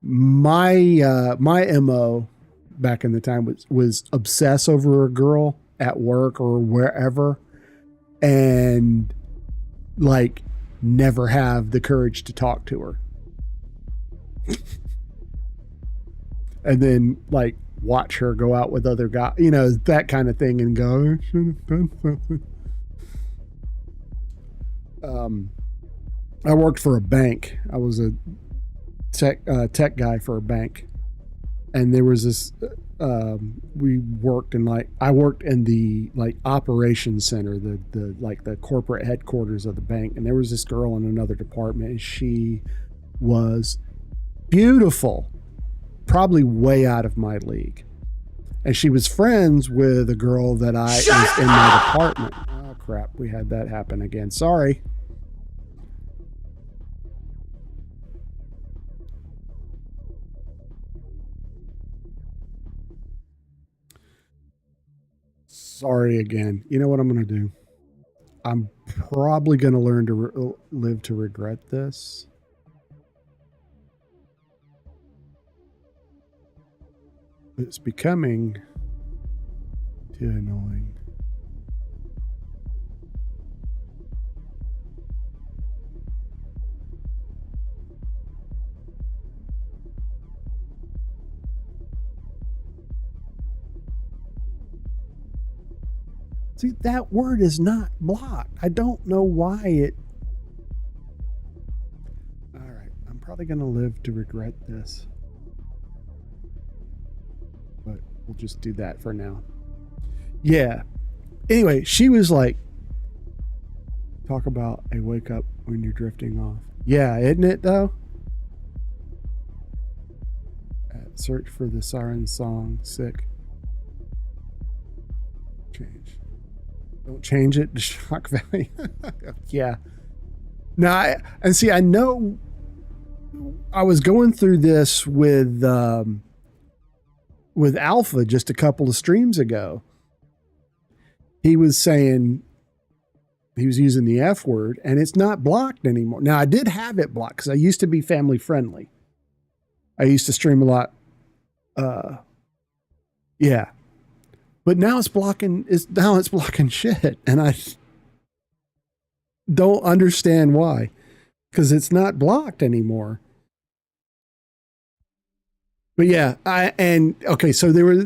Speaker 1: My MO back in the time was obsess over a girl at work or wherever, and like never have the courage to talk to her. And then like watch her go out with other guys, that kind of thing, and go, I should have done something. I worked for a bank. I was a tech guy for a bank, and there was this. I worked in the like operations center, the corporate headquarters of the bank, and there was this girl in another department, and she was beautiful, probably way out of my league, and she was friends with a girl that was in my department. Oh crap, we had that happen again. Sorry. Sorry again. You know what I'm going to do? I'm probably going to learn to live to regret this. It's becoming too annoying. See, that word is not blocked. I don't know why it. All right. I'm probably going to live to regret this. But we'll just do that for now. Yeah. Anyway, she was like, talk about a wake up when you're drifting off. Yeah, isn't it though? Search for the Siren Song. Sick. Change. Don't change it to shock value. Yeah. Now, I know I was going through this with Alpha just a couple of streams ago. He was saying he was using the F word, and it's not blocked anymore. Now, I did have it blocked because I used to be family friendly. I used to stream a lot. Yeah. But now it's blocking shit, and I don't understand why, because it's not blocked anymore. But yeah, so there was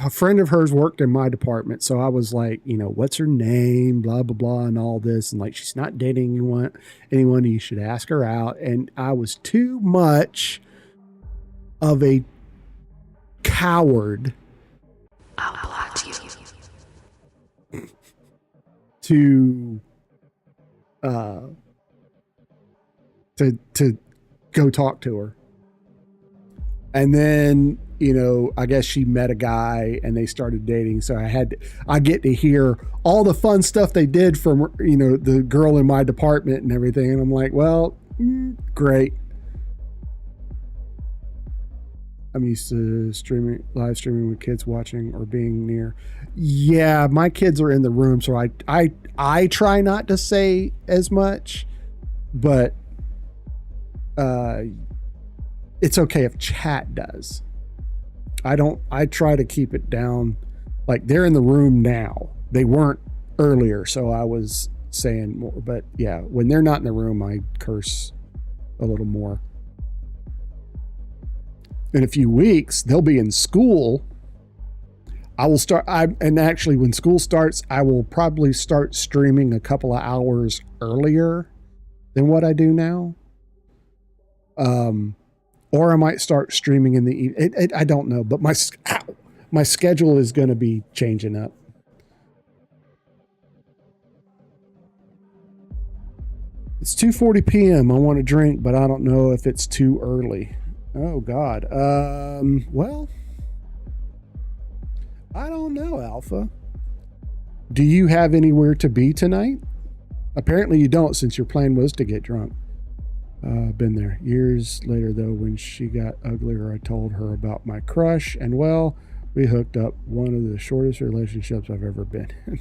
Speaker 1: a friend of hers worked in my department, so I was like, what's her name, blah blah blah, and all this, and like she's not dating anyone, you should ask her out, and I was too much of a coward.
Speaker 2: I'll block you.
Speaker 1: To go talk to her. And then I guess she met a guy and they started dating. So I get to hear all the fun stuff they did from, the girl in my department and everything. And I'm like, well, great. I'm used to live streaming with kids watching or being near. Yeah, my kids are in the room, so I try not to say as much, but it's okay if chat does. I try to keep it down. Like, they're in the room now. They weren't earlier, so I was saying more. But yeah, when they're not in the room, I curse a little more. In a few weeks, they'll be in school. I will start. And actually, when school starts, I will probably start streaming a couple of hours earlier than what I do now. Or I might start streaming in the evening. I don't know, but my schedule is going to be changing up. It's 2:40 p.m. I want to drink, but I don't know if it's too early. Oh God. Well, I don't know, Alpha. Do you have anywhere to be tonight? Apparently you don't, since your plan was to get drunk. Been there. Years later, though, when she got uglier, I told her about my crush, and well, we hooked up. One of the shortest relationships I've ever been in.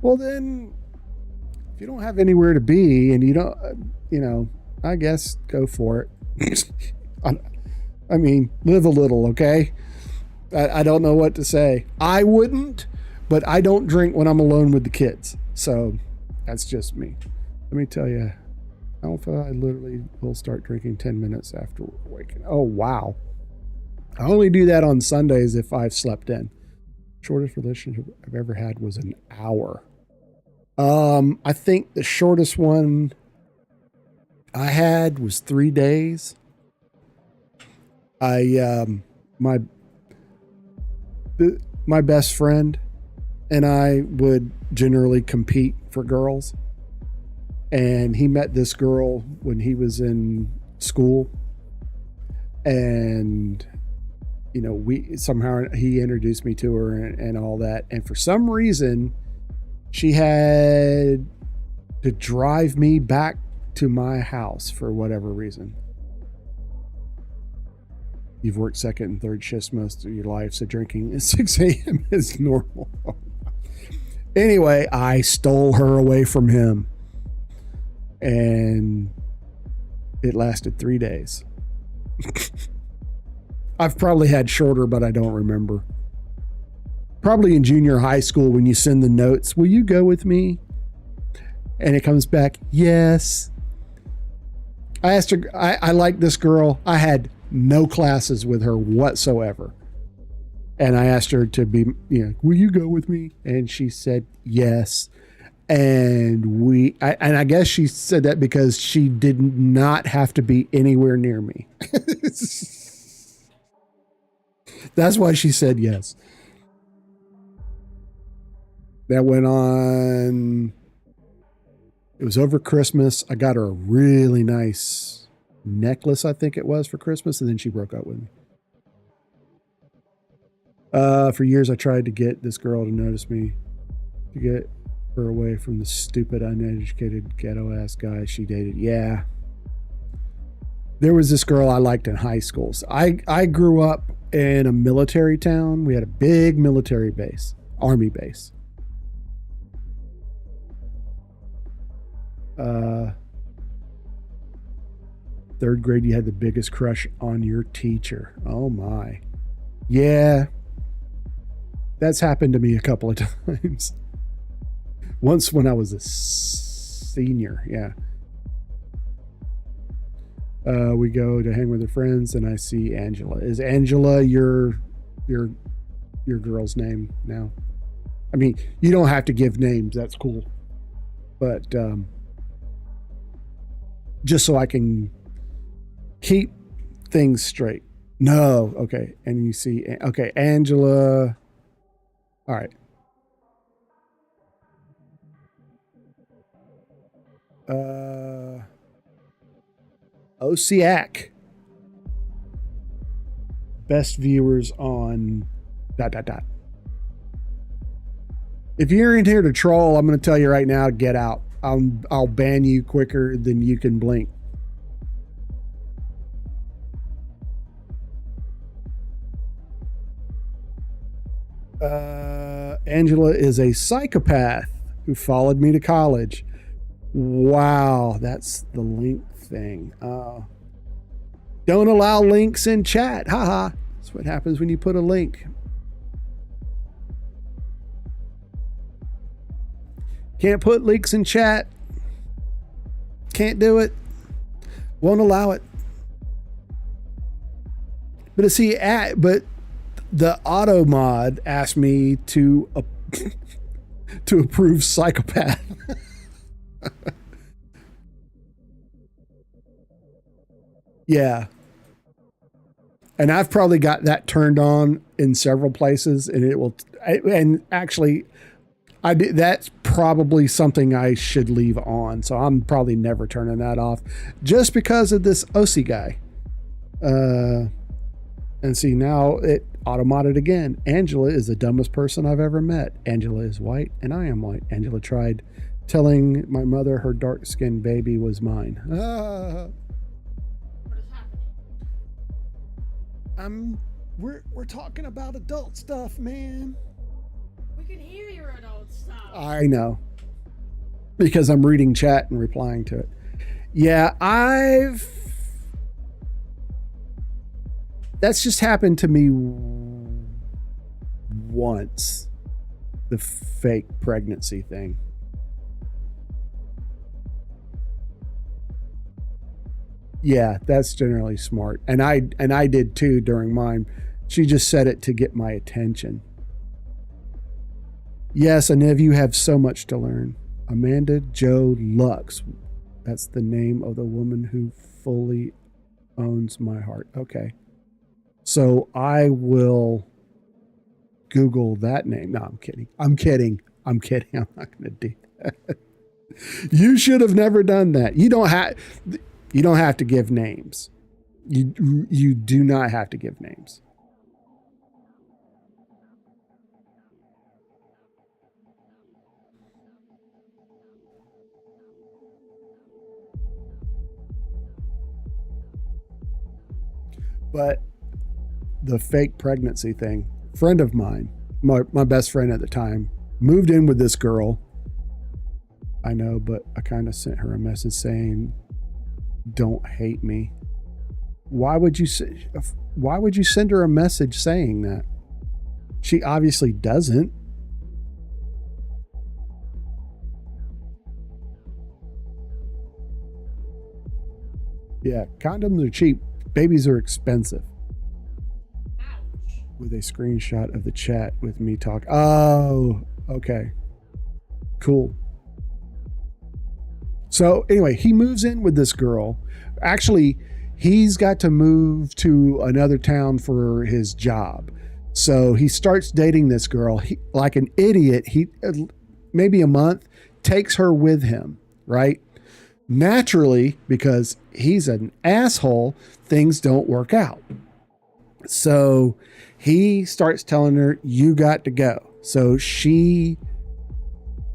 Speaker 1: Well, then, if you don't have anywhere to be and you don't, I guess go for it. I mean, live a little, okay? I don't know what to say. I wouldn't, but I don't drink when I'm alone with the kids. So that's just me. Let me tell you, Alpha, I literally will start drinking 10 minutes after waking. Oh, wow. I only do that on Sundays if I've slept in. Shortest relationship I've ever had was an hour. I think the shortest one I had was 3 days. My best friend and I would generally compete for girls, and he met this girl when he was in school, and he introduced me to her and all that, and for some reason she had to drive me back to my house for whatever reason. You've worked second and third shifts most of your life, so drinking at 6 a.m. is normal. Anyway, I stole her away from him, and it lasted 3 days. I've probably had shorter, but I don't remember. Probably in junior high school when you send the notes, will you go with me? And it comes back, yes. I asked her, I like this girl. I had no classes with her whatsoever. And I asked her to be, will you go with me? And she said, yes. And I guess she said that because she did not have to be anywhere near me. That's why she said yes. That went on. It was over Christmas. I got her a really nice necklace, I think it was, for Christmas, and then she broke up with me. For years, I tried to get this girl to notice me, to get her away from the stupid, uneducated, ghetto-ass guy she dated. Yeah. There was this girl I liked in high school. So I grew up in a military town. We had a big military base, army base. Third grade, you had the biggest crush on your teacher. Oh my. Yeah. That's happened to me a couple of times. Once when I was a senior, yeah. We go to hang with her friends, and I see Angela. Is Angela your girl's name now? I mean, you don't have to give names. That's cool. But just so I can keep things straight. No, okay. And you see, okay, Angela. All right. Osiak. best viewers on ... If you're in here to troll, I'm going to tell you right now, get out. I'll ban you quicker than you can blink. Angela is a psychopath who followed me to college. Wow, that's the link thing. Don't allow links in chat. Haha. That's what happens when you put a link. Can't put links in chat. Can't do it. Won't allow it. But see, but the auto mod asked me to to approve psychopath. Yeah. And I've probably got that turned on in several places, and it will, and actually that's probably something I should leave on. So I'm probably never turning that off just because of this OC guy. And see, now it auto-modded again. Angela is the dumbest person I've ever met. Angela is white and I am white. Angela tried telling my mother her dark-skinned baby was mine.
Speaker 4: What is happening?
Speaker 1: We're talking about adult stuff, man.
Speaker 4: We can hear your adult stuff.
Speaker 1: I know. Because I'm reading chat and replying to it. Yeah, that's just happened to me once. The fake pregnancy thing. Yeah, that's generally smart. And I did too during mine. She just said it to get my attention. Yes, Aniv, you have so much to learn. Amanda Jo Lux. That's the name of the woman who fully owns my heart. Okay. So I will Google that name. No, I'm kidding. I'm not going to do that. You should have never done that. You don't have to give names. You do not have to give names. But the fake pregnancy thing, friend of mine, my best friend at the time, moved in with this girl. I know, but I kind of sent her a message saying, don't hate me. Why would you send her a message saying that? She obviously doesn't. Yeah, condoms are cheap. Babies are expensive.
Speaker 4: Ouch.
Speaker 1: With a screenshot of the chat with me talk. Oh, okay. Cool. So anyway, he moves in with this girl. Actually, he's got to move to another town for his job. So he starts dating this girl. He, like an idiot, he maybe a month, takes her with him, right? Naturally, because he's an asshole, things don't work out. So he starts telling her, you got to go. So she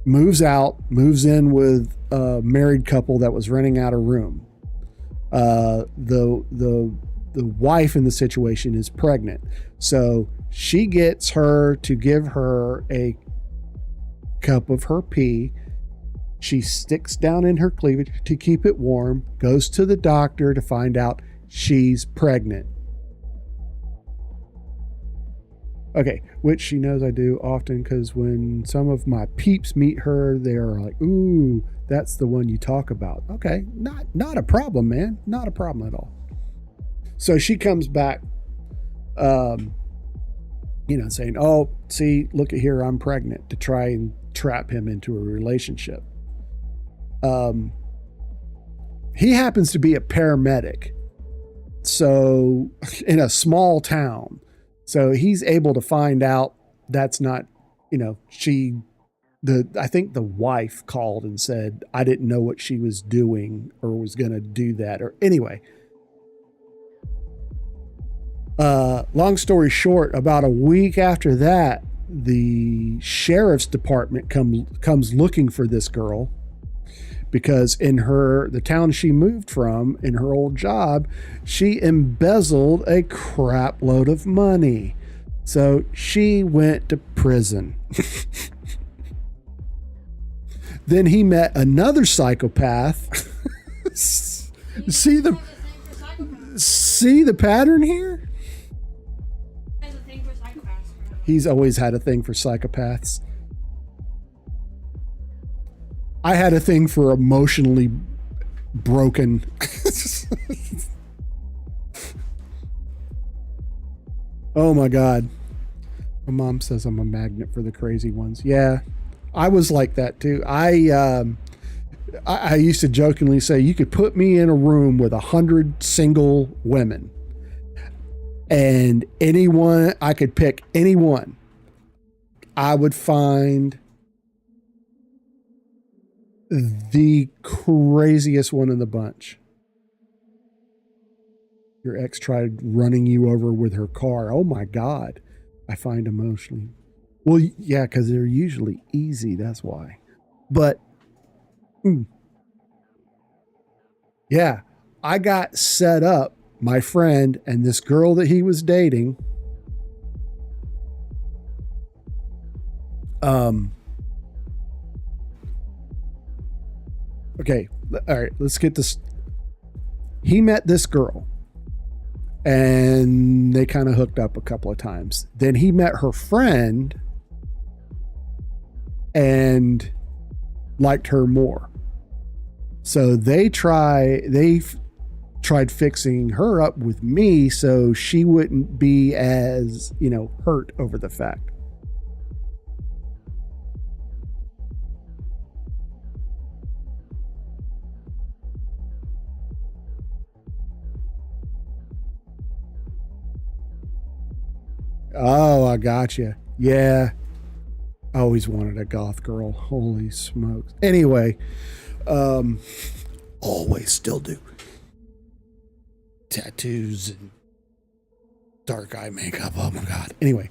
Speaker 1: moves in with a married couple that was renting out a room. The wife in the situation is pregnant. So she gets her to give her a cup of her pee. She sticks down in her cleavage to keep it warm, goes to the doctor to find out she's pregnant. Okay, which she knows I do often because when some of my peeps meet her, they're like, ooh, that's the one you talk about. Okay, not a problem, man. Not a problem at all. So she comes back, saying, oh, see, look at here, I'm pregnant, to try and trap him into a relationship. He happens to be a paramedic. So in a small town. So he's able to find out that's not, I think the wife called and said, I didn't know what she was doing or was going to do that. Or anyway, Long story short, about a week after that, the sheriff's department comes looking for this girl because in the town she moved from, in her old job, she embezzled a crap load of money. So she went to prison. Then he met another psychopath. See the pattern here?
Speaker 4: Has a thing for psychopaths.
Speaker 1: He's always had a thing for psychopaths. I had a thing for emotionally broken. Oh my God. My mom says I'm a magnet for the crazy ones. Yeah, I was like that too. I used to jokingly say you could put me in a room with 100 single women and anyone, I could pick anyone. I would find the craziest one in the bunch. Your ex tried running you over with her car. Oh my God. I find emotionally. Well, yeah, because they're usually easy. That's why. But, yeah, I got set up, my friend and this girl that he was dating. Okay. All right. Let's get this. He met this girl. And they kind of hooked up a couple of times. Then he met her friend and liked her more. So they tried fixing her up with me so she wouldn't be as, hurt over the fact. Oh, I gotcha. Yeah. I always wanted a goth girl. Holy smokes. Anyway, always still do. Tattoos and dark eye makeup. Oh my God. Anyway.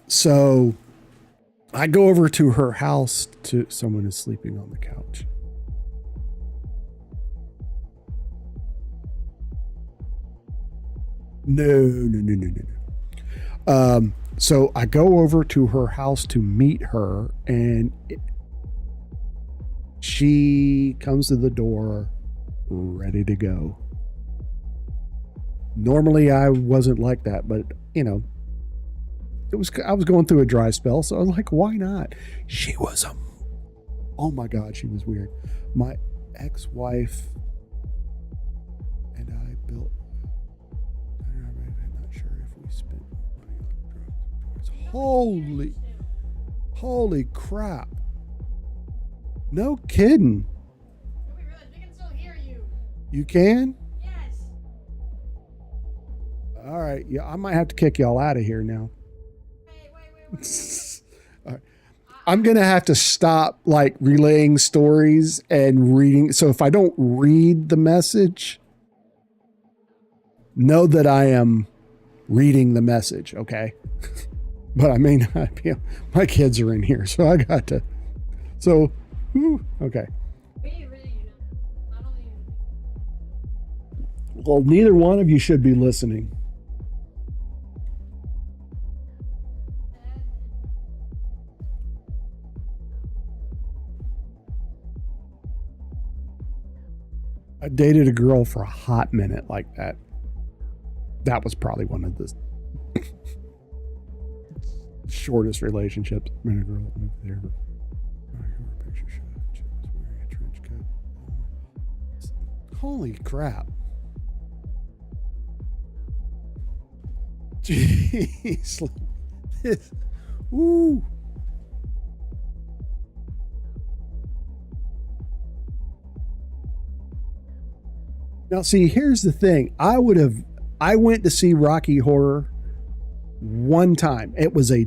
Speaker 1: So I go over to her house someone is sleeping on the couch. No. So I go over to her house to meet her, and she comes to the door ready to go. Normally I wasn't like that, but I was going through a dry spell, so I was like, why not? She was oh my God, she was weird. My ex-wife and I built. Holy crap. No kidding.
Speaker 4: We can still hear you.
Speaker 1: You can?
Speaker 4: Yes.
Speaker 1: All right. Yeah, I might have to kick y'all out of here now.
Speaker 4: Wait.
Speaker 1: All right. I'm going to have to stop relaying stories and reading. So if I don't read the message, know that I am reading the message. Okay. But I may not be. My kids are in here, so I got to. So, okay. Well, neither one of you should be listening. I dated a girl for a hot minute like that. That was probably one of the shortest relationships. I met a girl that moved there. Picture shot. She was wearing a trench coat. Holy crap. Jeez. Ooh. Now, see, here's the thing. I went to see Rocky Horror one time. It was a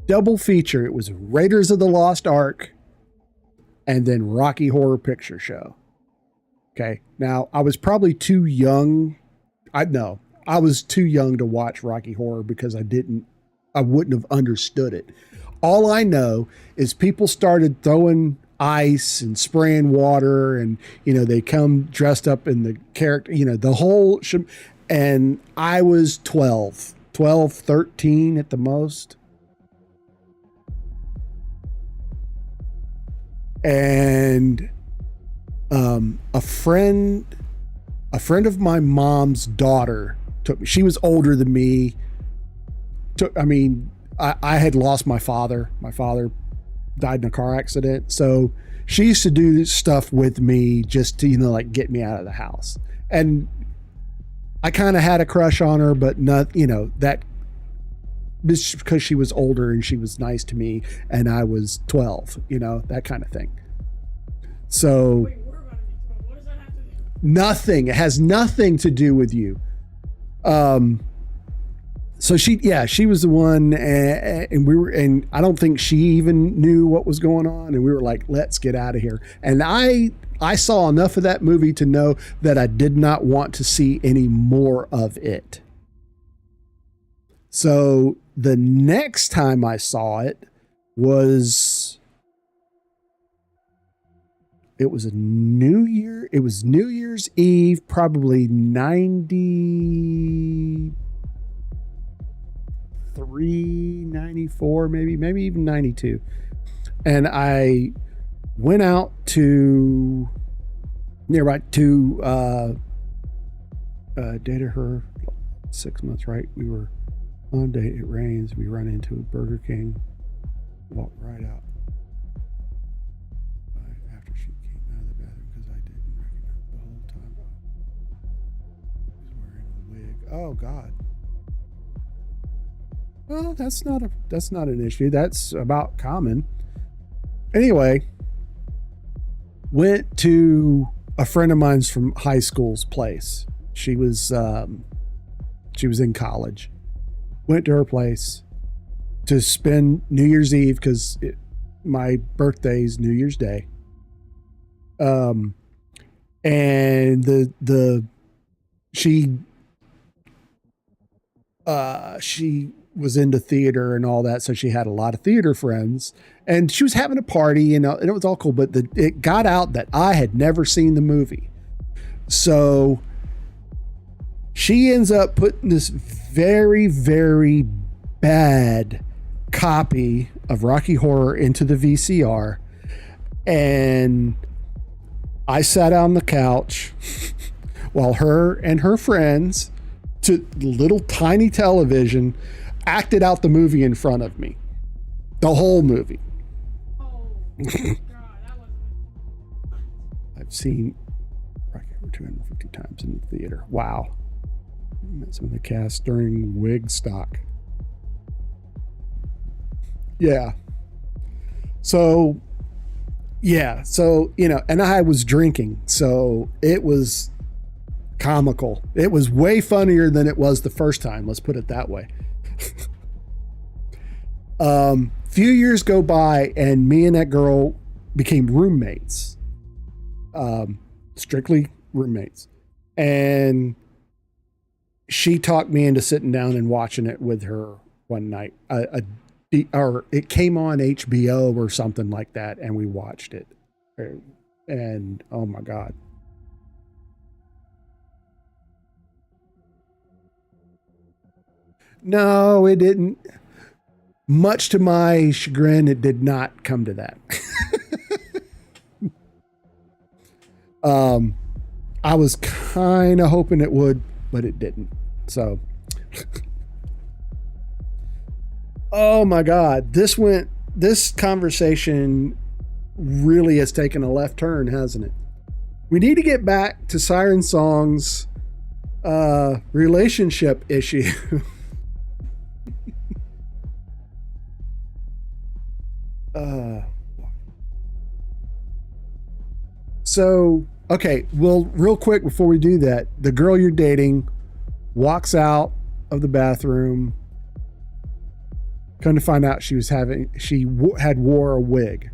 Speaker 1: double feature. It was Raiders of the Lost Ark and then Rocky Horror Picture Show. Okay. Now, I was probably too young. I know. I was too young to watch Rocky Horror because I wouldn't have understood it. All I know is people started throwing ice and spraying water, and they come dressed up in the character, the whole and I was 12, 13 at the most. And a friend of my mom's daughter took me. She was older than me. I had lost my father. My father died in a car accident. So she used to do stuff with me just to, like get me out of the house. And I kind of had a crush on her, but not, that just because she was older and she was nice to me and I was 12, that kind of thing. So
Speaker 4: Wait, we're about to be told. What does that have to do?
Speaker 1: nothing. It has nothing to do with you. So she was the one, and I don't think she even knew what was going on. And we were like, let's get out of here. And I saw enough of that movie to know that I did not want to see any more of it. So the next time I saw it was New Year's Eve, probably 93, 94, maybe even 92. And I went out to dated her 6 months, right? We were on a date. It rains. We run into a Burger King, walk right out. After she came out of the bathroom, because I didn't recognize the whole time. She was wearing a wig. Oh God. Well, that's not an issue. That's about common. Anyway, went to a friend of mine's from high school's place. She was in college. Went to her place to spend New Year's Eve because my birthday's New Year's Day. And she was into theater and all that, so she had a lot of theater friends, and she was having a party, and it was all cool. But it got out that I had never seen the movie, so she ends up putting this very, very bad copy of Rocky Horror into the VCR, and I sat on the couch while her and her friends, to little tiny television, acted out the movie in front of me. The whole movie.
Speaker 4: Oh, God, that was.
Speaker 1: I've seen Rocky over 250 times in the theater. Wow. Met some of the cast during Wigstock. Yeah. So, and I was drinking, so it was comical. It was way funnier than it was the first time. Let's put it that way. Few years go by and me and that girl became roommates. Strictly roommates. And she talked me into sitting down and watching it with her one night. Or it came on HBO or something like that, and we watched it. And oh my God. No, it didn't. Much to my chagrin, it did not come to that. I was kind of hoping it would, but it didn't. So, oh my God, this conversation really has taken a left turn, hasn't it? We need to get back to Siren Song's relationship issue. So, okay, well, real quick before we do that, the girl you're dating walks out of the bathroom. Come to find out she had wore a wig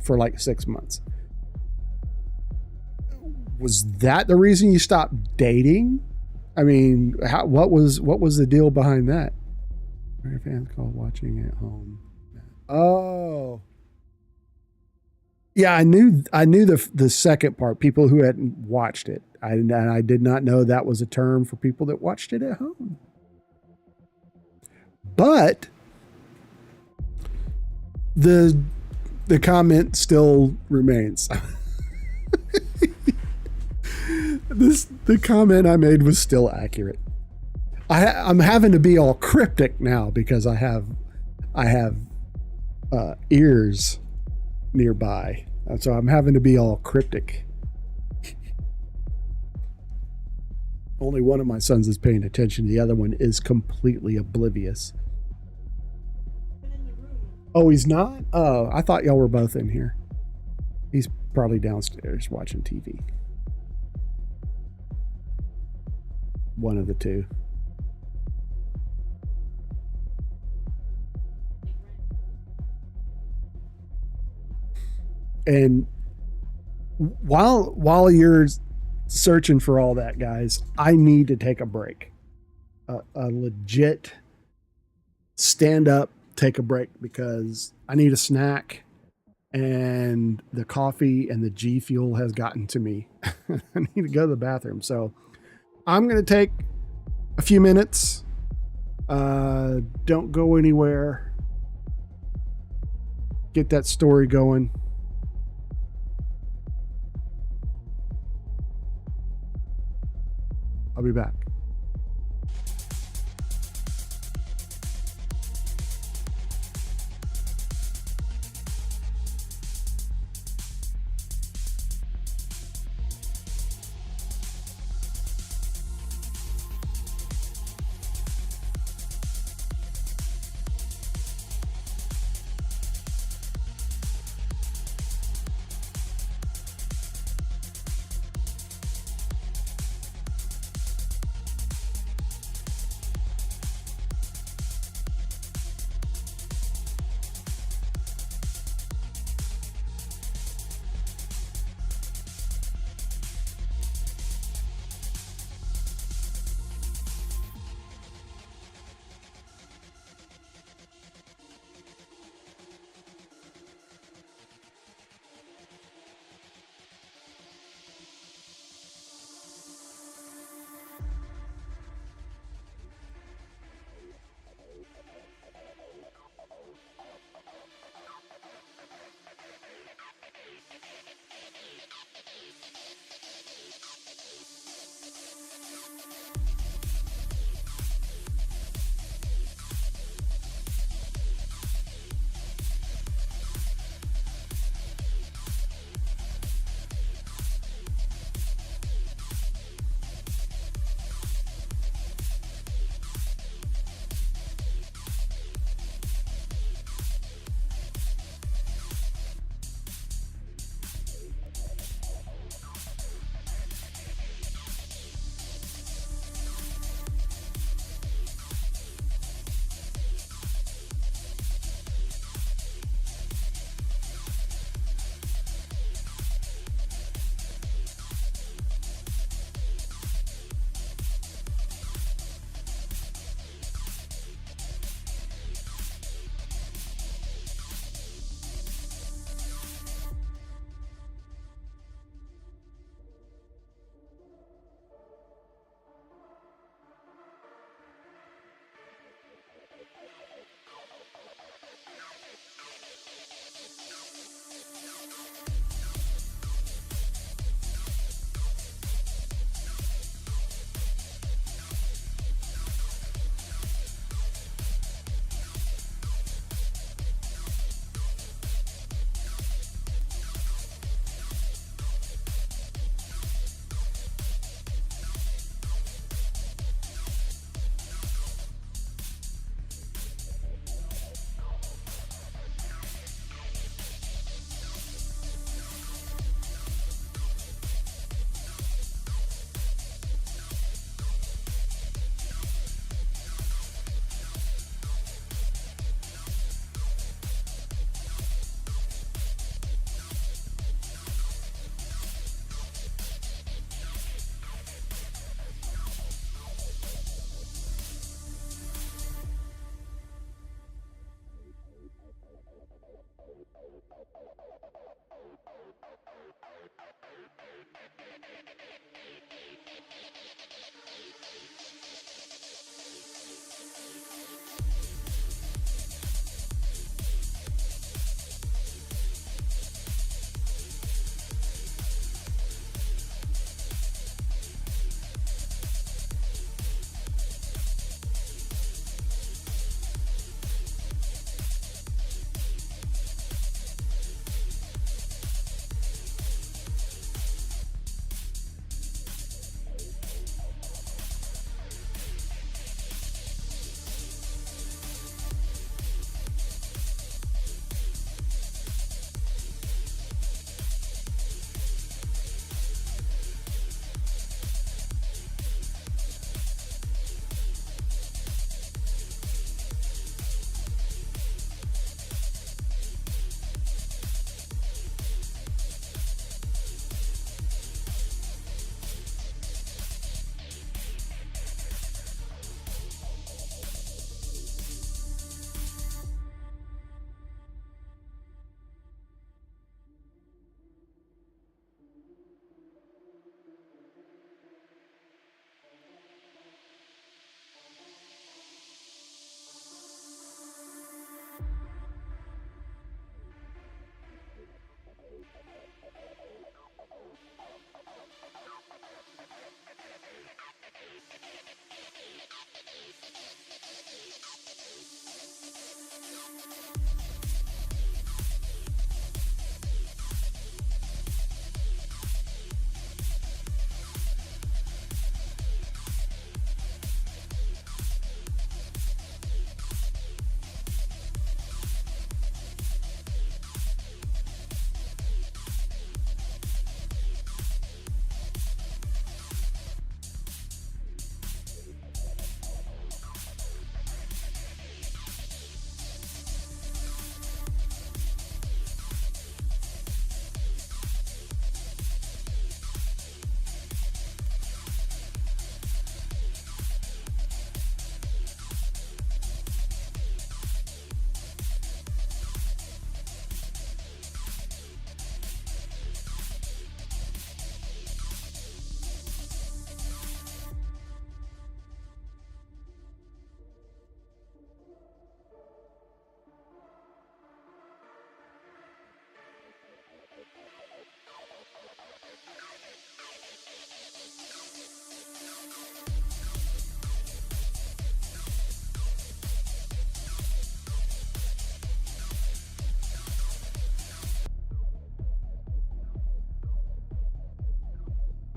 Speaker 1: for like 6 months. Was that the reason you stopped dating? I mean, what was the deal behind that? Fans called watching at home. Oh, yeah, I knew the second part. People who hadn't watched it, I did not know that was a term for people that watched it at home. But the comment still remains. The comment I made was still accurate. I'm having to be all cryptic now because I have ears nearby, and so I'm having to be all cryptic. Only one of my sons is paying attention. The other one is completely oblivious. Oh, he's not? Oh, I thought y'all were both in here. He's probably downstairs watching TV. One of the two. And while you're searching for all that, guys, I need to take a break. A legit stand up, take a break, because I need a snack and the coffee and the G Fuel has gotten to me. I need to go to the bathroom. So I'm going to take a few minutes. Don't go anywhere. Get that story going. I'll be back.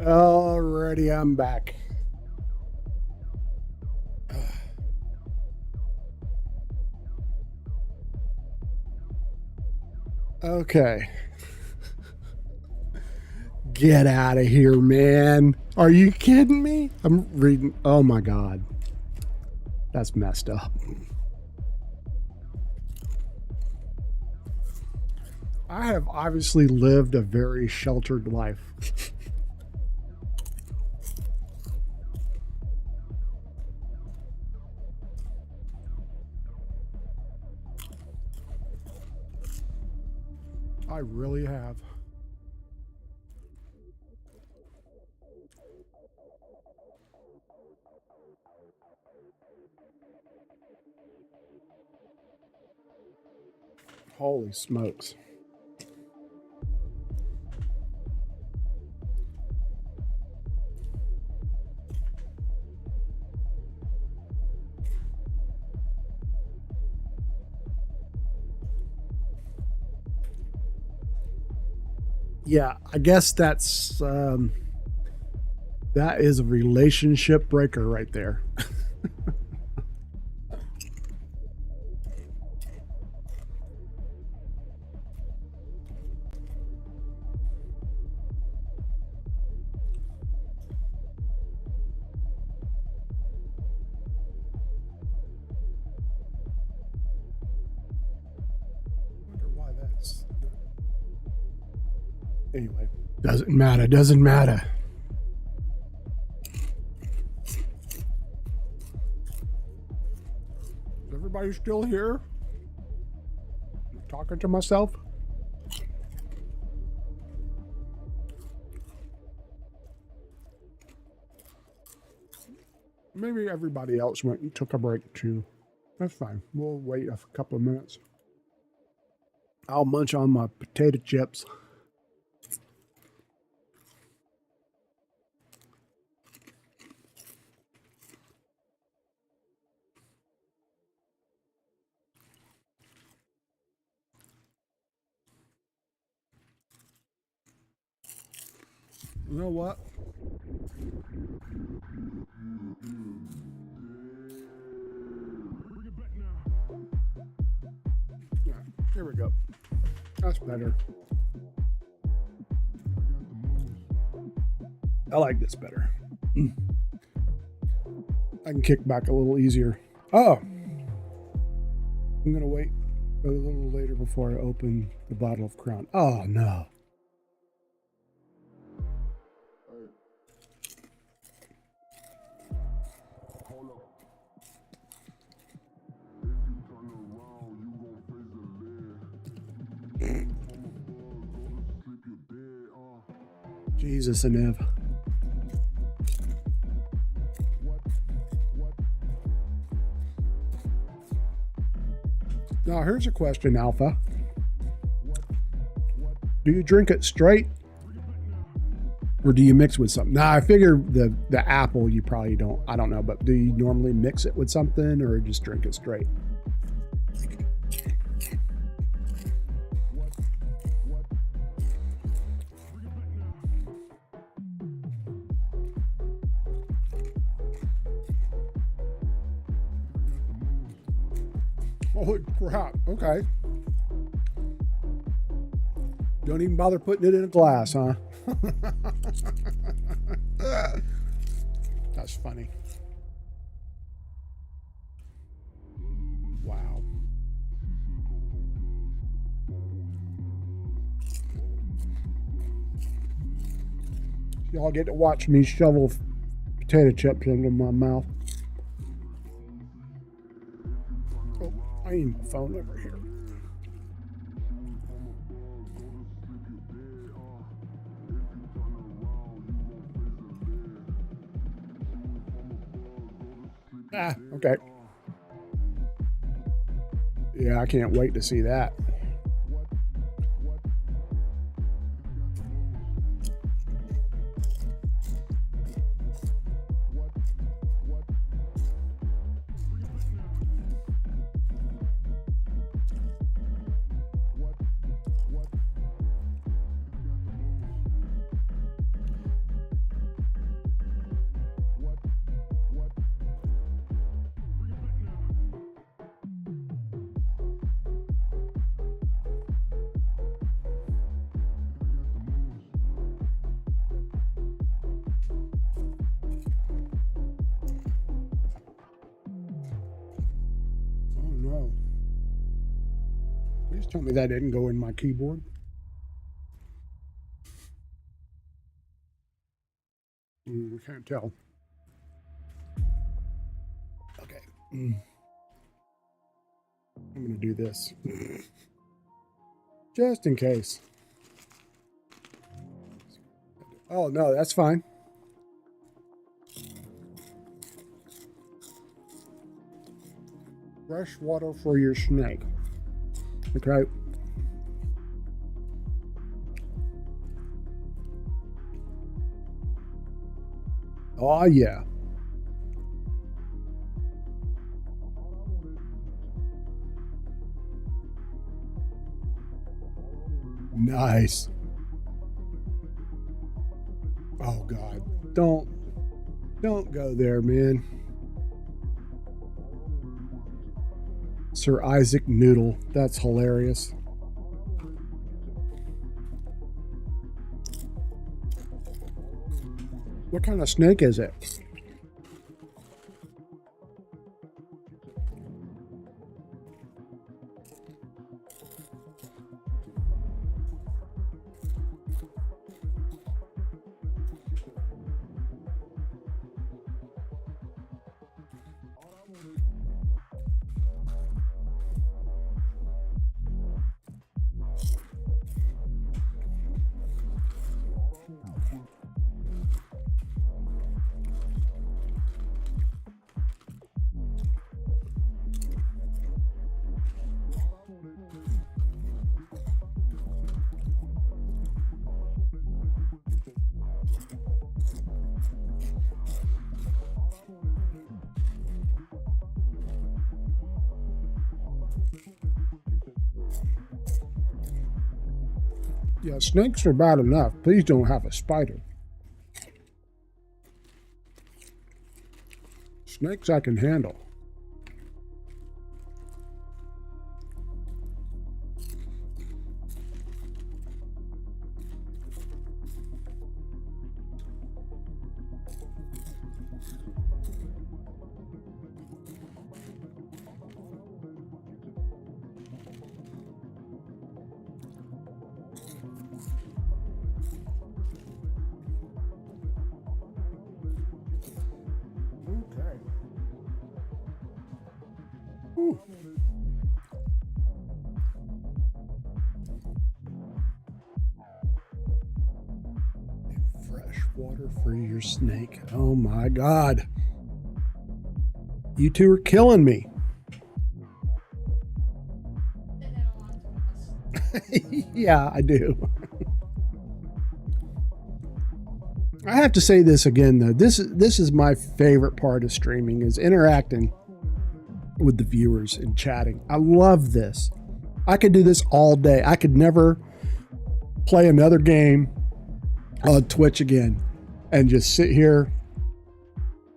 Speaker 1: Alrighty, I'm back. Okay. Get out of here, man. Are you kidding me? I'm reading. Oh my God. That's messed up. I have obviously lived a very sheltered life. I really have. Holy smokes. Yeah, I guess that's that is a relationship breaker right there. Wonder why that's. Anyway, doesn't matter. Doesn't matter. Is everybody still here? I'm talking to myself. Maybe everybody else went and took a break too. That's fine. We'll wait a couple of minutes. I'll munch on my potato chips. You know what? Yeah, here we go. That's better. I like this better. I can kick back a little easier. Oh! I'm gonna wait a little later before I open the bottle of Crown. Oh, no. Jesus and Ev. Now, here's a question, Alpha. Do you drink it straight? Or do you mix with something? Now, I figure the apple you probably don't. I don't know, but do you normally mix it with something or just drink it straight? Holy crap. Okay. Don't even bother putting it in a glass, huh? That's funny. Wow. Y'all get to watch me shovel potato chips into my mouth. Oh, I need my phone over here. Ah, okay. Yeah, I can't wait to see that. Tell me that didn't go in my keyboard. I can't tell. Okay. I'm going to do this. Just in case. Oh, no, that's fine. Fresh water for your snake. Okay. Oh, yeah. Nice. Oh, God. Don't go there, man. Sir Isaac Noodle. That's hilarious. What kind of snake is it? Yeah, snakes are bad enough. Please don't have a spider. Snakes I can handle. Okay. Whew. Fresh water for your snake. Oh my God. You two are killing me. Yeah, I do. I have to say this again though. This is my favorite part of streaming, is interacting with the viewers and chatting. I love this. I could do this all day. I could never play another game on Twitch again and just sit here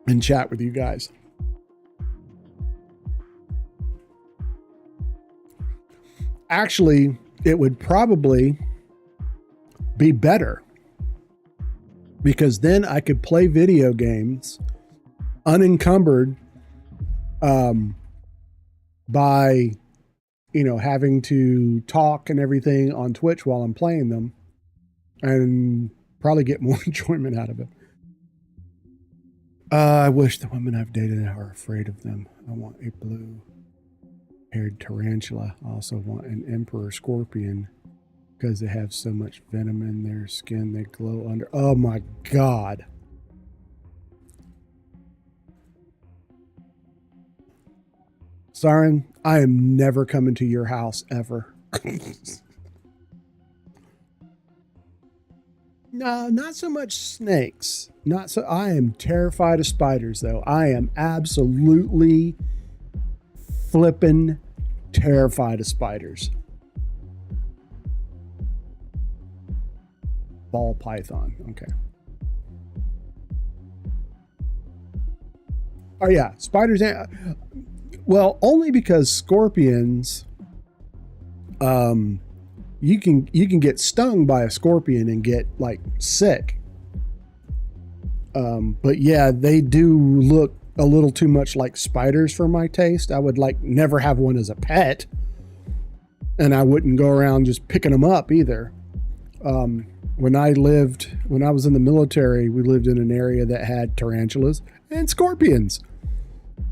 Speaker 1: and chat with you guys. Actually, it would probably be better, because then I could play video games unencumbered by, having to talk and everything on Twitch while I'm playing them, and probably get more enjoyment out of it. I wish the women I've dated are afraid of them. I want a blue-haired tarantula. I also want an emperor scorpion, because they have so much venom in their skin, they glow under. Oh my God. Siren, I am never coming to your house ever. No, not so much snakes. I am terrified of spiders though. I am absolutely flippin' terrified of spiders. Ball python. Okay. Oh yeah, spiders. Well, only because scorpions. You can get stung by a scorpion and get like sick. But yeah, they do look a little too much like spiders for my taste. I would like never have one as a pet. And I wouldn't go around just picking them up either. When I was in the military, we lived in an area that had tarantulas and scorpions.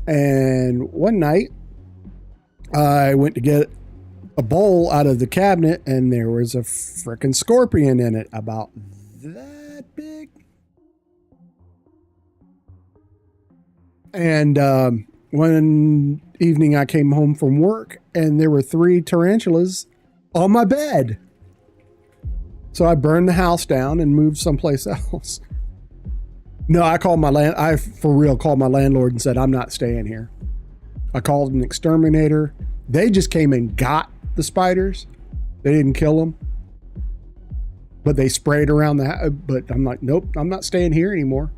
Speaker 1: And one night, I went to get a bowl out of the cabinet, and there was a frickin' scorpion in it, about that big. And one evening, I came home from work, and there were 3 tarantulas on my bed. So I burned the house down and moved someplace else. No, I called for real called my landlord and said, I'm not staying here. I called an exterminator. They just came and got the spiders. They didn't kill them. But they sprayed around the house. But I'm like, nope, I'm not staying here anymore.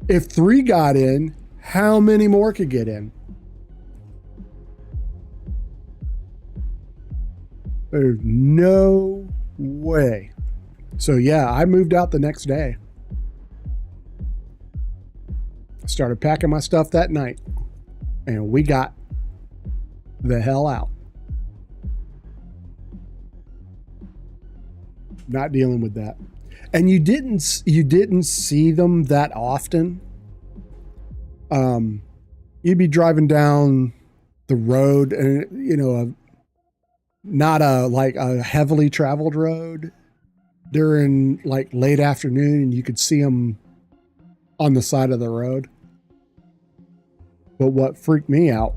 Speaker 1: If 3 got in, how many more could get in? There's no way. So yeah, I moved out the next day. I started packing my stuff that night, and we got the hell out. Not dealing with that. And you didn't see them that often. You'd be driving down the road, and not a heavily traveled road during like late afternoon, and you could see them on the side of the road. But what freaked me out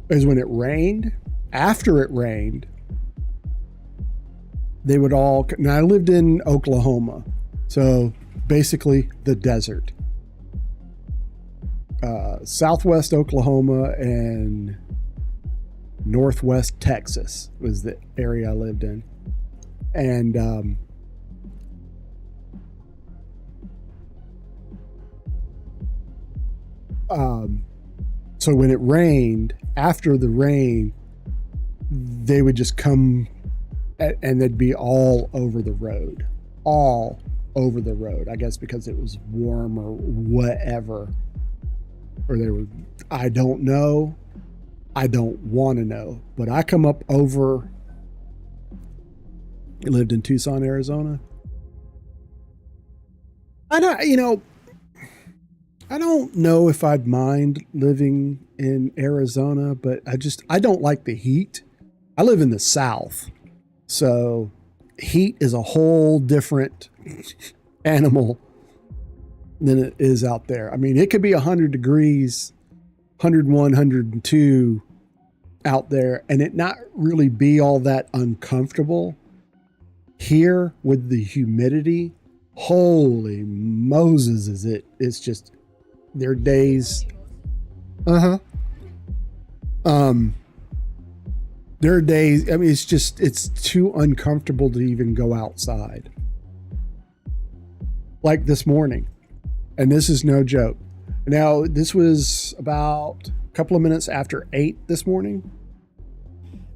Speaker 1: is when it rained, after it rained, they would all, now I lived in Oklahoma, so basically the desert. Southwest Oklahoma and Northwest Texas was the area I lived in. And so when it rained, after the rain, they would just come and they'd be all over the road. All over the road. I guess because it was warm or whatever. Or they were, I don't know. I don't want to know. But I come up over, I lived in Tucson, Arizona. I don't know if I'd mind living in Arizona, but I don't like the heat. I live in the South. So heat is a whole different animal than it is out there. I mean, it could be 100 degrees, 101, 102 out there, and it not really be all that uncomfortable. Here with the humidity, holy Moses, it's just, there are days. There are days, I mean, it's too uncomfortable to even go outside. Like this morning. And this is no joke. Now, this was about a couple of minutes after 8 this morning.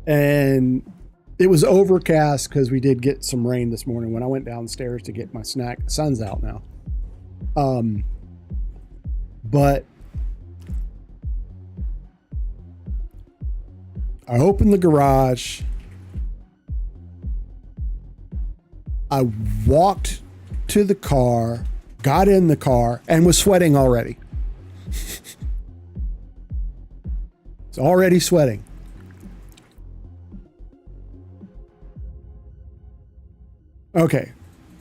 Speaker 1: And it was overcast because we did get some rain this morning when I went downstairs to get my snack. The sun's out now. But I opened the garage. I walked to the car, got in the car, and was sweating already. It's already sweating. Okay.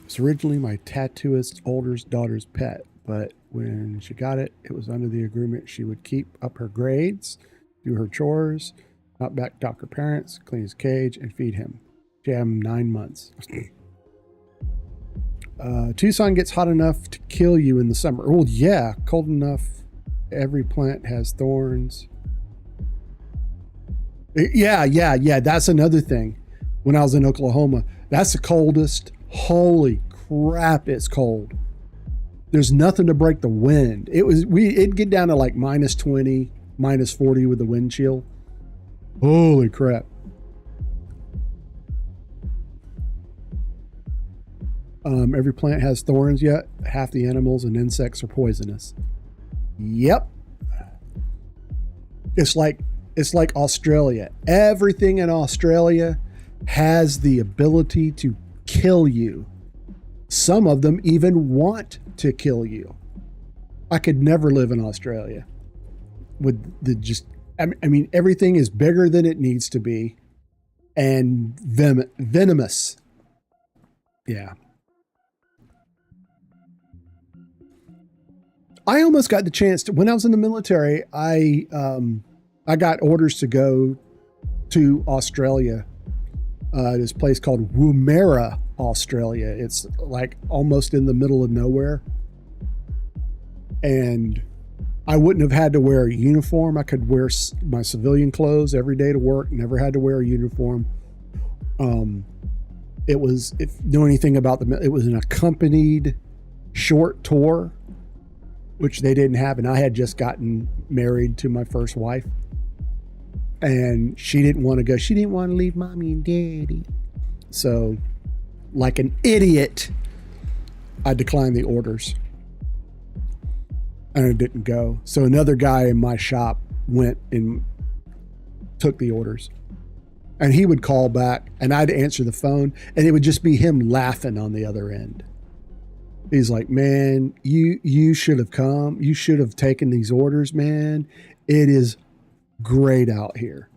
Speaker 1: It's originally my tattooist's older daughter's pet, but when she got it, it was under the agreement she would keep up her grades, do her chores, not back talk her parents, clean his cage, and feed him. She had him 9 months. Tucson gets hot enough to kill you in the summer. Well, yeah, cold enough. Every plant has thorns. Yeah. That's another thing. When I was in Oklahoma, that's the coldest. Holy crap, it's cold. There's nothing to break the wind. It'd get down to like minus 20, minus 40 with the wind chill. Holy crap. Every plant has thorns, yet half the animals and insects are poisonous. Yep. It's like it's like Australia. Everything in Australia has the ability to kill you. Some of them even want to kill you. I could never live in Australia with the just, I mean, everything is bigger than it needs to be and venomous. Yeah. I almost got the chance to, when I was in the military, I got orders to go to Australia. This place called Woomera, Australia. It's like almost in the middle of nowhere. And I wouldn't have had to wear a uniform. I could wear my civilian clothes every day to work. Never had to wear a uniform. It was, if you know anything about it was an accompanied short tour, which they didn't have. And I had just gotten married to my first wife. And she didn't want to go. She didn't want to leave mommy and daddy. So, like an idiot, I declined the orders. And I didn't go. So another guy in my shop went and took the orders. And he would call back and I'd answer the phone and it would just be him laughing on the other end. He's like, man, you should have come. You should have taken these orders, man. It is great out here.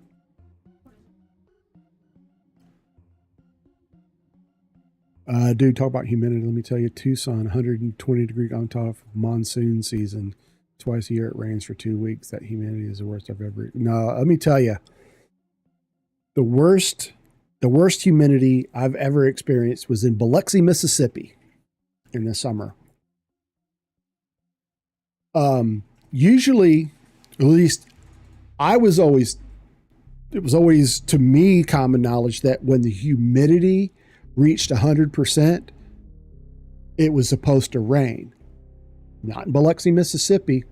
Speaker 1: Dude, talk about humidity. Let me tell you, Tucson, 120 degree on top of monsoon season. Twice a year it rains for 2 weeks. That humidity is the worst I've ever. No, let me tell you, the worst humidity I've ever experienced was in Biloxi, Mississippi in the summer. Usually, at least it was always to me common knowledge that when the humidity reached 100%, it was supposed to rain. Not in Biloxi, Mississippi.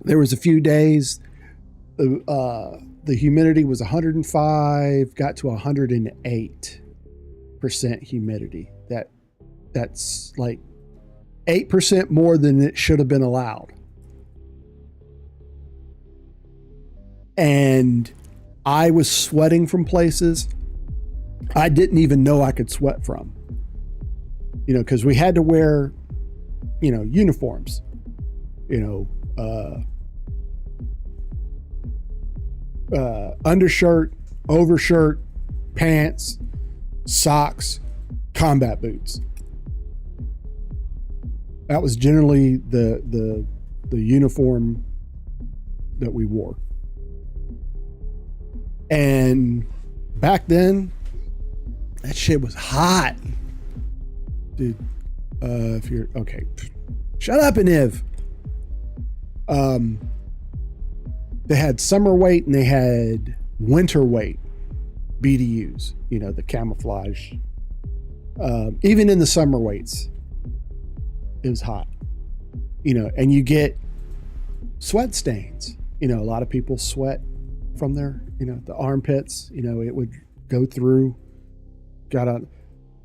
Speaker 1: There was a few days, the humidity was 105, got to 108% humidity. That's like 8% more than it should have been allowed. And I was sweating from places I didn't even know I could sweat from. You know, because we had to wear, uniforms. Undershirt, overshirt, pants, socks, combat boots. That was generally the uniform that we wore. And back then, that shit was hot. Dude, if you're okay, shut up, Aniv. They had summer weight and they had winter weight BDUs, the camouflage. Even in the summer weights, it was hot, and you get sweat stains. A lot of people sweat from their, the armpits, it would go through,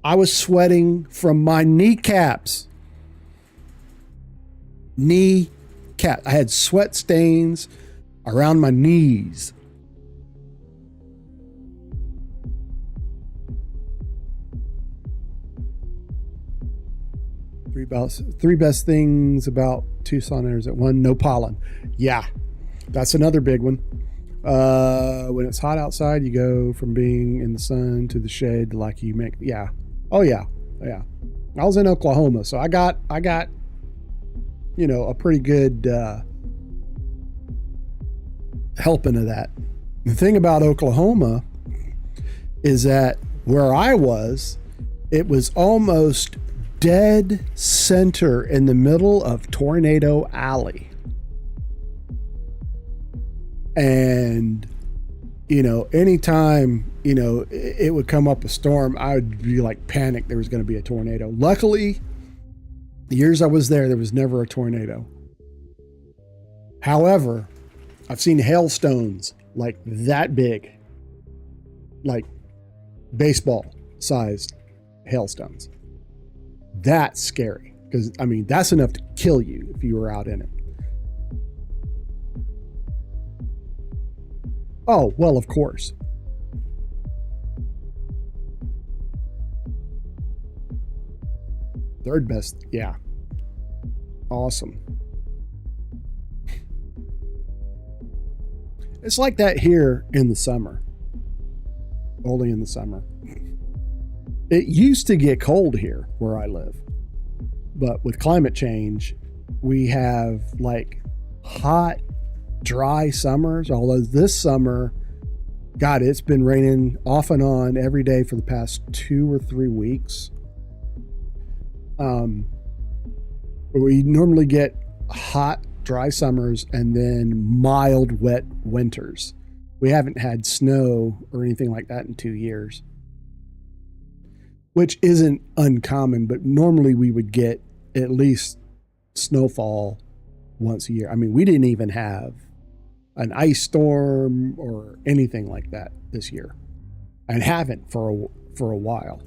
Speaker 1: I was sweating from my kneecaps. I had sweat stains around my knees. Three best things about Tucson, Arizona. 1, no pollen. Yeah, that's another big one. When it's hot outside, you go from being in the sun to the shade, like you make. Yeah. Oh yeah. Yeah. I was in Oklahoma, so I got, a pretty good, helping of that. The thing about Oklahoma is that where I was, it was almost dead center in the middle of Tornado Alley. And, anytime, it would come up a storm, I would be like panicked there was going to be a tornado. Luckily, the years I was there was never a tornado. However, I've seen hailstones like that big, like baseball sized hailstones. That's scary because, that's enough to kill you if you were out in it. Oh, well, of course. Third best. Yeah. Awesome. It's like that here in the summer. Only in the summer. It used to get cold here where I live. But with climate change, we have like hot, dry summers. Although this summer, God, it's been raining off and on every day for the past 2 or 3 weeks. We normally get hot, dry summers and then mild, wet winters. We haven't had snow or anything like that in 2 years, which isn't uncommon, but normally we would get at least snowfall once a year. I mean, we didn't even have an ice storm or anything like that this year, and haven't for a while,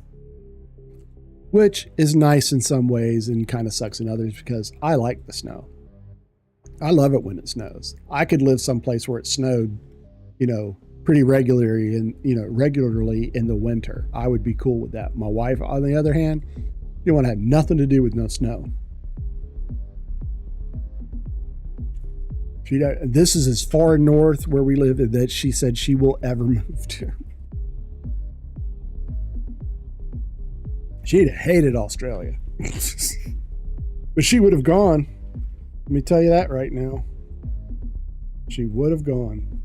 Speaker 1: which is nice in some ways and kind of sucks in others because I like the snow. I love it when it snows. I could live someplace where it snowed, pretty regularly in the winter. I would be cool with that. My wife, on the other hand, you want to have nothing to do with no snow. This is as far north where we live that she said she will ever move to. She'd have hated Australia. But she would have gone. Let me tell you that right now. She would have gone.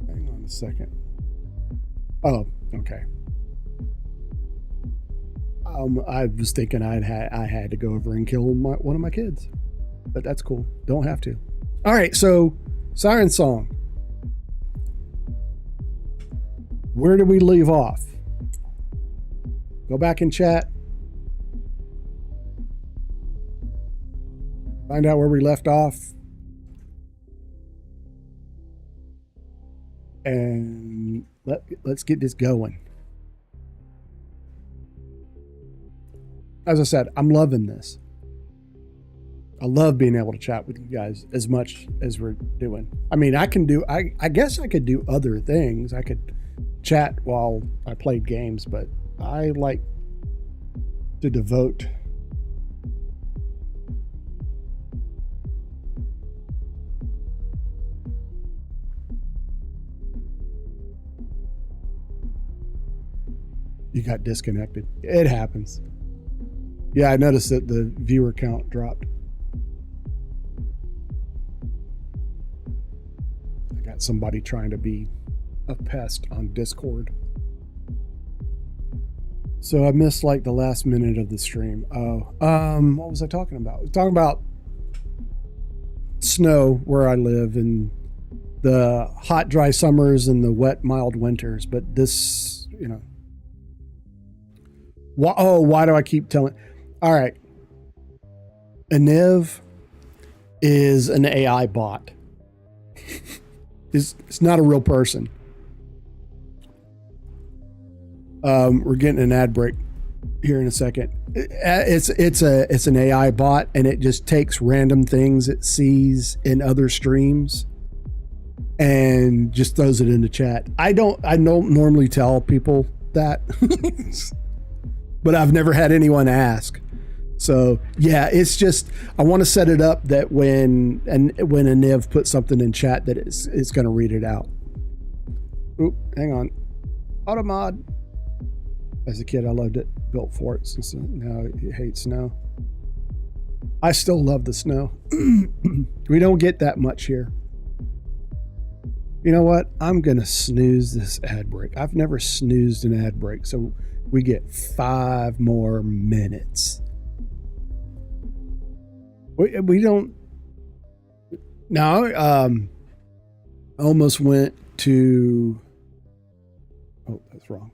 Speaker 1: Hang on a second. Oh, okay. I was thinking I had to go over and kill one of my kids. But that's cool. Don't have to. All right, so Siren Song. Where did we leave off? Go back and chat. Find out where we left off. And let's get this going. As I said, I'm loving this. I love being able to chat with you guys as much as we're doing. I mean, I guess I could do other things. I could chat while I played games, but I like to devote You got disconnected. It happens. Yeah, I noticed that the viewer count dropped. I got somebody trying to be a pest on Discord. So I missed like the last minute of the stream. What was I talking about? I was talking about snow where I live and the hot, dry summers and the wet, mild winters. But this, why do I keep telling? All right. Aniv is an AI bot. It's not a real person. We're getting an ad break here in a second. It's an AI bot, and it just takes random things it sees in other streams and just throws it into chat. I don't normally tell people that, but I've never had anyone ask. So yeah, it's just I want to set it up that when a Niv puts something in chat that it's going to read it out. Oop, hang on. Automod. As a kid, I loved it. Built forts, and so now I hate snow. I still love the snow. We don't get that much here. You know what? I'm going to snooze this ad break. I've never snoozed an ad break, so we get 5 more minutes. We don't... No, I almost went to... Oh, that's wrong.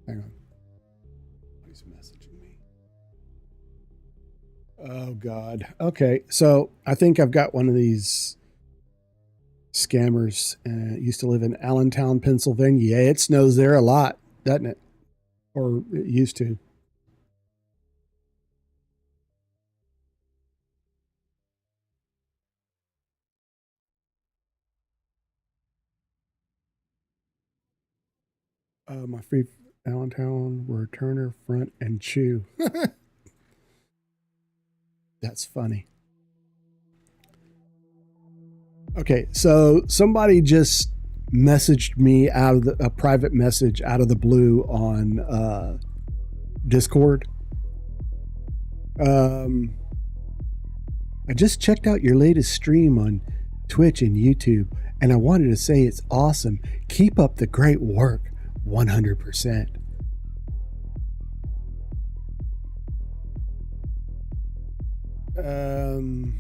Speaker 1: Hang on. He's messaging me. Oh, God. Okay, so I think I've got one of these scammers. Used to live in Allentown, Pennsylvania. Yeah, it snows there a lot, doesn't it? Or it used to. My free Allentown were Turner, Front, and Chew. That's funny. Okay, so somebody just messaged me out of a private message out of the blue on Discord. I just checked out your latest stream on Twitch and YouTube, and I wanted to say it's awesome. Keep up the great work. 100%. And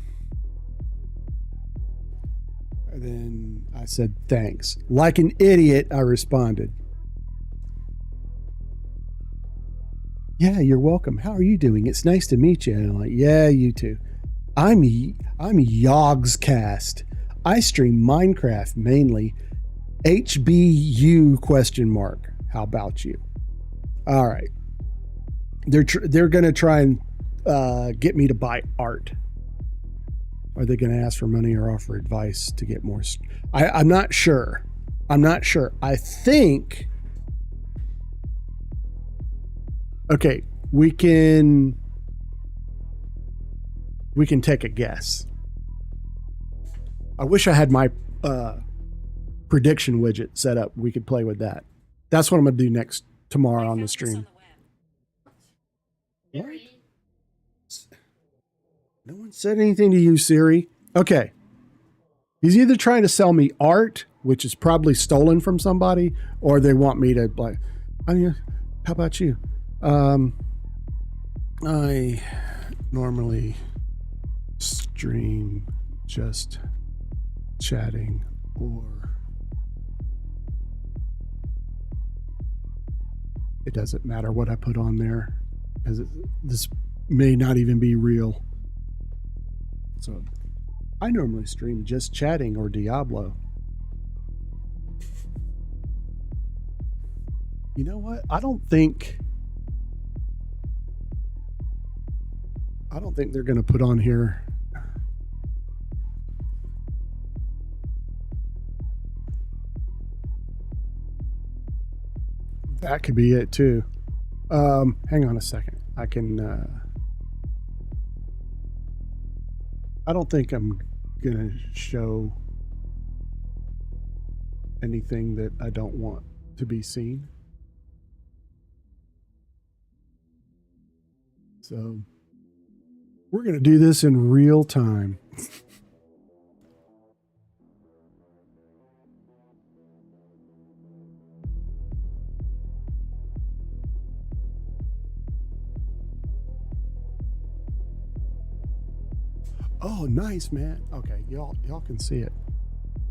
Speaker 1: then I said, thanks. Like an idiot, I responded. Yeah, you're welcome. How are you doing? It's nice to meet you. And I'm like, yeah, you too. I'm Yogscast. I stream Minecraft mainly. HBU question mark. How about you? All right. They're going to try and get me to buy art. Are they going to ask for money or offer advice to get more? I'm not sure. I think. Okay, we can take a guess. I wish I had my prediction widget set up. We could play with that. That's what I'm going to do tomorrow on the stream. What? No one said anything to you, Siri. Okay. He's either trying to sell me art, which is probably stolen from somebody, or they want me to like, how about you? I normally stream just chatting or it doesn't matter what I put on there because this may not even be real. So I normally stream just chatting or Diablo. You know what? I don't think they're going to put on here. That could be it too. Hang on a second. I don't think I'm going to show anything that I don't want to be seen. So we're going to do this in real time. Oh, nice, man. Okay, y'all can see it.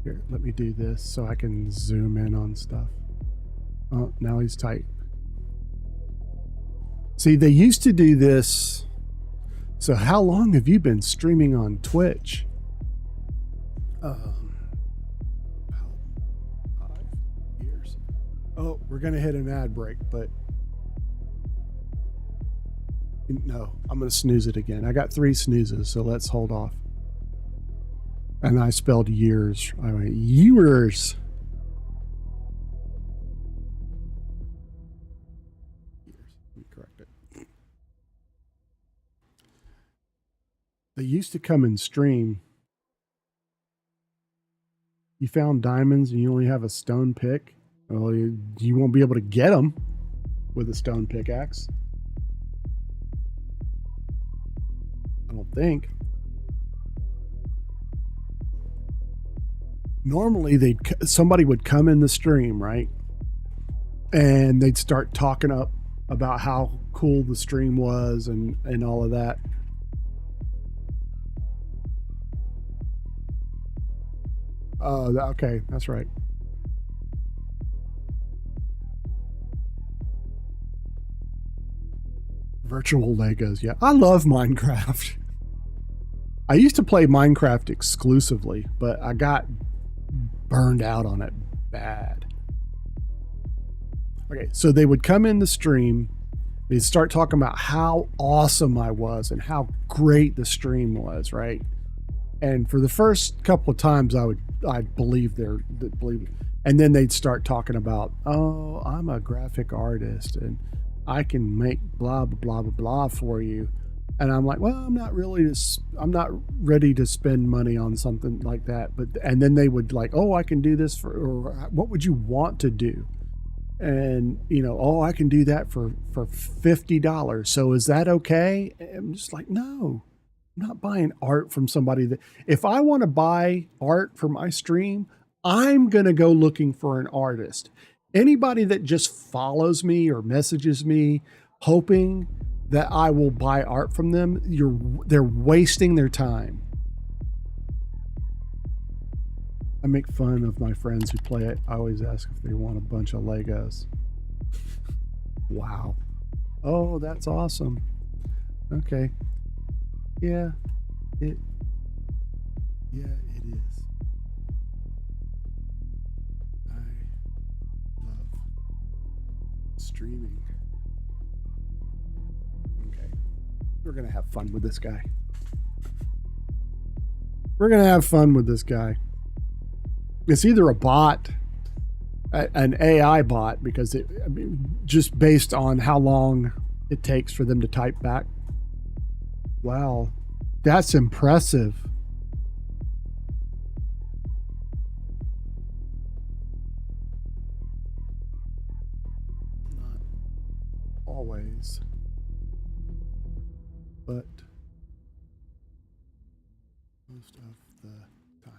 Speaker 1: Here, let me do this so I can zoom in on stuff. Oh, now he's tight. See, they used to do this. So how long have you been streaming on Twitch? About 5 years. Oh, we're going to hit an ad break, but no, I'm going to snooze it again. I got 3 snoozes, so let's hold off. And I spelled years. I went years. Let me correct it. They used to come and stream. You found diamonds and you only have a stone pick. Well, you won't be able to get them with a stone pickaxe. I don't think. Normally somebody would come in the stream, right? And they'd start talking up about how cool the stream was and all of that. Oh, okay, that's right. Virtual Legos, yeah. I love Minecraft. I used to play Minecraft exclusively, but I got burned out on it bad. Okay, so they would come in the stream, they'd start talking about how awesome I was and how great the stream was, right? And for the first couple of times, I'd believe it. And then they'd start talking about, oh, I'm a graphic artist and I can make blah, blah, blah, blah, blah for you. And I'm like, well, I'm not ready to spend money on something like that. And then they would like, oh, I can do this or what would you want to do? And, oh, I can do that for $50. So is that okay? And I'm just like, no, I'm not buying art from somebody that, if I want to buy art for my stream, I'm going to go looking for an artist. Anybody that just follows me or messages me hoping that I will buy art from them, they're wasting their time. I make fun of my friends who play it. I always ask if they want a bunch of Legos. Wow. Oh, that's awesome. Okay. Yeah, it is. I love streaming. Okay. We're going to have fun with this guy. It's either a bot, an AI bot, because just based on how long it takes for them to type back. Wow, that's impressive. Not always, but most of the time.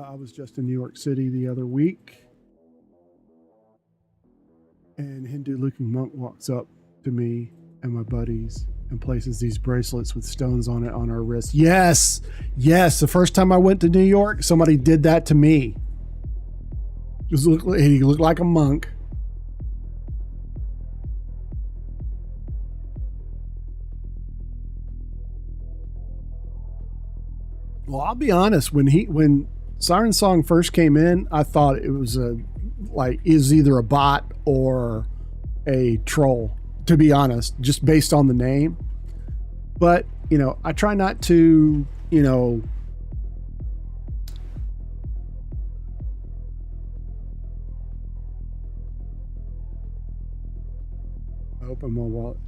Speaker 1: I was just in New York City the other week, and Hindu-looking monk walks up to me and my buddies and places these bracelets with stones on it on our wrists. Yes. The first time I went to New York, somebody did that to me. He looked like a monk. Well, I'll be honest. When Siren Song first came in, I thought it was either a bot or a troll, to be honest, just based on the name. But, I try not to, I open my wallet.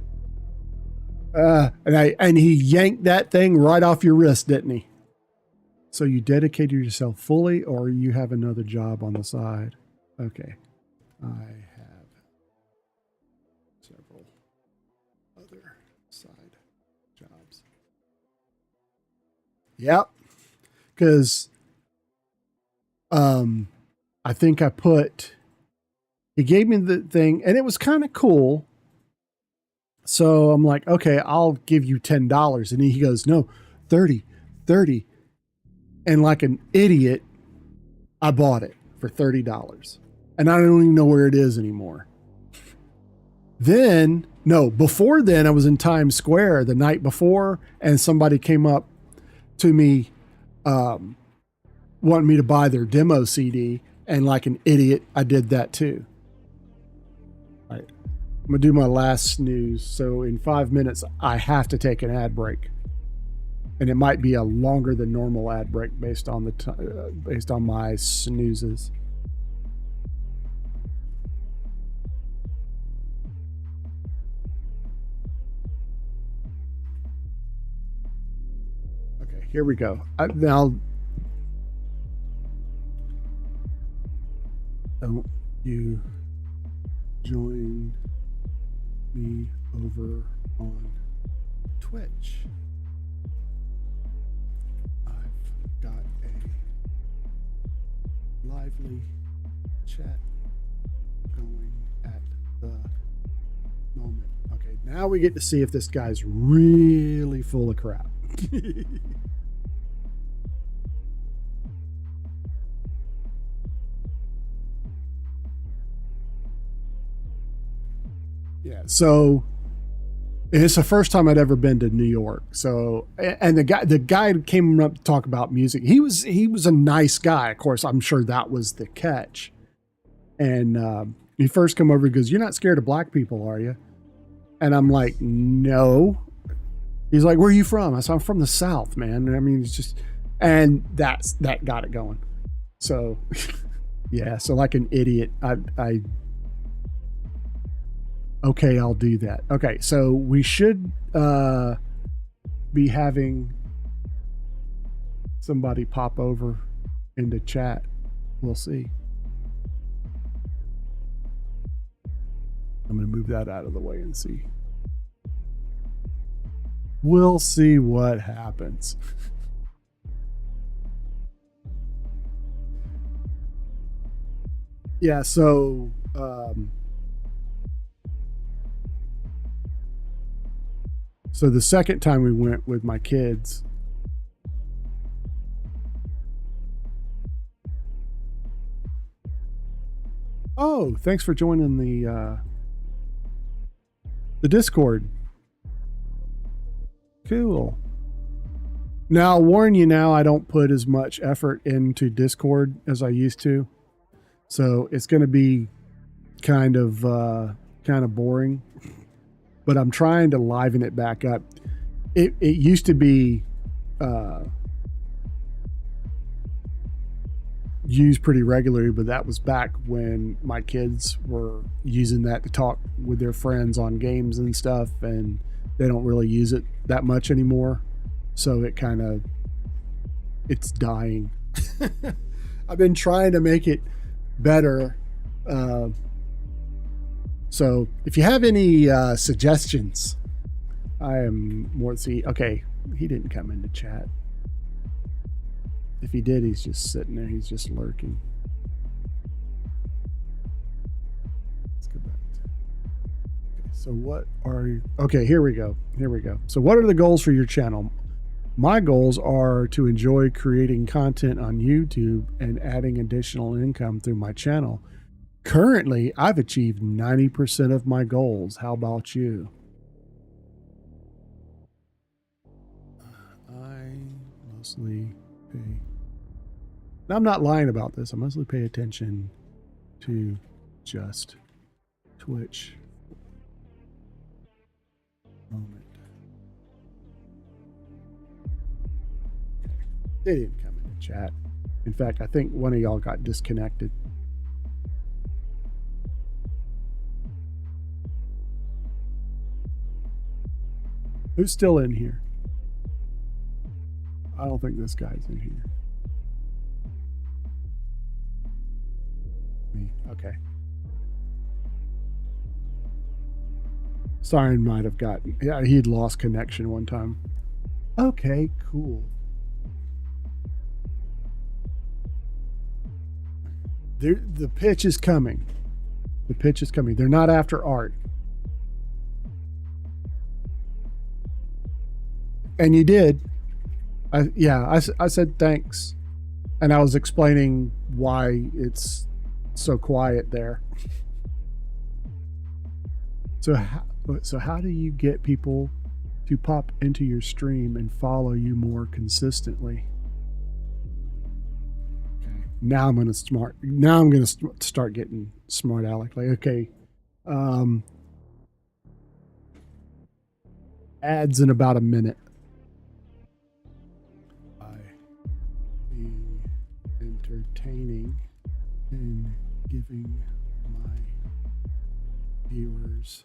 Speaker 1: And he yanked that thing right off your wrist, didn't he? So you dedicated yourself fully, or you have another job on the side? Okay. I have several other side jobs. Yep. Because I think he gave me the thing, and it was kind of cool. So I'm like, okay, I'll give you $10. And he goes, no, 30. And like an idiot, I bought it for $30. And I don't even know where it is anymore. Before then, I was in Times Square the night before, and somebody came up to me wanting me to buy their demo CD. And like an idiot, I did that too. All right. I'm going to do my last snooze. So in 5 minutes, I have to take an ad break. And it might be a longer than normal ad break based on based on my snoozes. Okay, here we go. Now, don't you join me over on Twitch? Got a lively chat going at the moment. Okay, now we get to see if this guy's really full of crap. Yeah, so it's the first time I'd ever been to New York. So, and the guy came up to talk about music. He was a nice guy. Of course, I'm sure that was the catch. And he first come over, he goes, "You're not scared of black people, are you?" And I'm like, "No." He's like, "Where are you from?" I said, "I'm from the South, man." I mean, it's just, and that got it going. So, yeah. So like an idiot, okay, I'll do that. Okay, so we should be having somebody pop over into chat. We'll see. I'm going to move that out of the way and see. We'll see what happens. Yeah, so so the second time we went with my kids, oh, thanks for joining the Discord. Cool. Now, I'll warn you now, I don't put as much effort into Discord as I used to. So it's going to be kind of boring, but I'm trying to liven it back up. It used to be used pretty regularly, but that was back when my kids were using that to talk with their friends on games and stuff, and they don't really use it that much anymore. So it's dying. I've been trying to make it better. So if you have any suggestions, I am more okay. He didn't come into chat. If he did, he's just sitting there. He's just lurking. Let's go back. Okay, so what are you? Okay, here we go. So what are the goals for your channel? My goals are to enjoy creating content on YouTube and adding additional income through my channel. Currently, I've achieved 90% of my goals. How about you? I mostly pay. Now, I'm not lying about this. I mostly pay attention to just Twitch. Moment. They didn't come in the chat. In fact, I think one of y'all got disconnected. Who's still in here? I don't think this guy's in here. Me. Okay. Siren might have gotten. Yeah, he'd lost connection one time. Okay, cool. The pitch is coming. The pitch is coming. They're not after art. And you did. I said thanks. And I was explaining why it's so quiet there. So how do you get people to pop into your stream and follow you more consistently? Okay. Now I'm going to start getting smart aleck. Like, okay. Ads in about a minute. Being entertaining and giving my viewers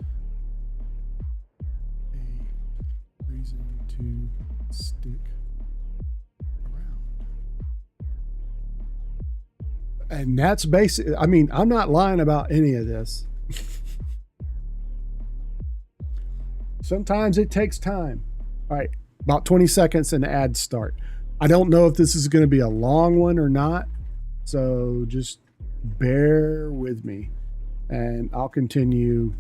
Speaker 1: a reason to stick around. And that's basic. I mean, I'm not lying about any of this. Sometimes it takes time. All right, about 20 seconds and ads start. I don't know if this is going to be a long one or not, so just bear with me, and I'll continue.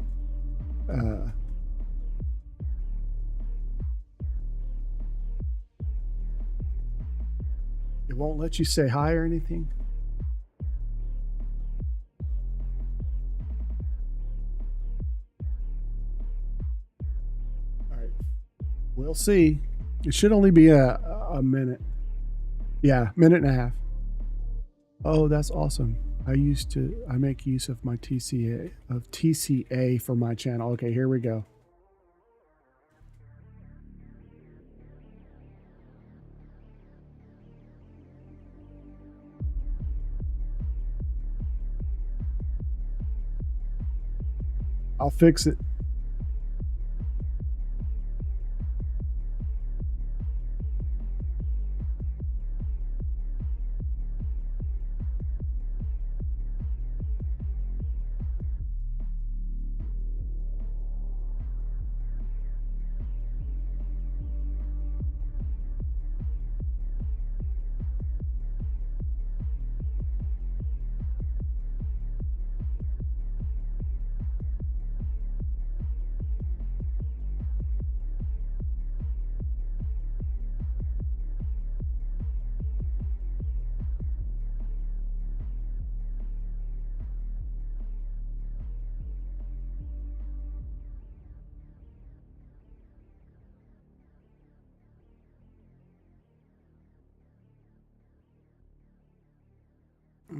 Speaker 1: It won't let you say hi or anything. All right, we'll see. It should only be a minute. Yeah, minute and a half. Oh, that's awesome. I make use of my TCA for my channel. Okay, here we go. I'll fix it.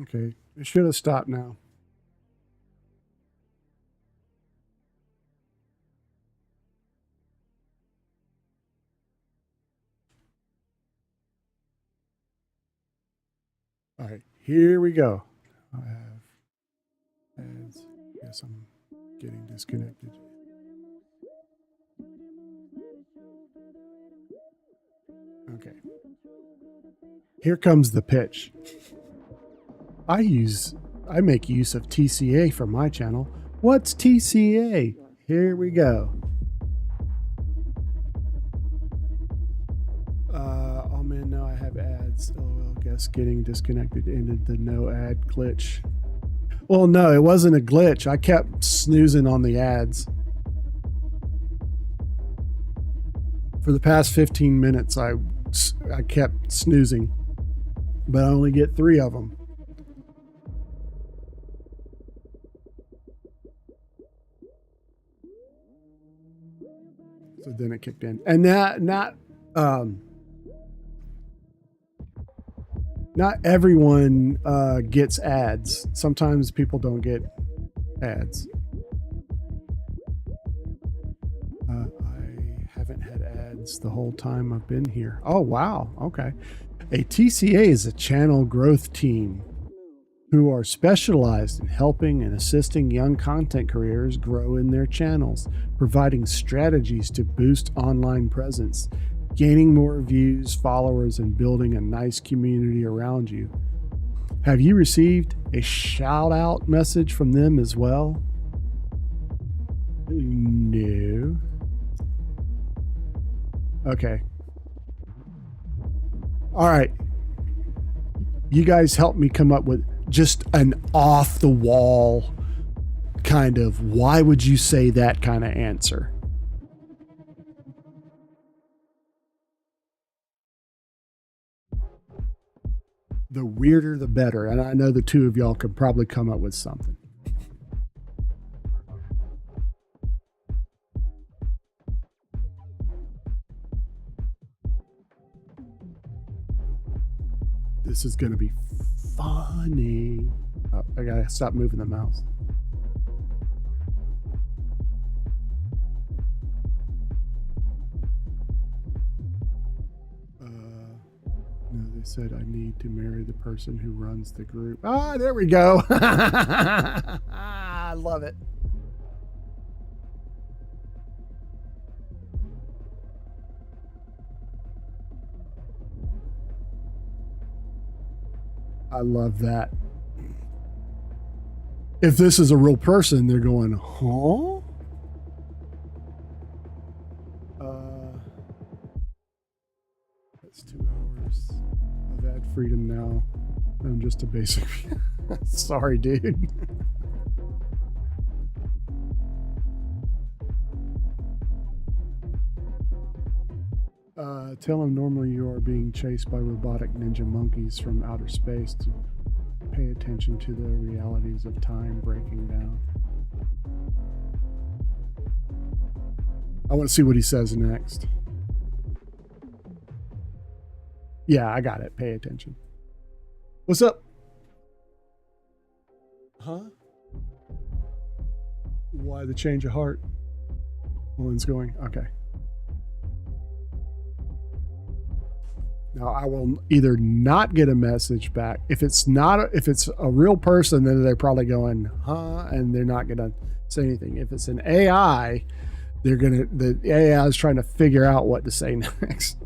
Speaker 1: Okay, it should have stopped now. All right, here we go. I have ads. Yes, I'm getting disconnected. Okay. Here comes the pitch. I make use of TCA for my channel. What's TCA? Here we go. Oh man, now I have ads. LOL, guess getting disconnected ended the no ad glitch. Well, no, it wasn't a glitch. I kept snoozing on the ads. For the past 15 minutes, I kept snoozing, but I only get 3 of them. So then it kicked in, and not everyone gets ads. Sometimes people don't get ads. I haven't had ads the whole time I've been here. Oh wow, okay. A TCA is a channel growth team who are specialized in helping and assisting young content creators grow in their channels, providing strategies to boost online presence, gaining more views, followers, and building a nice community around you. Have you received a shout out message from them as well? No. Okay. All right. You guys help me come up with just an off the wall kind of, why would you say that kind of answer? The weirder, the better. And I know the two of y'all could probably come up with something. This is going to be funny. Oh, I gotta stop moving the mouse. No, they said I need to marry the person who runs the group. Ah, there we go. I love it. I love that. If this is a real person, they're going, huh? That's 2 hours of ad freedom now. I'm just a basic. Sorry, dude. Tell him normally you are being chased by robotic ninja monkeys from outer space to pay attention to the realities of time breaking down. I want to see what he says next. Yeah, I got it. Pay attention. What's up? Huh? Why the change of heart? One's going, okay. Now I will either not get a message back. If it's a real person, then they're probably going, huh? And they're not gonna say anything. If it's an AI, the AI is trying to figure out what to say next.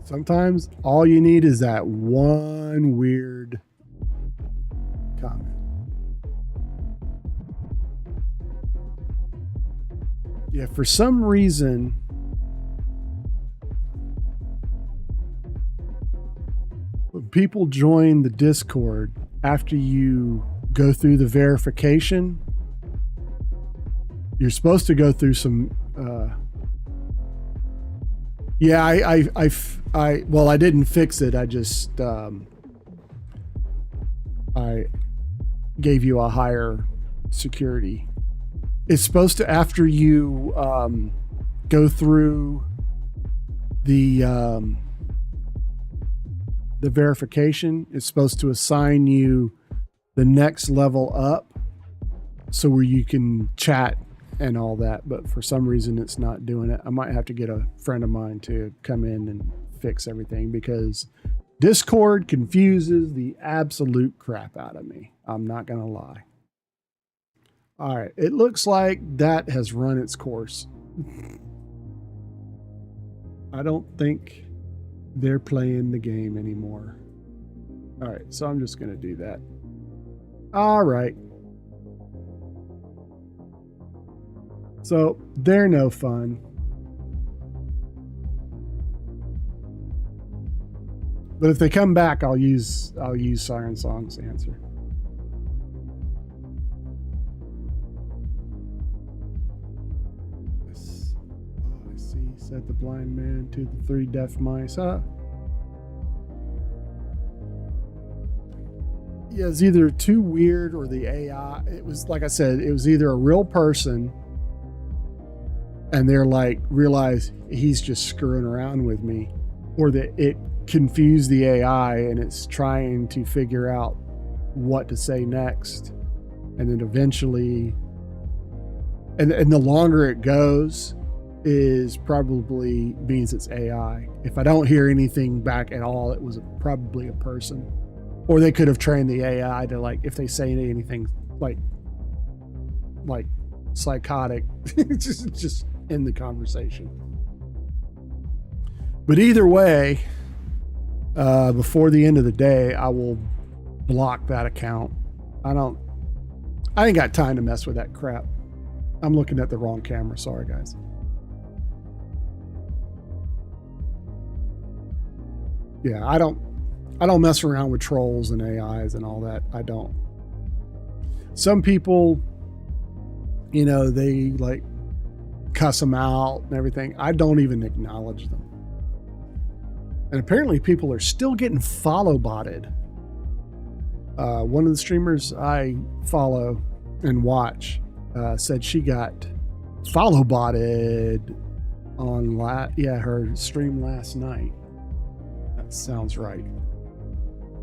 Speaker 1: Sometimes all you need is that one weird comment. Yeah, for some reason, when people join the Discord after you go through the verification, you're supposed to go through some yeah, I didn't fix it. I just I gave you a higher security. It's supposed to, after you go through the verification, it's supposed to assign you the next level up, so where you can chat and all that, but for some reason it's not doing it. I might have to get a friend of mine to come in and fix everything, because Discord confuses the absolute crap out of me. I'm not gonna lie. All right, it looks like that has run its course. I don't think they're playing the game anymore. All right, so I'm just gonna do that. All right. So they're no fun. But if they come back, I'll use Siren Song's answer. Yes. Oh, I see. Said the blind man to the 3 deaf mice. Yeah, it's either too weird or the AI. It was, like I said, it was either a real person and they're like, realize he's just screwing around with me, or that it confused the AI and it's trying to figure out what to say next. And then eventually, and the longer it goes, is probably means it's AI. If I don't hear anything back at all, it was probably a person. Or they could have trained the AI to, like, if they say anything like psychotic, just end the conversation. But either way, before the end of the day, I will block that account. I ain't got time to mess with that crap. I'm looking at the wrong camera. Sorry, guys. Yeah, I don't mess around with trolls and AIs and all that. I don't. Some people, you know, they like cuss them out and everything. I don't even acknowledge them. And apparently people are still getting follow botted. One of the streamers I follow and watch said she got follow botted on her stream last night. That sounds right.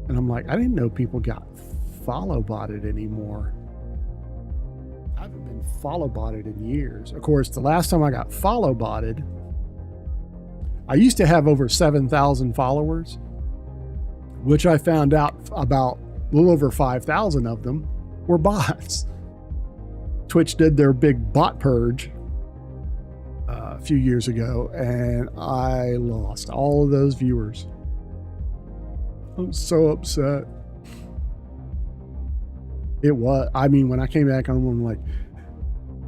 Speaker 1: And I'm like, I didn't know people got follow botted anymore. I haven't been follow botted in years. Of course, the last time I got follow botted, I used to have over 7,000 followers, which I found out about a little over 5,000 of them were bots. Twitch did their big bot purge a few years ago, and I lost all of those viewers. I'm so upset. It was, I mean, when I came back on, I'm like,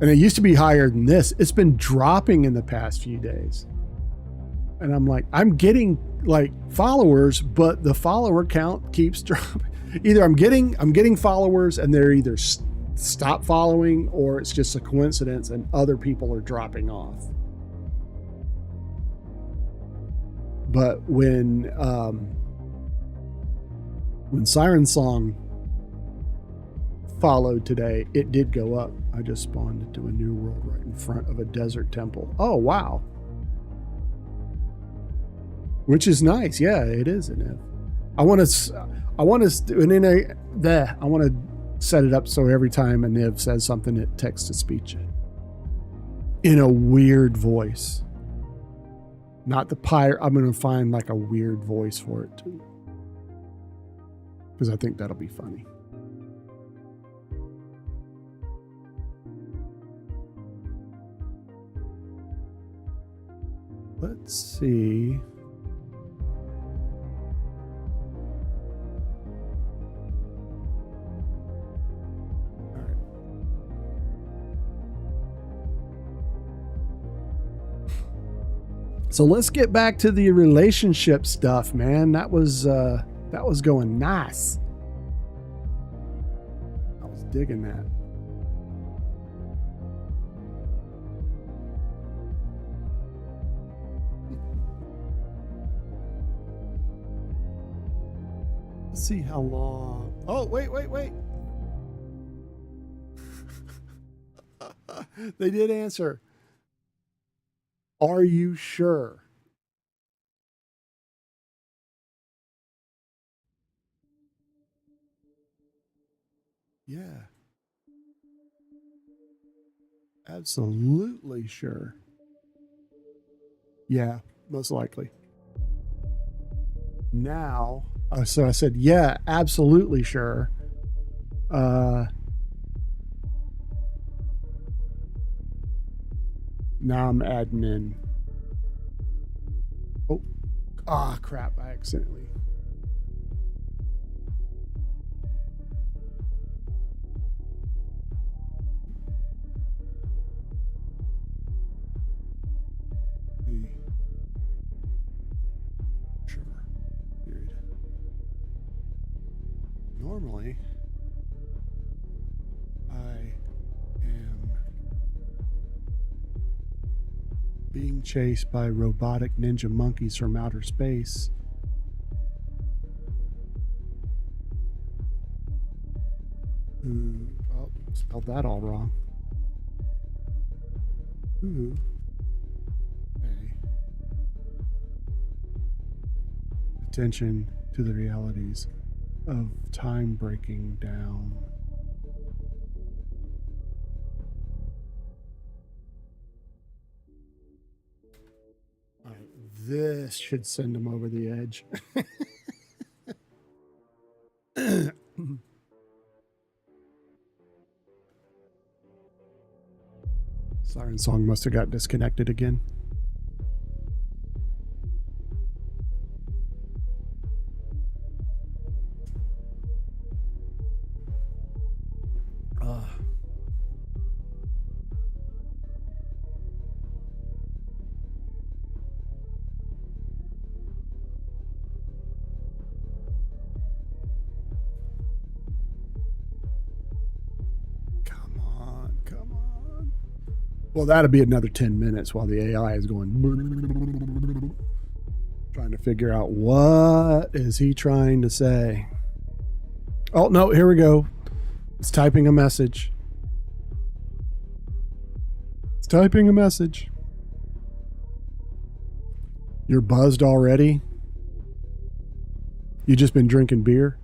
Speaker 1: and it used to be higher than this. It's been dropping in the past few days. And I'm like, I'm getting like followers, but the follower count keeps dropping. Either I'm getting followers and they're either stop following, or it's just a coincidence and other people are dropping off. But when Siren Song followed today, it did go up. I just spawned into a new world right in front of a desert temple. Oh, wow. Which is nice. Yeah, it is. I want to set it up so every time a Niv says something, it text to speech in a weird voice. Not the pirate. I'm going to find like a weird voice for it too. Because I think that'll be funny. Let's see. All right. So let's get back to the relationship stuff, man. That was going nice. I was digging that. Let's see how long. Oh, wait. They did answer. Are you sure? Yeah. Absolutely sure. Yeah, most likely. Now, so I said, yeah, absolutely sure. Now I'm adding in. Oh, crap. I accidentally. Sure. Period. Normally, I am being chased by robotic ninja monkeys from outer space. Oh, spelled that all wrong. Ooh. Okay. Attention to the realities of time breaking down. All right, this should send them over the edge. Siren song must have got disconnected again. Come on. Well, that'll be another 10 minutes while the AI is going trying to figure out what is he trying to say. Oh, no, here we go. It's typing a message. It's typing a message. You're buzzed already? You just been drinking beer?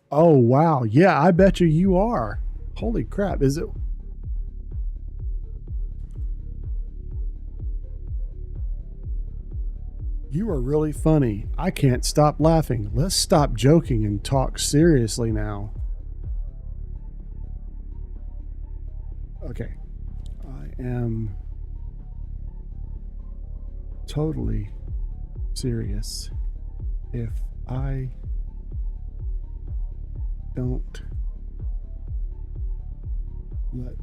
Speaker 1: Oh, wow. Yeah, I bet you are. Holy crap. Is it? You are really funny. I can't stop laughing. Let's stop joking and talk seriously now. Okay. I am totally serious. If I don't let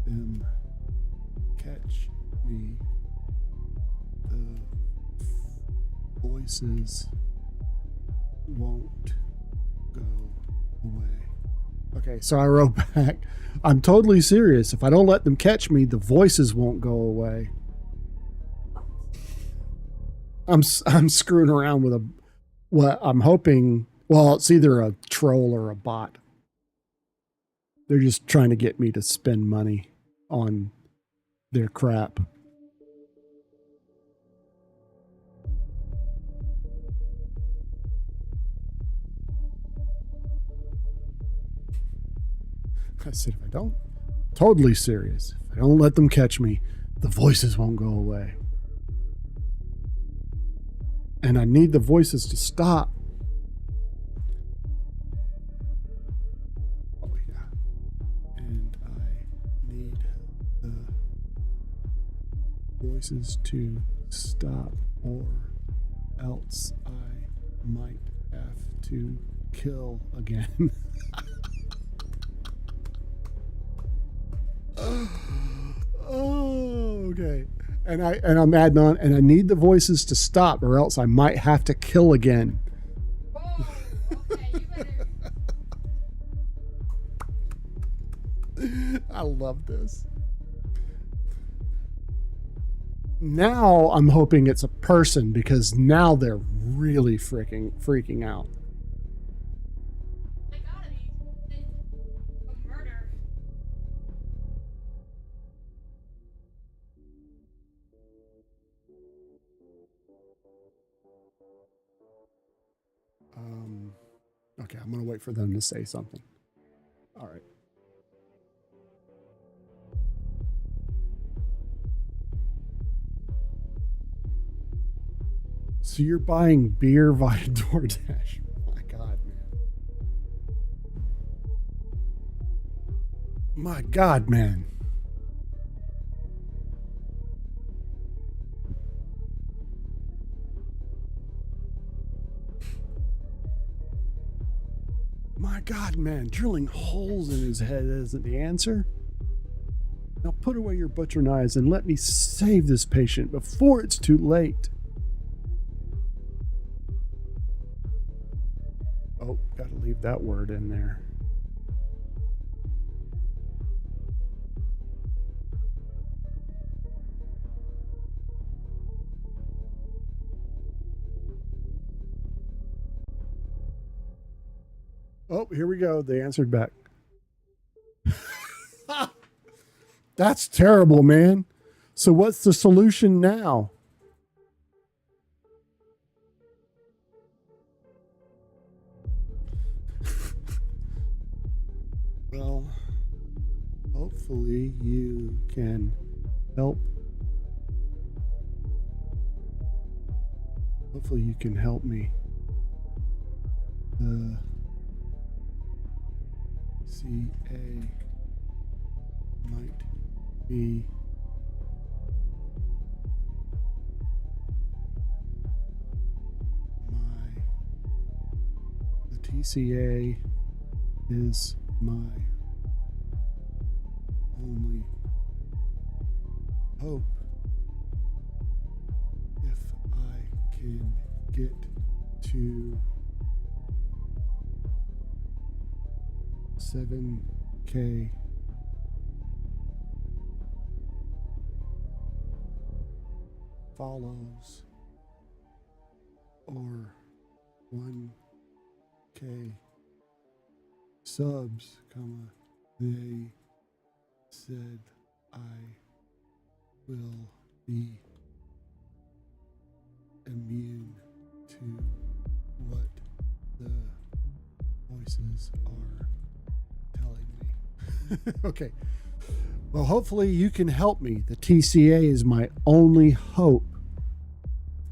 Speaker 1: them catch me, the voices won't go away. Okay, so I wrote back, I'm totally serious. If I don't let them catch me, the voices won't go away. I'm screwing around with what I'm hoping. Well, it's either a troll or a bot. They're just trying to get me to spend money on their crap. I said, if I don't, totally serious. If I don't let them catch me, the voices won't go away. And I need the voices to stop. Oh, yeah. And I need the voices to stop, or else I might have to kill again. Oh, okay. And I'm adding on, and I need the voices to stop, or else I might have to kill again.
Speaker 4: Oh, okay, you better.
Speaker 1: I love this. Now I'm hoping it's a person, because now they're really freaking out.
Speaker 4: They gotta be. A murder.
Speaker 1: Okay, I'm gonna wait for them to say something. All right. So you're buying beer via DoorDash? My God, man. My God, man. My God, man. Drilling holes in his head isn't the answer. Now put away your butcher knives and let me save this patient before it's too late. Oh, gotta leave that word in there. Oh, here we go. They answered back. That's terrible, man. So what's the solution now? Well, hopefully you can help. Hopefully you can help me. The CA might be the TCA is my only hope. If I can get to 7K follows or 1K subs, they said I will be immune to what the voices are telling me. Okay. Well, hopefully you can help me. The TCA is my only hope.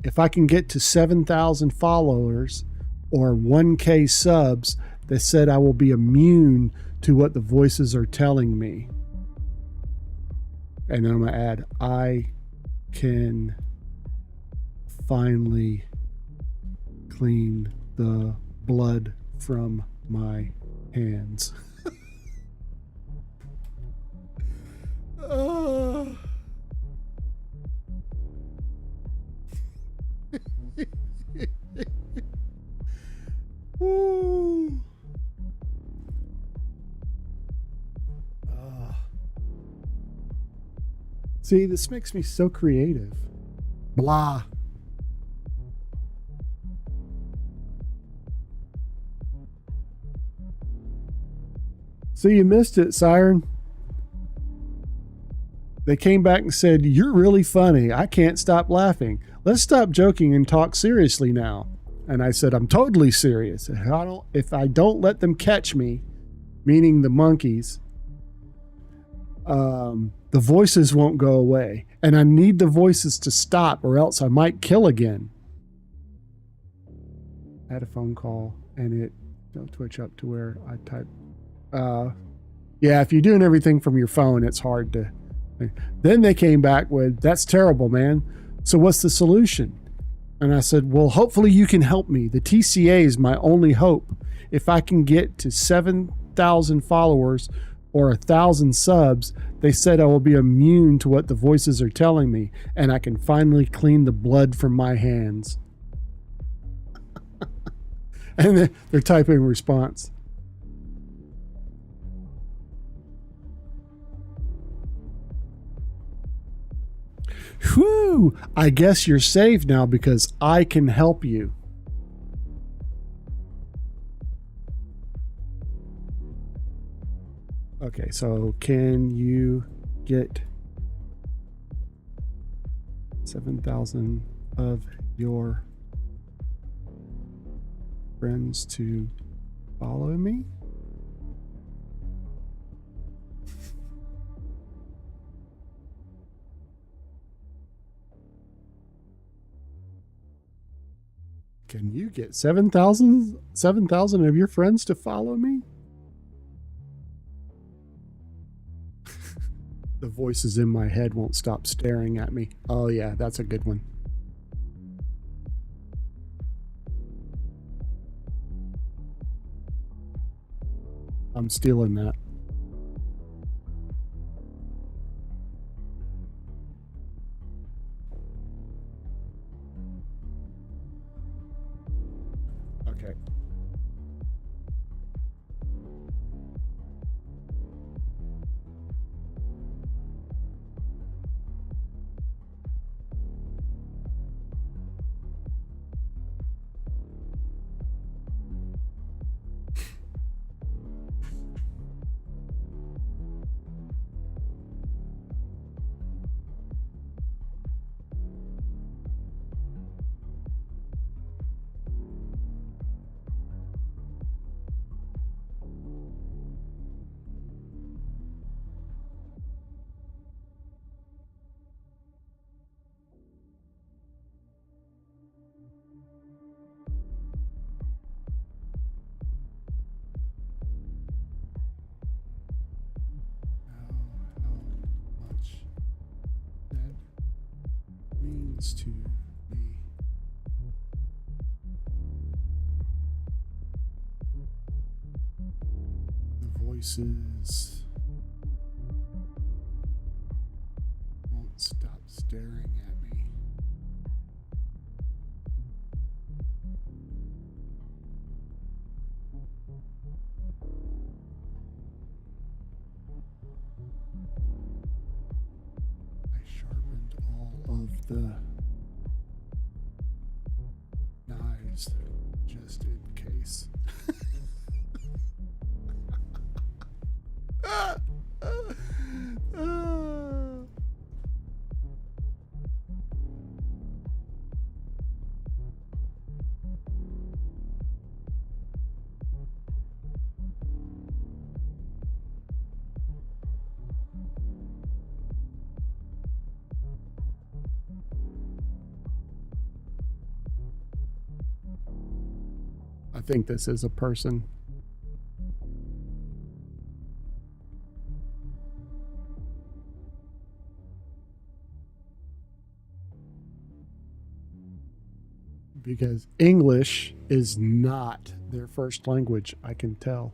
Speaker 1: If I can get to 7,000 followers or 1K subs, they said I will be immune to what the voices are telling me. And then I'm going to add, I can finally clean the blood from my hands. Woo. See, this makes me so creative. Blah. So you missed it, Siren. They came back and said, "You're really funny. I can't stop laughing. Let's stop joking and talk seriously now." And I said, "I'm totally serious. If I don't let them catch me," meaning the monkeys, the voices won't go away. And I need the voices to stop or else I might kill again. I had a phone call and it twitch up to where I type. Yeah, if you're doing everything from your phone, it's hard to. Then they came back with, that's terrible, man. So what's the solution? And I said, well, hopefully you can help me. The TCA is my only hope. If I can get to 7,000 followers or 1,000 subs, they said I will be immune to what the voices are telling me, and I can finally clean the blood from my hands. And they're typing a response. Whew, I guess you're safe now because I can help you. Okay, so can you get 7,000 of your friends to follow me? Can you get 7,000 of your friends to follow me? The voices in my head won't stop staring at me. Oh yeah, that's a good one. I'm stealing that. Okay. To me. The voices won't stop staring at me. I sharpened all of the knives just in case. I think this is a person. Because English is not their first language, I can tell.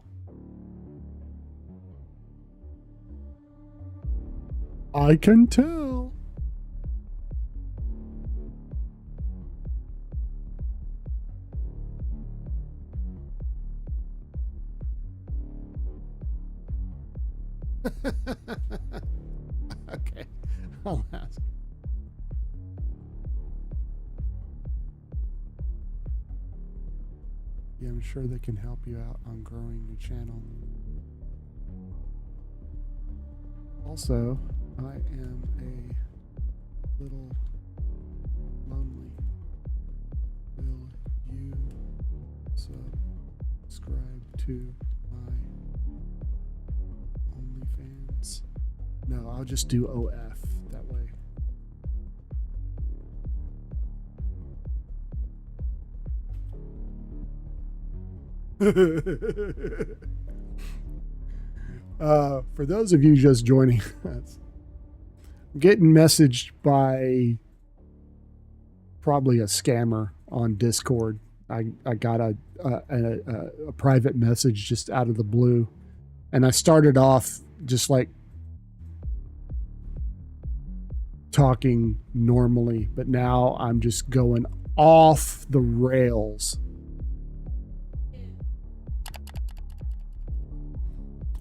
Speaker 1: I can tell. Okay, I'll ask. Yeah, I'm sure they can help you out on growing your channel. Also, I am a little lonely. Will you subscribe to my OnlyFans? No, I'll just do OF that way. For those of you just joining us, I'm getting messaged by probably a scammer on Discord. I got a private message just out of the blue, and I started off just like talking normally, but now I'm just going off the rails.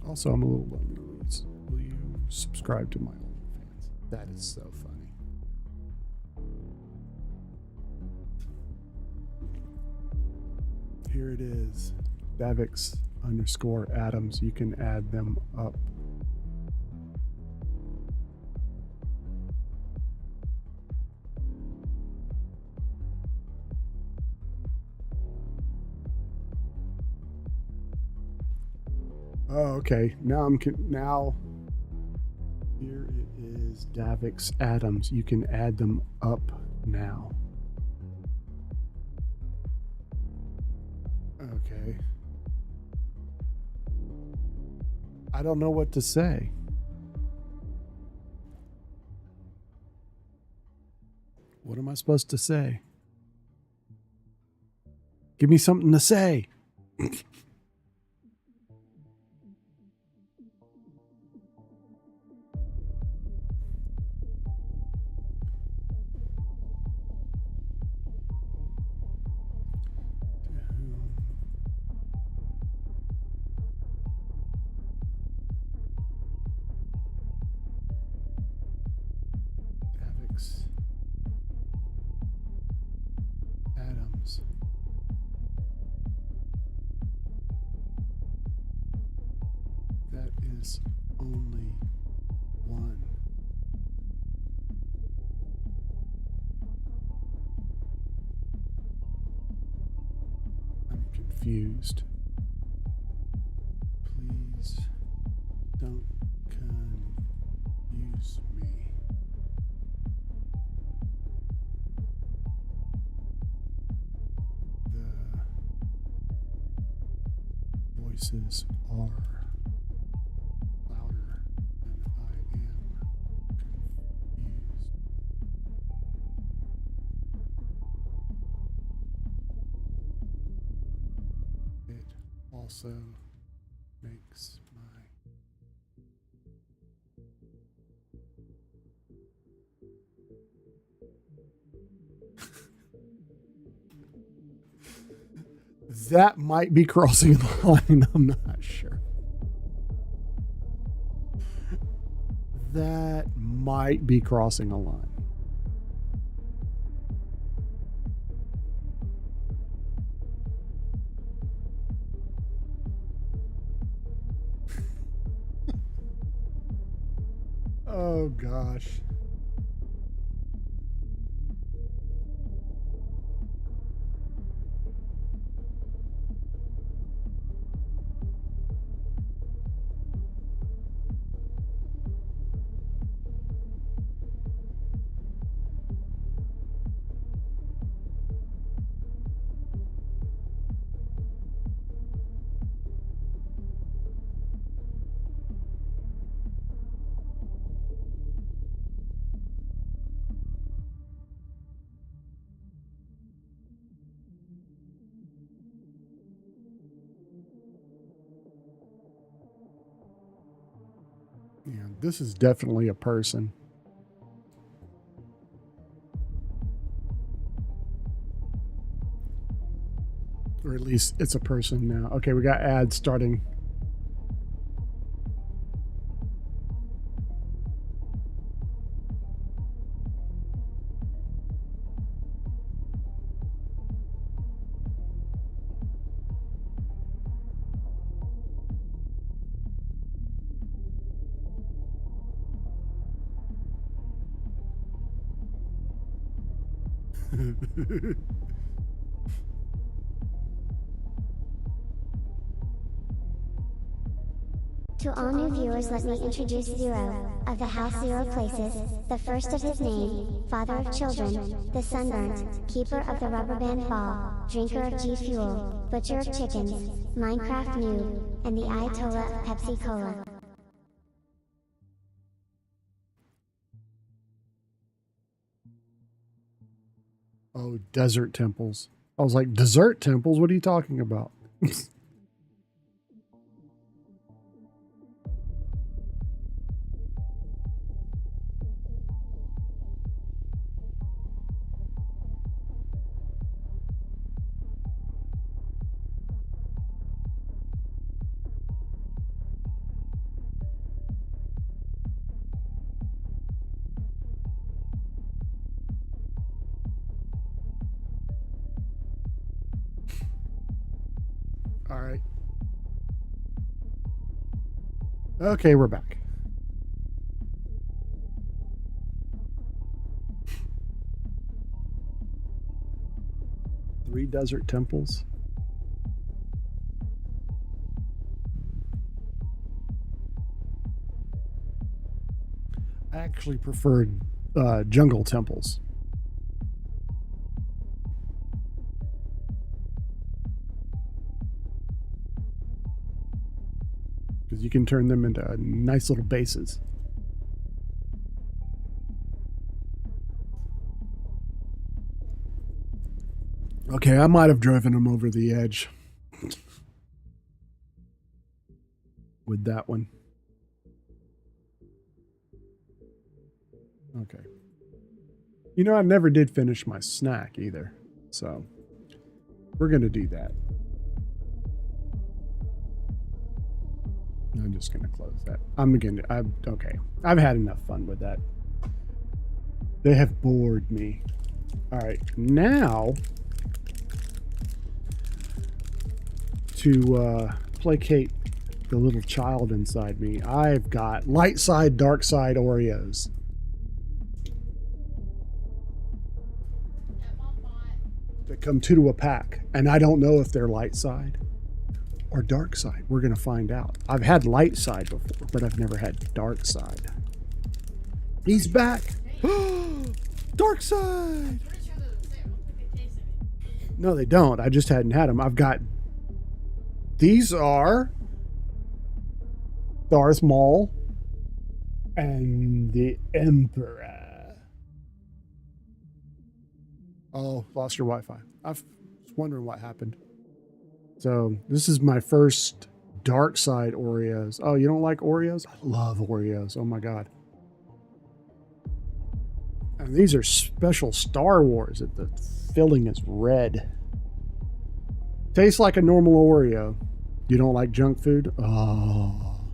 Speaker 1: Also, I'm a little lonely. Will you subscribe to my OnlyFans? That is so funny. Here it is. Davix_Adams. You can add them up. Oh, okay. Now here it is. Davix Adams. You can add them up now. Okay. I don't know what to say. What am I supposed to say? Give me something to say. Adams. That is only one. I'm confused. Please don't confuse me. The voices are louder than I am confused. It also makes my that might be crossing the line. I'm not sure. That might be crossing a line. Oh gosh. Yeah, this is definitely a person. Or at least it's a person now. Okay, we got ads starting.
Speaker 7: To all new viewers, let me introduce Zero, of the House Zero Places, the first of his name, father of children, the sunburnt, keeper of the rubber band ball, drinker of G Fuel, butcher of chickens, Minecraft noob, and the Ayatollah of Pepsi Cola.
Speaker 1: Oh, desert temples. I was like, dessert temples? What are you talking about? All right. Okay, we're back. Three desert temples. I actually preferred jungle temples. Because you can turn them into nice little bases. Okay, I might have driven them over the edge with that one. Okay. You know, I never did finish my snack either. So, we're going to do that. I'm just going to close that. Okay. I've had enough fun with that. They have bored me. All right. Now, to placate the little child inside me, I've got light side, dark side Oreos. That come two to a pack. And I don't know if they're light side or dark side. We're going to find out. I've had light side before, but I've never had dark side. He's back. Dark side. No, they don't. I just hadn't had them. I've got, these are Darth Maul and the Emperor. Oh, lost your Wi-Fi. I was wondering what happened. So this is my first dark side Oreos. Oh, you don't like Oreos? I love Oreos. Oh my God. And these are special Star Wars. The filling is red. Tastes like a normal Oreo. You don't like junk food? Oh,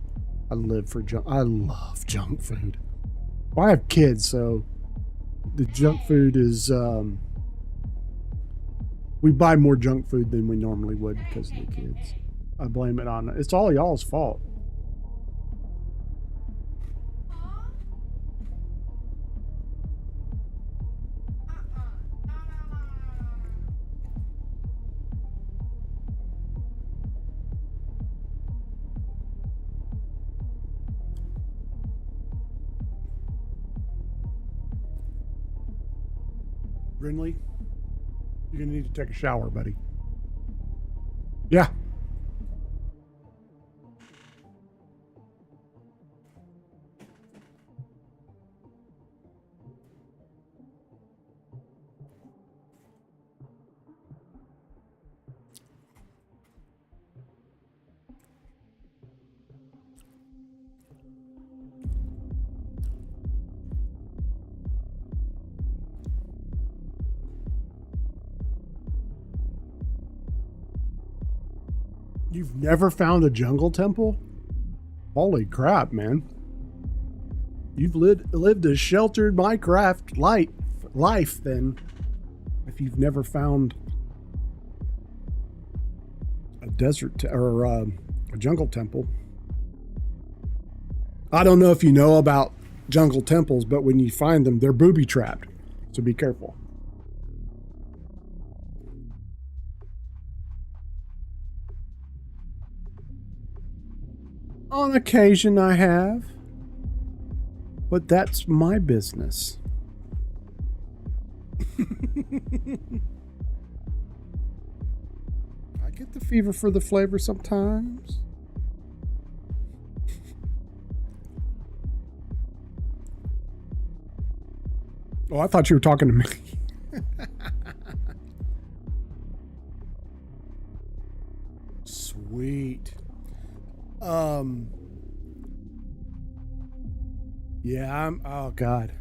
Speaker 1: I live for junk. I love junk food. Well, I have kids, so the junk food is, we buy more junk food than we normally would because of the kids. I blame it on, it's all y'all's fault. Brinley, you're gonna need to take a shower, buddy. Yeah. You've never found a jungle temple? Holy crap, man. You've lived a sheltered Minecraft life then, if you've never found a desert or a jungle temple. I don't know if you know about jungle temples, but when you find them, they're booby trapped. So be careful. On occasion I have, but that's my business. I get the fever for the flavor sometimes. Oh, I thought you were talking to me. Sweet. Yeah, oh God.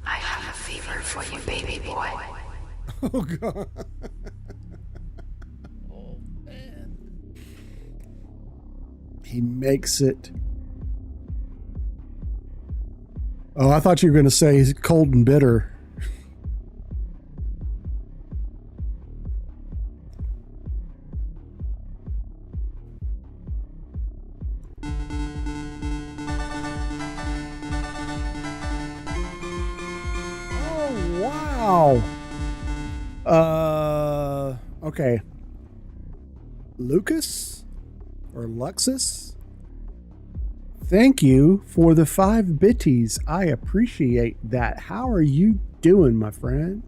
Speaker 8: I have a fever for you, baby boy.
Speaker 1: Oh God. Oh man. He makes it. Oh, I thought you were going to say he's cold and bitter. Oh, wow. Okay. Lucas or Luxus? Thank you for the 5 bitties. I appreciate that. How are you doing, my friend?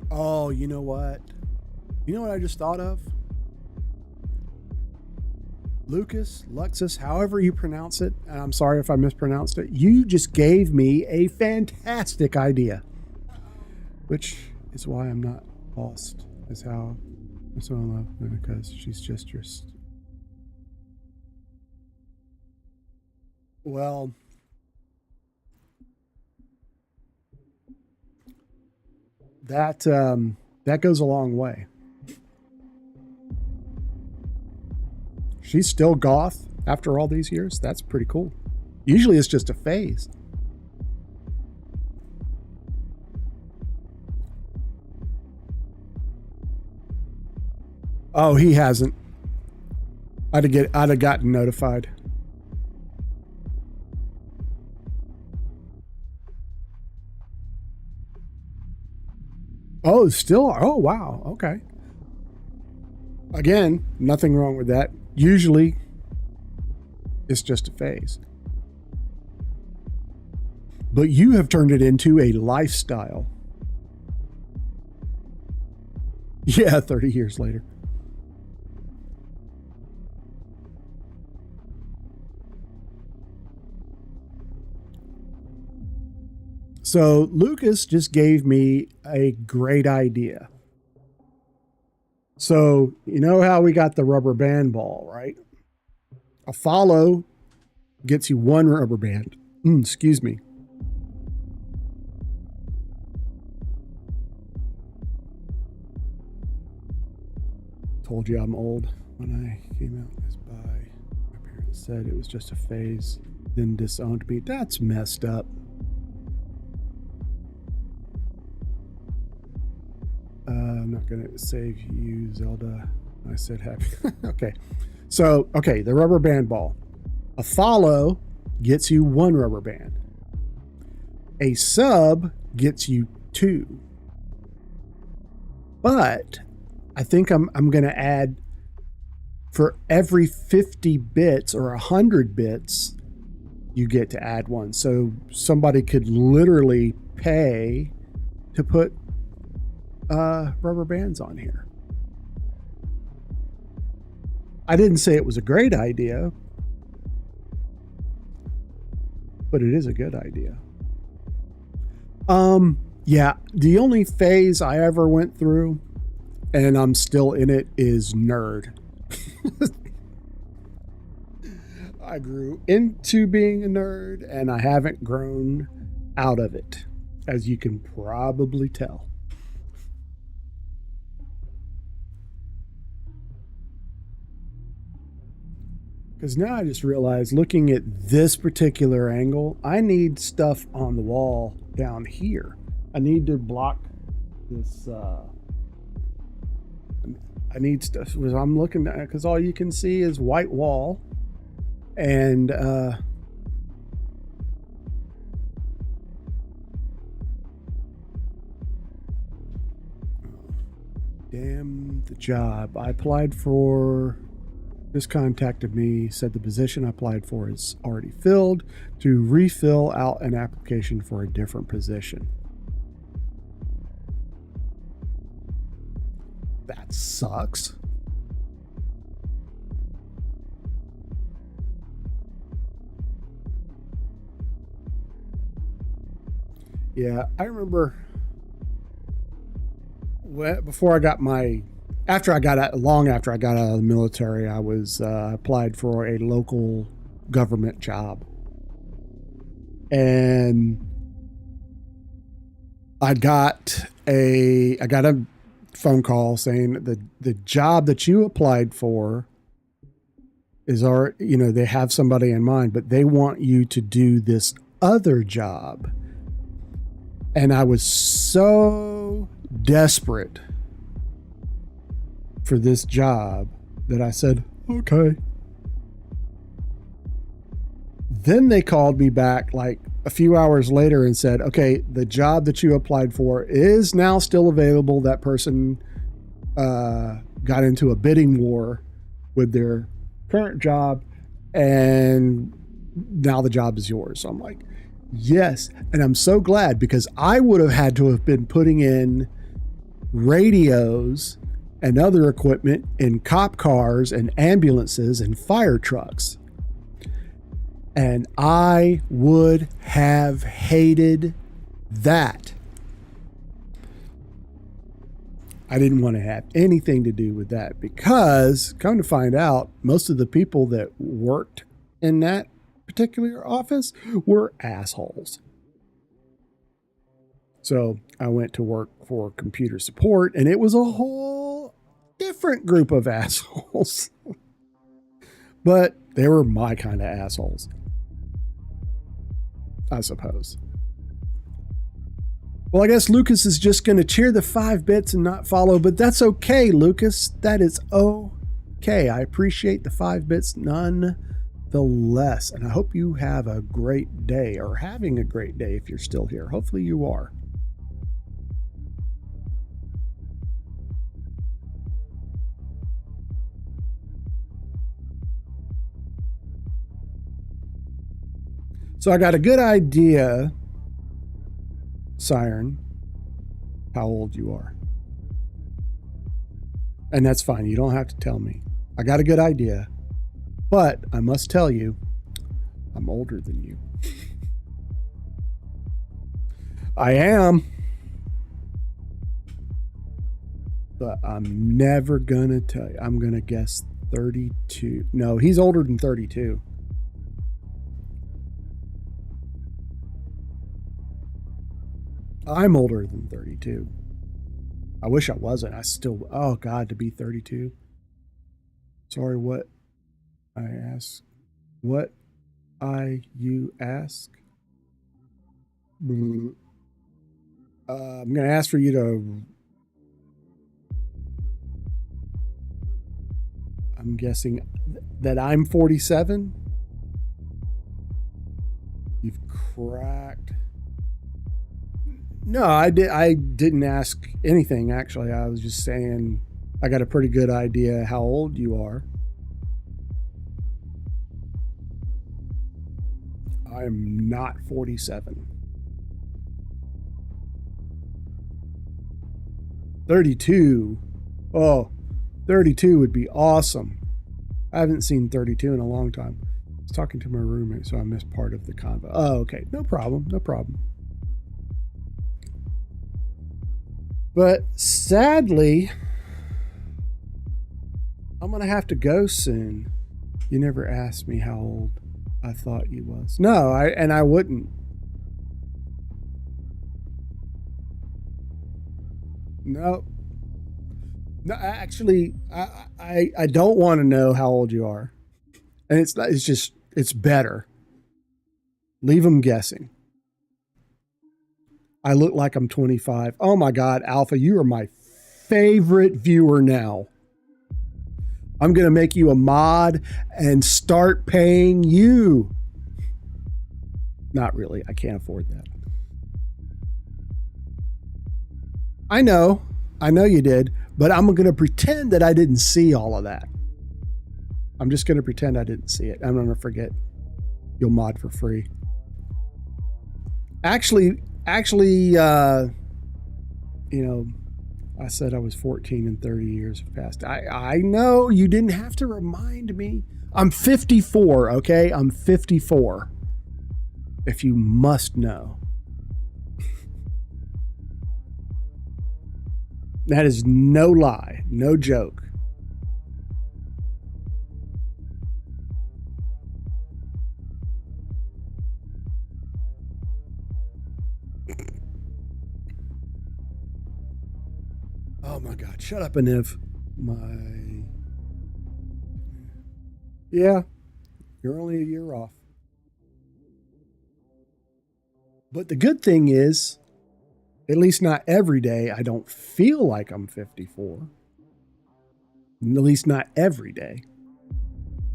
Speaker 1: Oh, you know what? You know what I just thought of? Lucas, Luxus, however you pronounce it, and I'm sorry if I mispronounced it, you just gave me a fantastic idea. Which is why I'm not lost, is how I'm so in love, because she's just your... Well... That goes a long way. She's still goth after all these years. That's pretty cool. Usually it's just a phase. Oh, he hasn't. I'd have gotten notified. Oh, still? Oh, wow. Okay. Again, nothing wrong with that. Usually, it's just a phase. But you have turned it into a lifestyle. Yeah, 30 years later. So Lucas just gave me a great idea. So, you know how we got the rubber band ball, right? A follow gets you 1 rubber band. Excuse me. Told you I'm old. When I came out as bi, my parents said it was just a phase, then disowned me. That's messed up. I'm not going to save you, Zelda. I said happy. Okay. So, okay, the rubber band ball. A follow gets you 1 rubber band. A sub gets you 2. But I think I'm going to add, for every 50 bits or 100 bits, you get to add 1. So somebody could literally pay to put rubber bands on here. I didn't say it was a great idea, but it is a good idea. Yeah, the only phase I ever went through, and I'm still in it, is nerd. I grew into being a nerd, and I haven't grown out of it, as you can probably tell. Because now I just realized, looking at this particular angle, I need stuff on the wall down here. I need to block this. I need stuff. I'm looking at, because all you can see is white wall. And Damn the job. I applied for, just contacted me, said the position I applied for is already filled, to refill out an application for a different position. That sucks. Yeah, I remember before I got my, after I got out, long after I got out of the military, I was applied for a local government job. And I got a phone call saying the job that you applied for is our, you know, they have somebody in mind, but they want you to do this other job. And I was so desperate for this job that I said, okay. Then they called me back like a few hours later and said, okay, the job that you applied for is now still available. That person got into a bidding war with their current job, and now the job is yours. So I'm like, yes. And I'm so glad, because I would have had to have been putting in radios and other equipment in cop cars and ambulances and fire trucks. And I would have hated that. I didn't want to have anything to do with that, because come to find out, most of the people that worked in that particular office were assholes. So I went to work for computer support, and it was a whole different group of assholes. But they were my kind of assholes, I suppose. Well, I guess Lucas is just going to cheer the 5 bits and not follow, but that's okay, Lucas. That is okay. I appreciate the 5 bits nonetheless. And I hope you have a great day, or having a great day if you're still here. Hopefully you are. So I got a good idea, Siren, how old you are. And that's fine. You don't have to tell me. I got a good idea. But I must tell you, I'm older than you. I am. But I'm never going to tell you. I'm going to guess 32. No, he's older than 32. I'm older than 32. I wish I wasn't. I still, oh God, to be 32. Sorry, what I ask? What you ask? I'm going to ask for you to, I'm guessing that I'm 47. You've cracked. No, I didn't ask anything, actually. I was just saying I got a pretty good idea how old you are. I'm not 47. 32. Oh, 32 would be awesome. I haven't seen 32 in a long time. I was talking to my roommate, so I missed part of the convo. Oh, okay. No problem. No problem. But sadly, I'm going to have to go soon. You never asked me how old I thought you was. No, I wouldn't. No. No, actually, I don't want to know how old you are. And it's better. Leave them guessing. I look like I'm 25. Oh my God, Alpha, you are my favorite viewer now. I'm going to make you a mod and start paying you. Not really. I can't afford that. I know you did. But I'm going to pretend that I didn't see all of that. I'm just going to pretend I didn't see it. I'm going to forget. You'll mod for free. Actually, you know, I said I was 14 and 30 years have passed. I know you didn't have to remind me. I'm 54, okay? I'm 54. If you must know. That is no lie, no joke. Oh my God, shut up, Aniv. Yeah, you're only a year off. But the good thing is, at least not every day, I don't feel like I'm 54. At least not every day.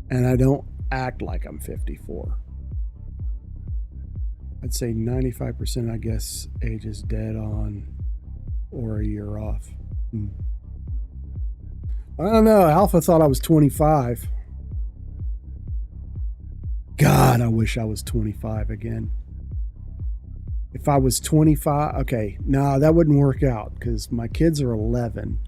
Speaker 1: And I don't act like I'm 54. I'd say 95%, I guess, age is dead on or a year off. I don't know. Alpha thought I was 25. God, I wish I was 25 again. If I was 25, okay, no, that wouldn't work out because my kids are 11.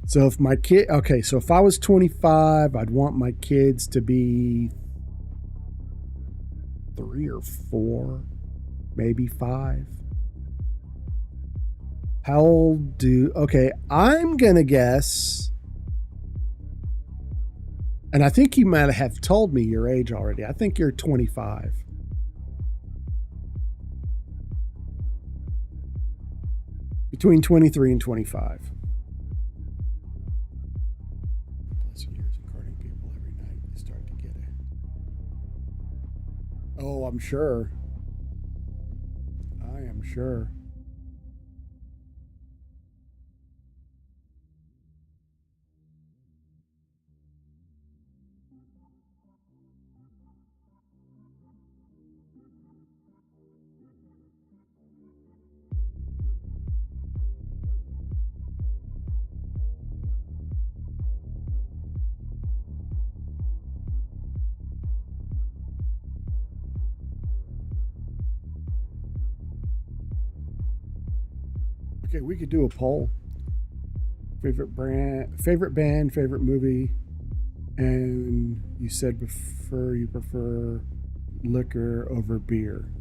Speaker 1: So if my kid, okay, so if I was 25, I'd want my kids to be 3 or 4, maybe 5. How old do, okay, I'm going to guess, and I think you might have told me your age already. I think you're 25. Between 23 and 25. Plus years of courting people every night, you start to get it. Oh, I'm sure. I am sure. Okay, we could do a poll. Favorite band, favorite movie, and you said you prefer liquor over beer.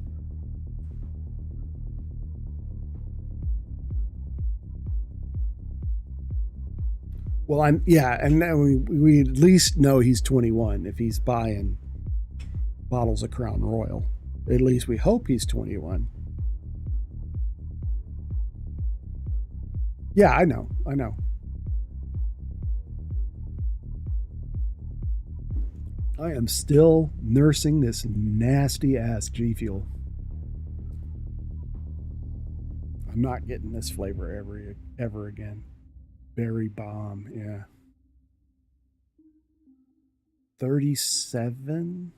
Speaker 1: Well, and then we at least know he's 21 if he's buying bottles of Crown Royal. At least we hope he's 21. Yeah, I know. I am still nursing this nasty ass G Fuel. I'm not getting this flavor ever again. Berry bomb, yeah. 37?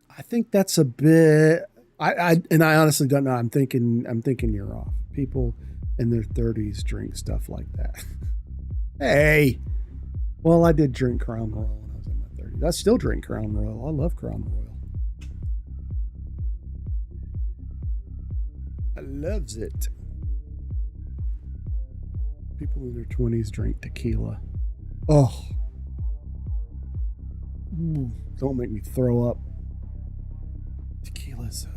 Speaker 1: I think that's a bit. I honestly don't know. I'm thinking you're off. People in their 30s drink stuff like that. Hey, well, I did drink Crown Royal when I was in my 30s. I still drink Crown Royal. I love Crown Royal. I loves it. People in their 20s drink tequila. Oh, don't make me throw up. Tequila's.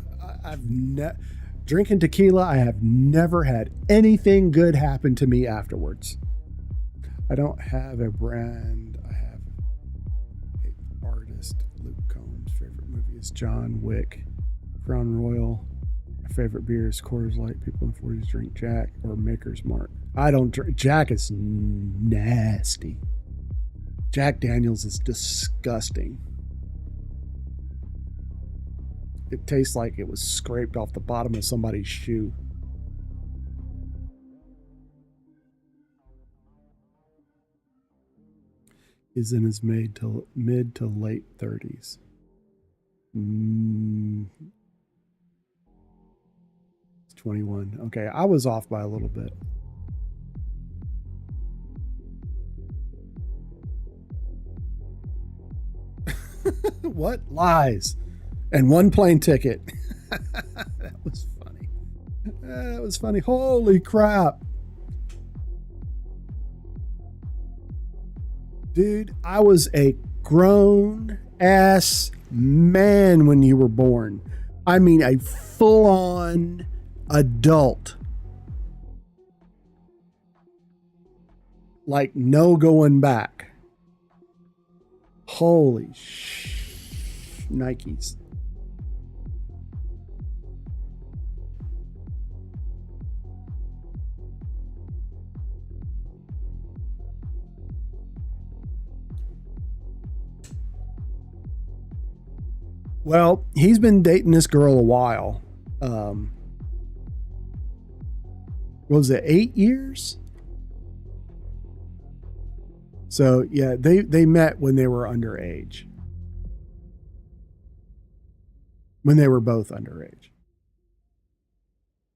Speaker 1: Drinking tequila, I have never had anything good happen to me afterwards. I don't have a brand. I have an artist. Luke Combs' favorite movie is John Wick. Crown Royal. My favorite beer is Coors Light. People in 40s drink Jack or Maker's Mark. I don't drink. Jack is nasty. Jack Daniels is disgusting. It tastes like it was scraped off the bottom of somebody's shoe. Is in his mid to late 30s. 21. Okay, I was off by a little bit. What? Lies. And one plane ticket. That was funny. That was funny. Holy crap. Dude, I was a grown ass man when you were born. I mean, a full on adult. Like, no going back. Holy Nikes. Well, he's been dating this girl a while. What was it, 8 years? So yeah, they met when they were underage. When they were both underage.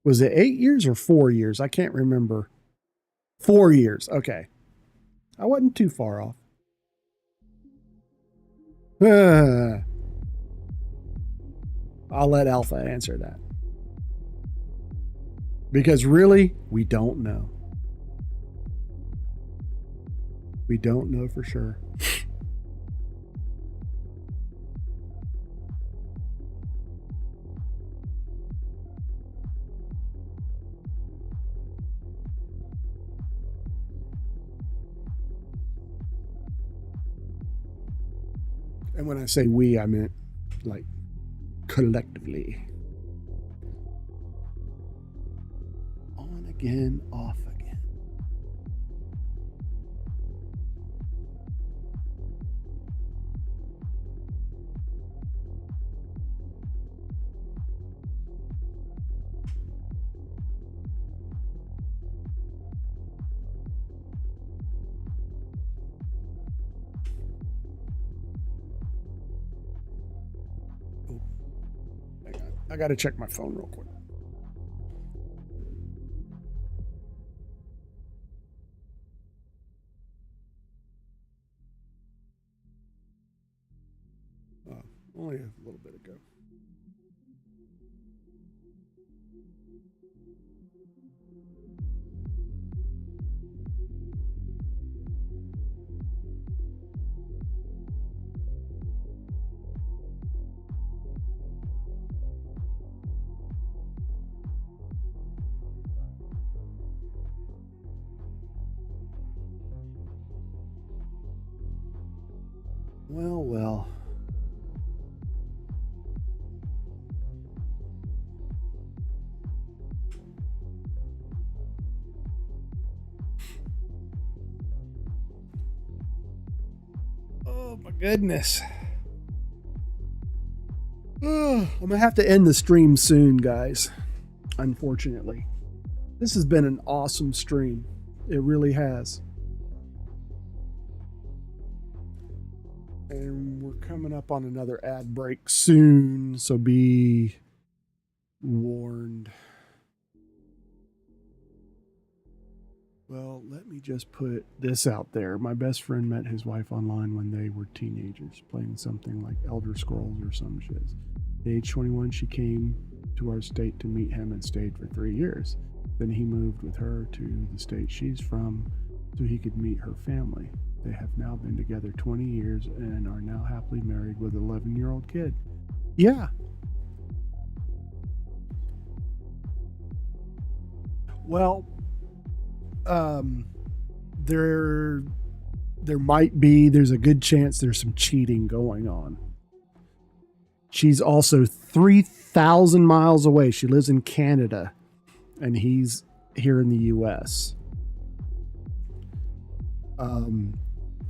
Speaker 1: Was it 8 years or 4 years? I can't remember. 4 years. Okay. I wasn't too far off. I'll let Alpha answer that. Because really, we don't know. We don't know for sure. And when I say we, I meant like collectively. On again, off again. I got to check my phone real quick. Only a little bit ago. Well. Oh my goodness. I'm gonna have to end the stream soon, guys. Unfortunately. This has been an awesome stream. It really has. And we're coming up on another ad break soon, so be warned. Well, let me just put this out there. My best friend met his wife online when they were teenagers, playing something like Elder Scrolls or some shit. At age 21, she came to our state to meet him and stayed for 3 years. Then he moved with her to the state she's from so he could meet her family. They have now been together 20 years and are now happily married with an 11-year-old kid. Yeah. Well, there's a good chance there's some cheating going on. She's also 3,000 miles away. She lives in Canada and he's here in the US.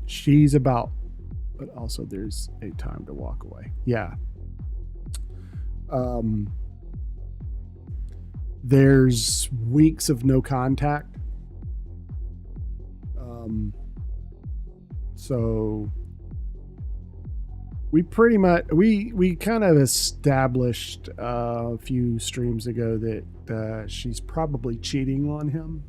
Speaker 1: She's about, but also there's a time to walk away. Yeah. There's weeks of no contact. So we pretty much we kind of established a few streams ago that she's probably cheating on him.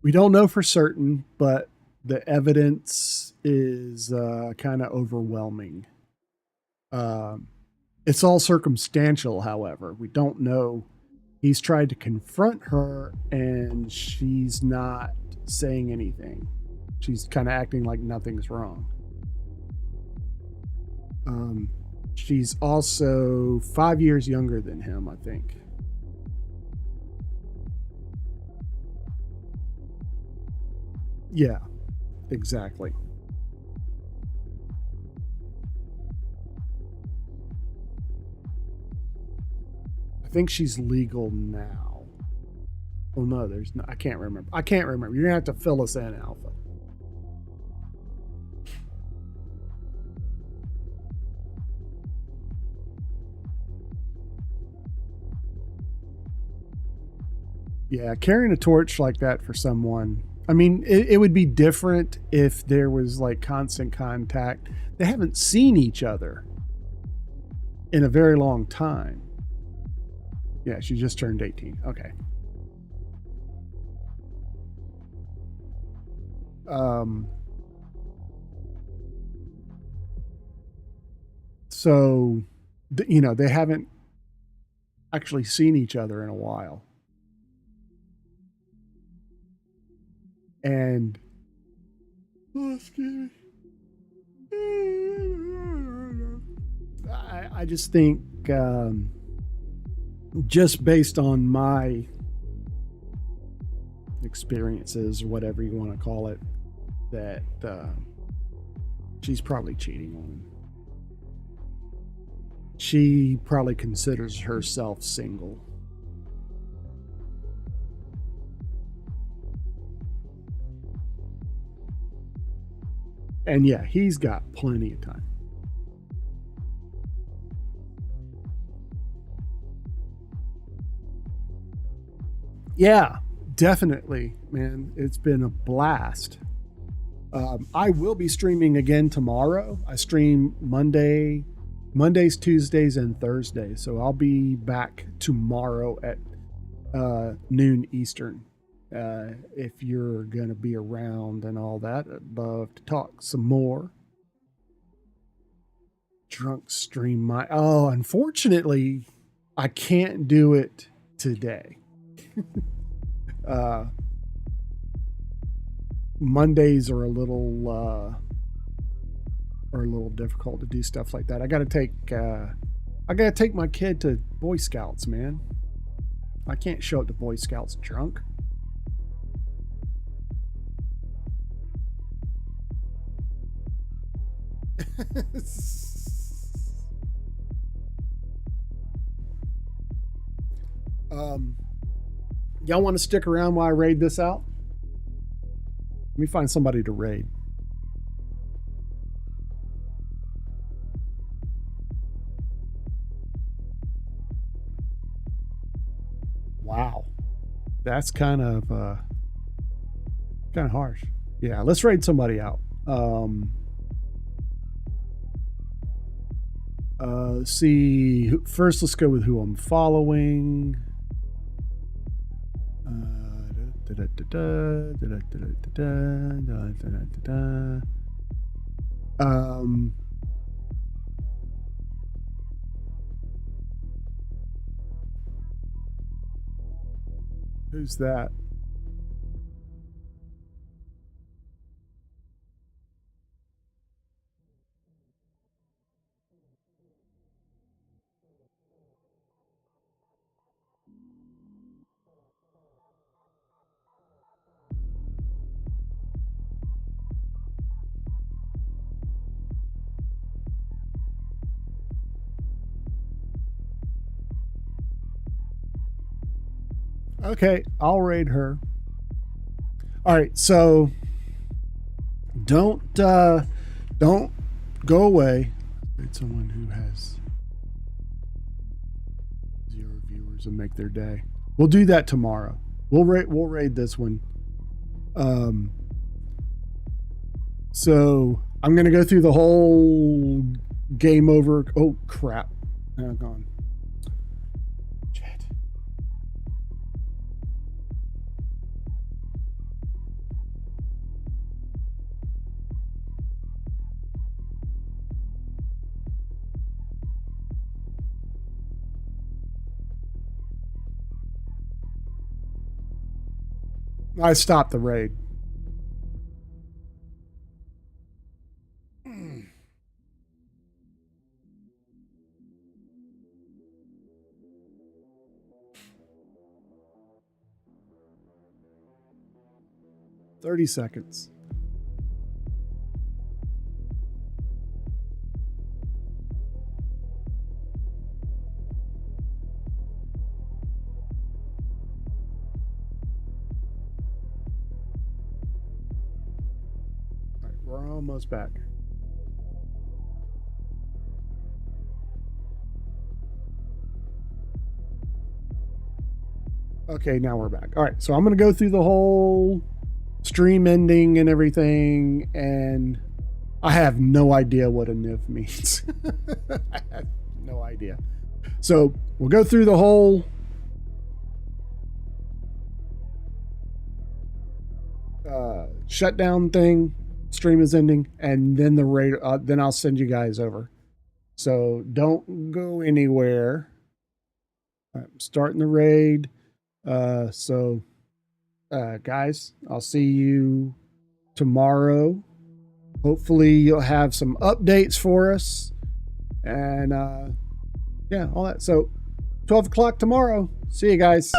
Speaker 1: We don't know for certain, but the evidence is kind of overwhelming. It's all circumstantial, however. We don't know. He's tried to confront her, and she's not saying anything. She's kind of acting like nothing's wrong. She's also 5 years younger than him, I think. Yeah, exactly. I think she's legal now. Oh no, there's no. I can't remember. You're gonna have to fill us in, Alpha. Yeah, carrying a torch like that for someone. I mean, it would be different if there was like constant contact. They haven't seen each other in a very long time. Yeah, she just turned 18. Okay. So, you know, they haven't actually seen each other in a while. And excuse me. I just think just based on my experiences, whatever you want to call it, that she's probably cheating on him. She probably considers herself single. And yeah, he's got plenty of time. Yeah, definitely, man. It's been a blast. I will be streaming again tomorrow. I stream Mondays, Tuesdays, and Thursdays. So I'll be back tomorrow at noon Eastern. If you're going to be around and all that, I'd love to talk some more. Drunk stream unfortunately, I can't do it today. Mondays are a little difficult to do stuff like that. I gotta take my kid to Boy Scouts, man. I can't show up to Boy Scouts drunk. Y'all want to stick around while I raid this out? Let me find somebody to raid. Wow, that's kind of harsh. Yeah, let's raid somebody out. Let's see. First, let's go with who I'm following. Who's that? Okay, I'll raid her. All right, so don't go away. Raid someone who has 0 viewers and make their day. We'll do that tomorrow. We'll raid this one. So I'm gonna go through the whole game over. Oh crap! Hang on. Shit. I stopped the raid. "30 seconds. All right, we're almost back. Okay, now we're back. All right, so I'm going to go through the whole stream ending and everything, and I have no idea what a NIV means. I have no idea. So we'll go through the whole shutdown thing. Stream is ending, and then the raid. Then I'll send you guys over. So don't go anywhere. All right, I'm starting the raid. Guys, I'll see you tomorrow. Hopefully you'll have some updates for us, and yeah, all that. So 12 o'clock tomorrow. See you guys.